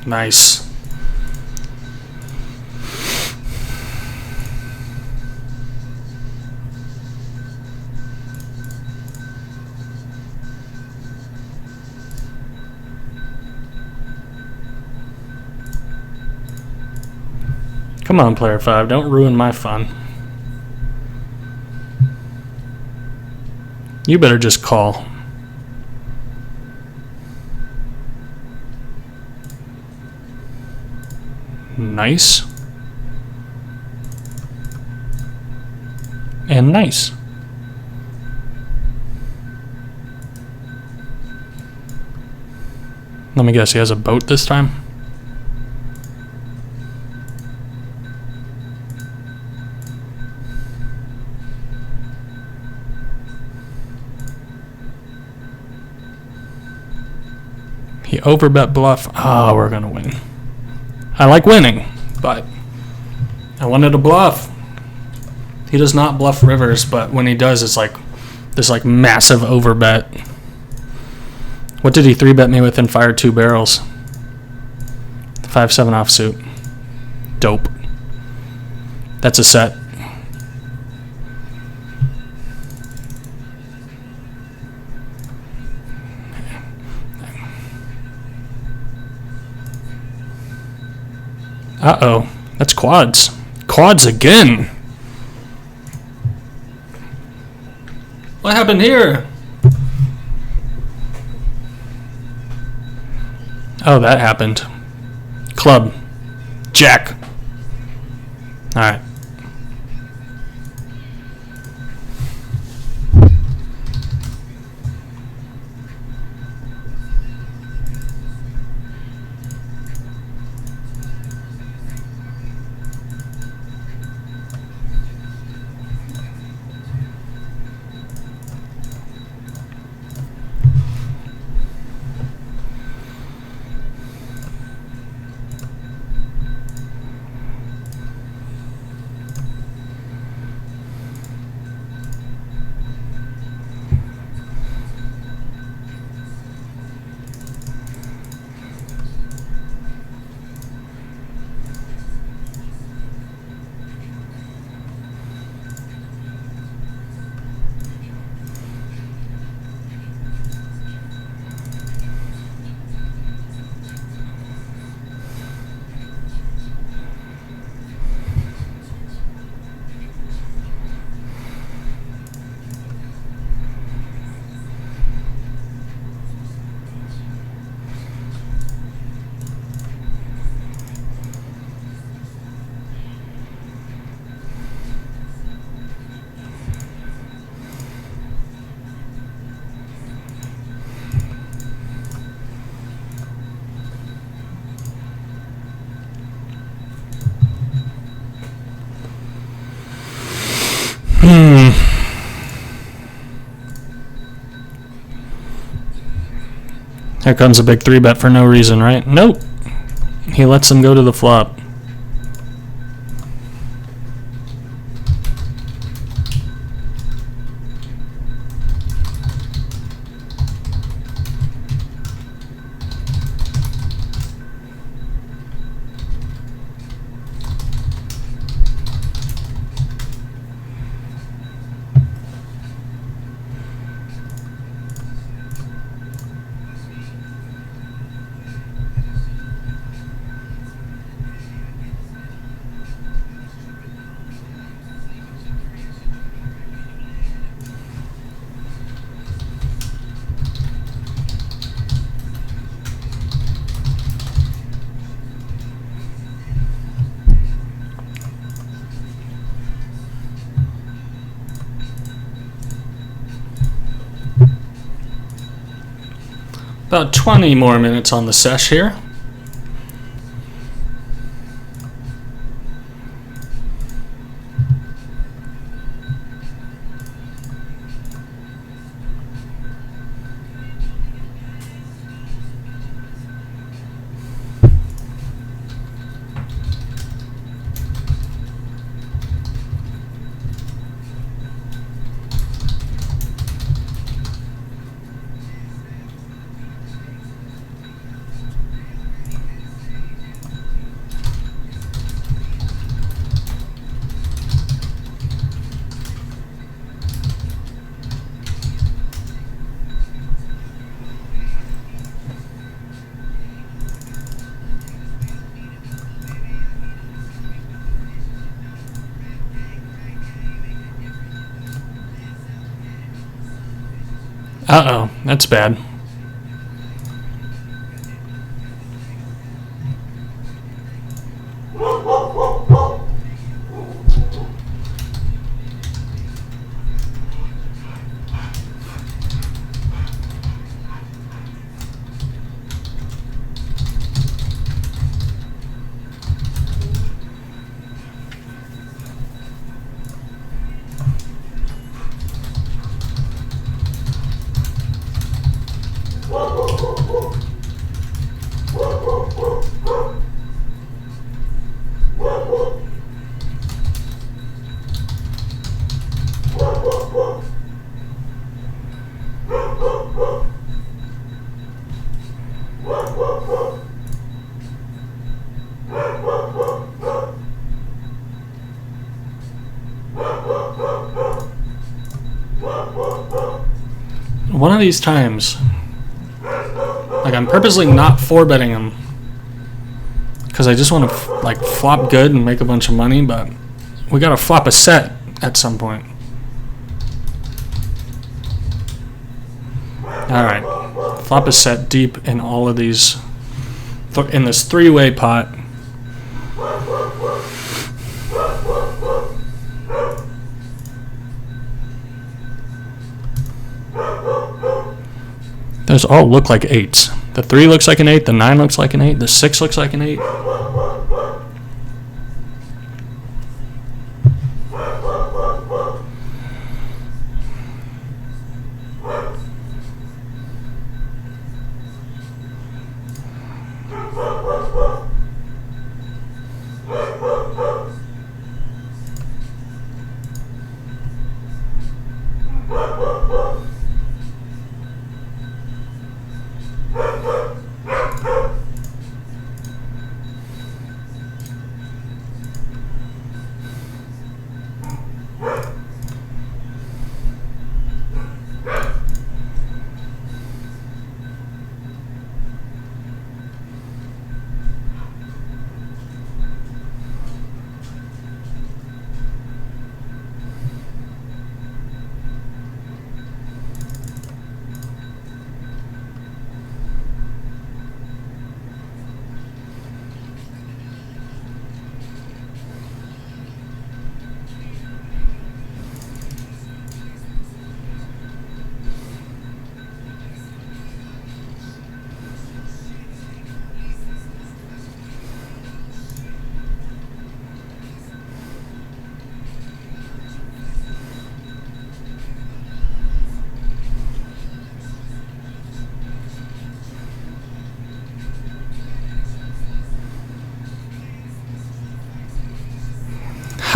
Nice. Come on, player 5, don't ruin my fun. You better just call. Nice. And nice. Let me guess, he has a boat this time? He overbet bluff. Oh, we're gonna win. I like winning, but I wanted to bluff. He does not bluff rivers, but when he does, it's like this like massive overbet. What did he 3-bet me with and fire 2 barrels? 5-7 offsuit. Dope. That's a set. Uh-oh. That's quads. Quads again. What happened here? Oh, that happened. Club. Jack. All right. Here comes a big 3-bet for no reason, right? Nope. He lets them go to the flop. About 20 more minutes on the sesh here. Uh-oh, that's bad. One of these times, like, I'm purposely not 4-betting him because I just want to like flop good and make a bunch of money, but we gotta flop a set at some point. Alright, flop a set deep in all of these, in this 3-way pot. Those all look like 8s. The 3 looks like an 8, the 9 looks like an 8, the 6 looks like an 8.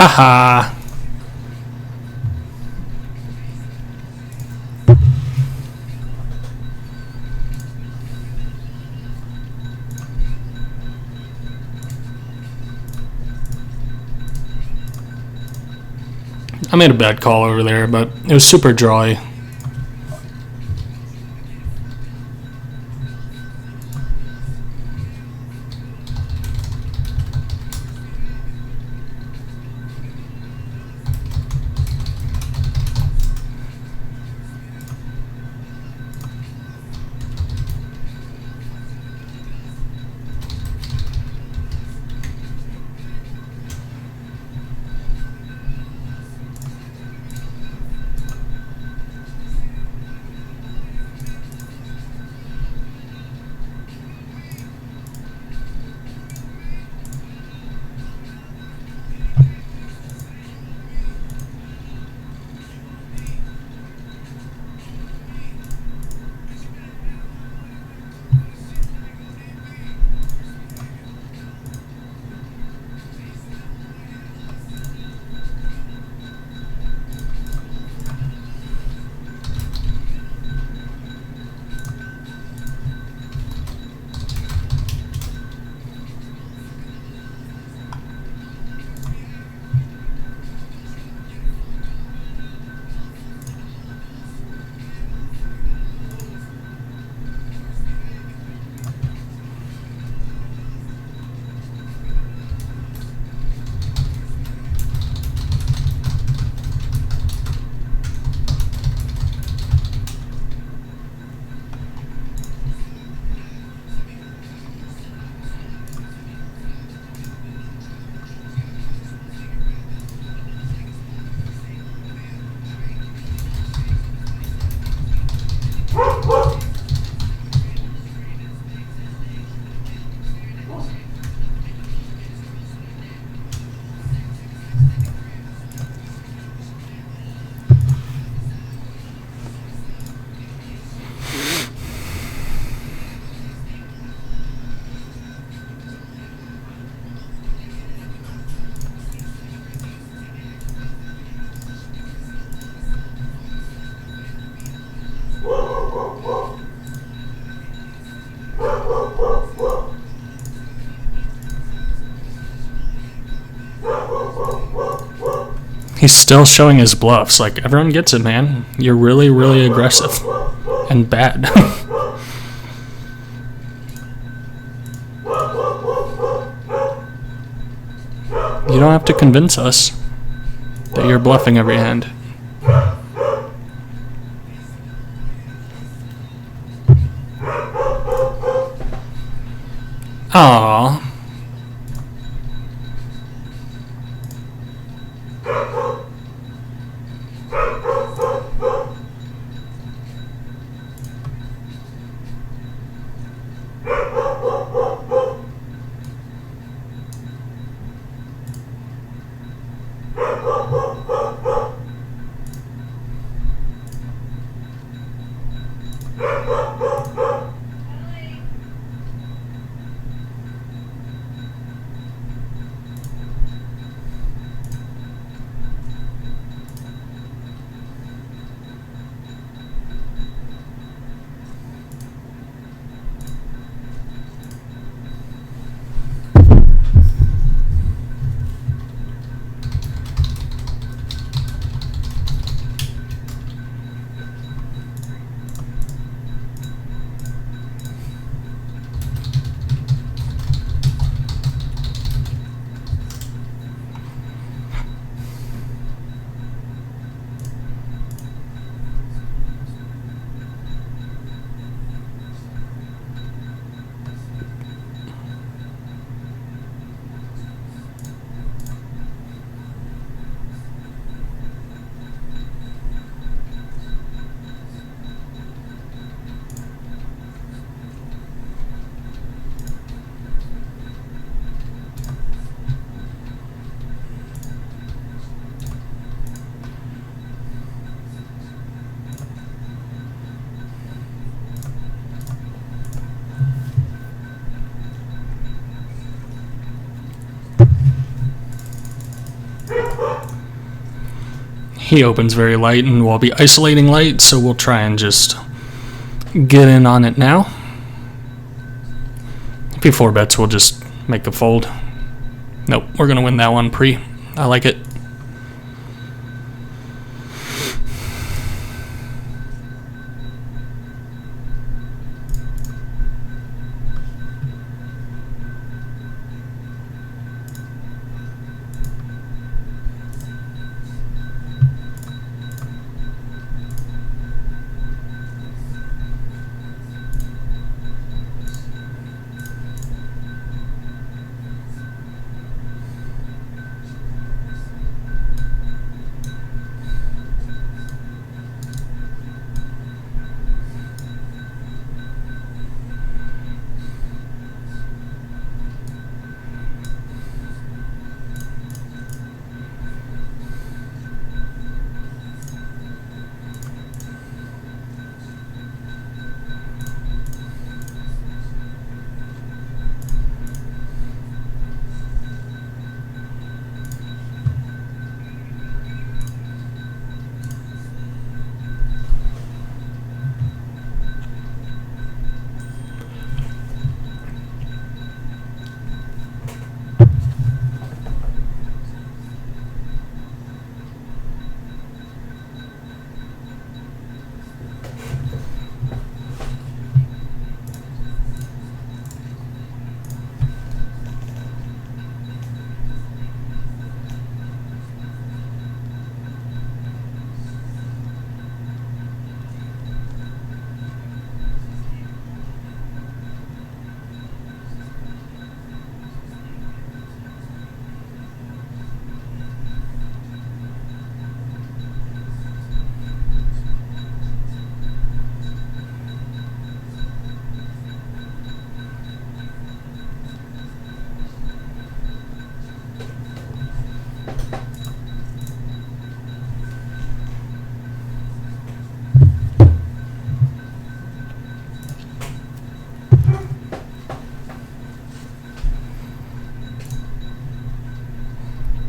Haha. I made a bad call over there, but it was super drawy. He's still showing his bluffs. Like, everyone gets it, man. You're really, really aggressive. And bad. You don't have to convince us that you're bluffing every hand. Aww. he opens very light, and we'll be isolating light, so we'll try and just get in on it now. If he 4-bets, we'll just make a fold. Nope, we're going to win that one pre. I like it.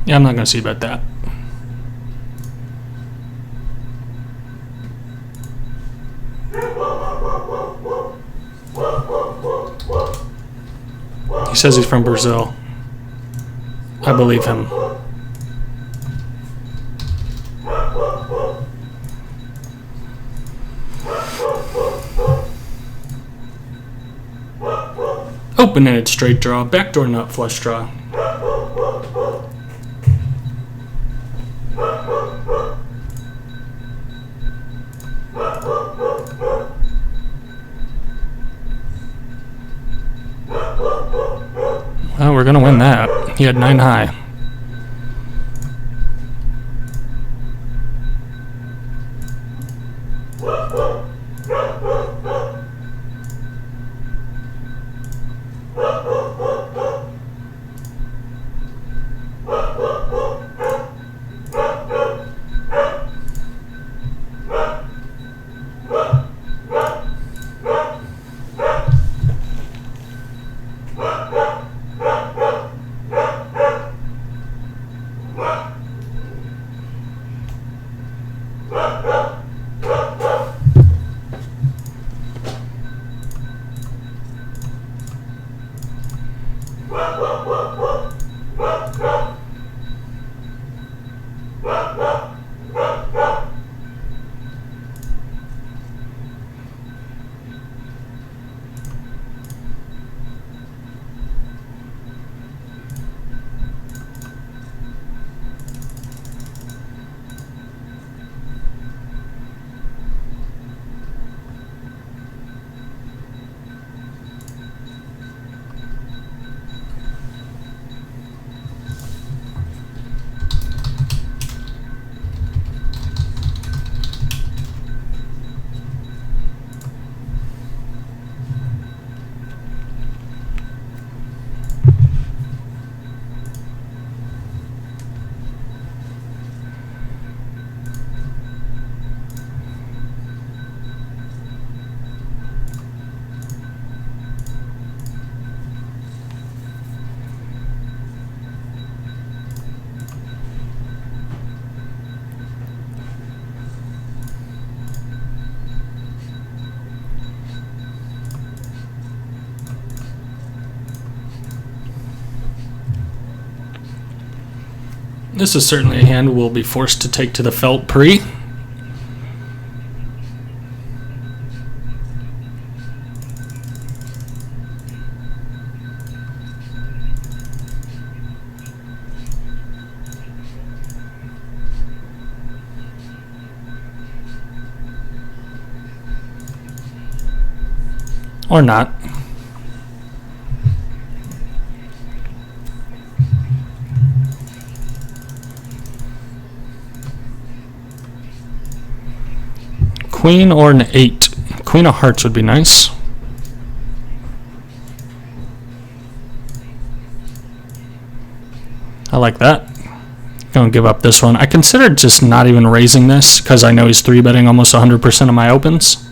Yeah, I'm not going to c-bet that. He says he's from Brazil. I believe him. Open-ended straight draw, backdoor nut flush draw. Well, we're going to win that. He had 9 high. This is certainly a hand we'll be forced to take to the felt pre. Or not. Queen or an 8. Queen of hearts would be nice. I like that. Gonna give up this one. I considered just not even raising this because I know he's 3-betting almost 100% of my opens.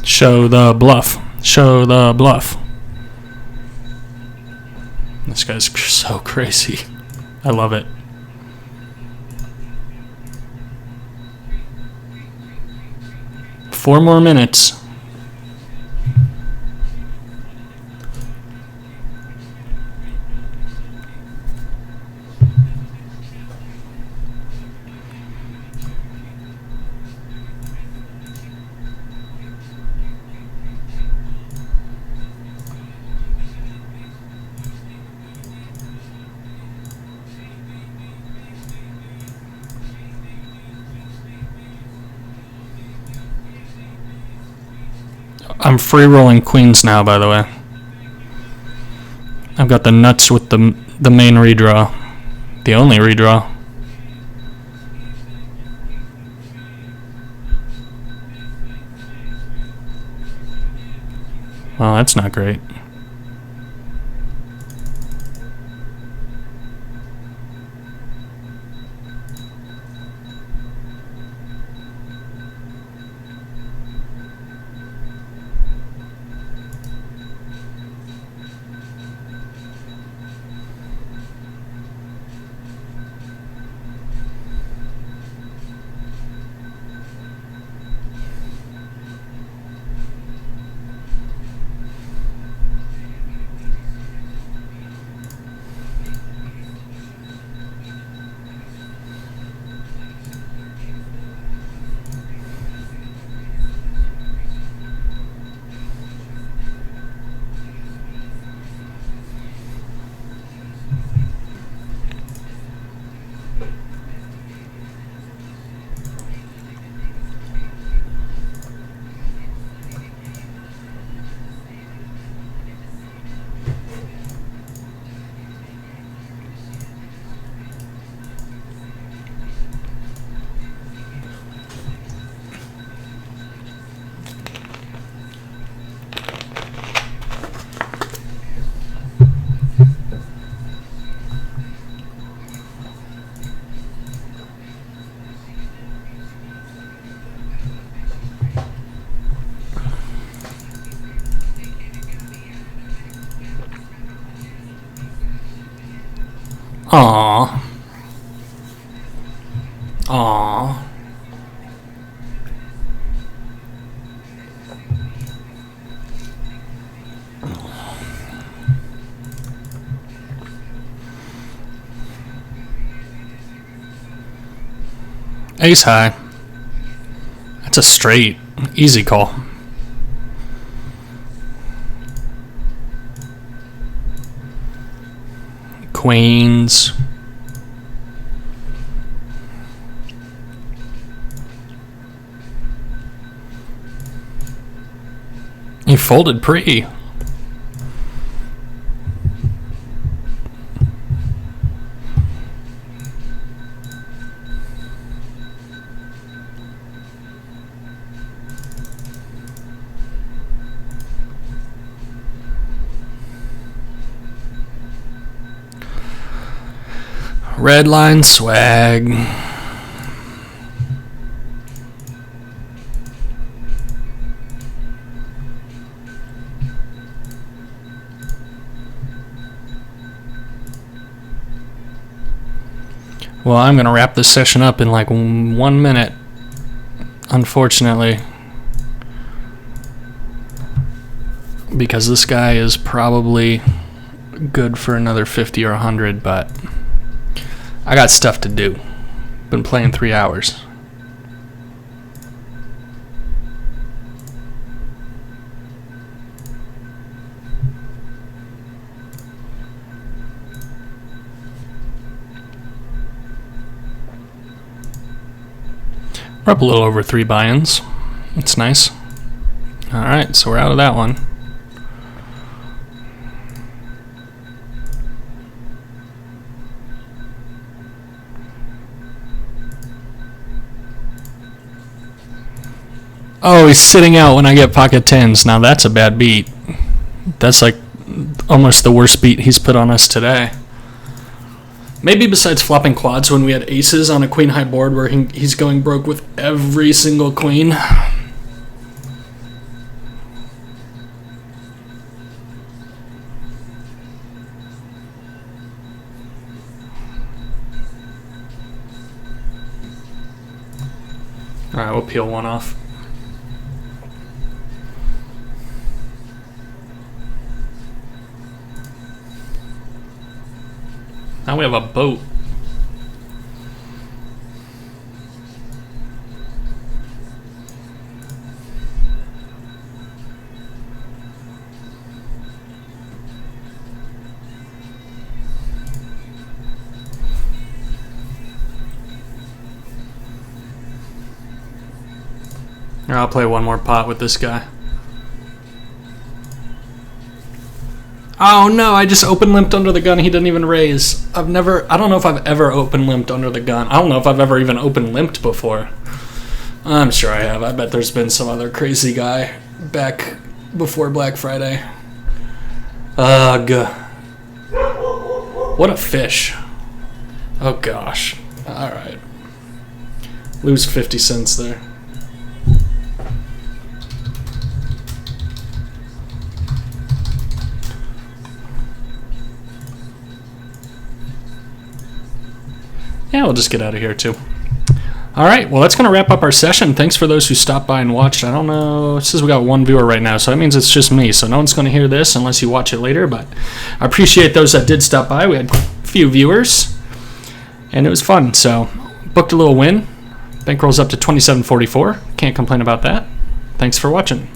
Show the bluff. Show the bluff. This guy's so crazy. I love it. Four more minutes. I'm free rolling queens now, by the way. I've got the nuts with the main redraw. The only redraw. Well, that's not great. Aww. Aww. Ace high. That's a straight. Easy call. Queens. You folded pre. Red line swag. Well, I'm going to wrap this session up in like 1 minute, unfortunately. Because this guy is probably good for another 50 or 100, but I got stuff to do. Been playing 3 hours. We're up a little over 3 buy-ins. It's nice. Alright, so we're out of that one. Oh, he's sitting out when I get pocket 10s. Now that's a bad beat. That's like almost the worst beat he's put on us today. Maybe besides flopping quads when we had aces on a queen high board where he's going broke with every single queen. Alright, we'll peel one off. Now we have a boat. I'll play one more pot with this guy. Oh no, I just open limped under the gun. He didn't even raise. I don't know if I've ever open limped under the gun. I don't know if I've ever even open limped before. I'm sure I have. I bet there's been some other crazy guy back before Black Friday. Ugh. What a fish. Oh gosh. Alright. Lose 50 cents there. Yeah, we'll just get out of here too. All right, well, that's going to wrap up our session. Thanks for those who stopped by and watched. I don't know. It says we got one viewer right now, so that means it's just me. So no one's going to hear this unless you watch it later. But I appreciate those that did stop by. We had a few viewers, and it was fun. So booked a little win. Bankroll's up to 27.44. Can't complain about that. Thanks for watching.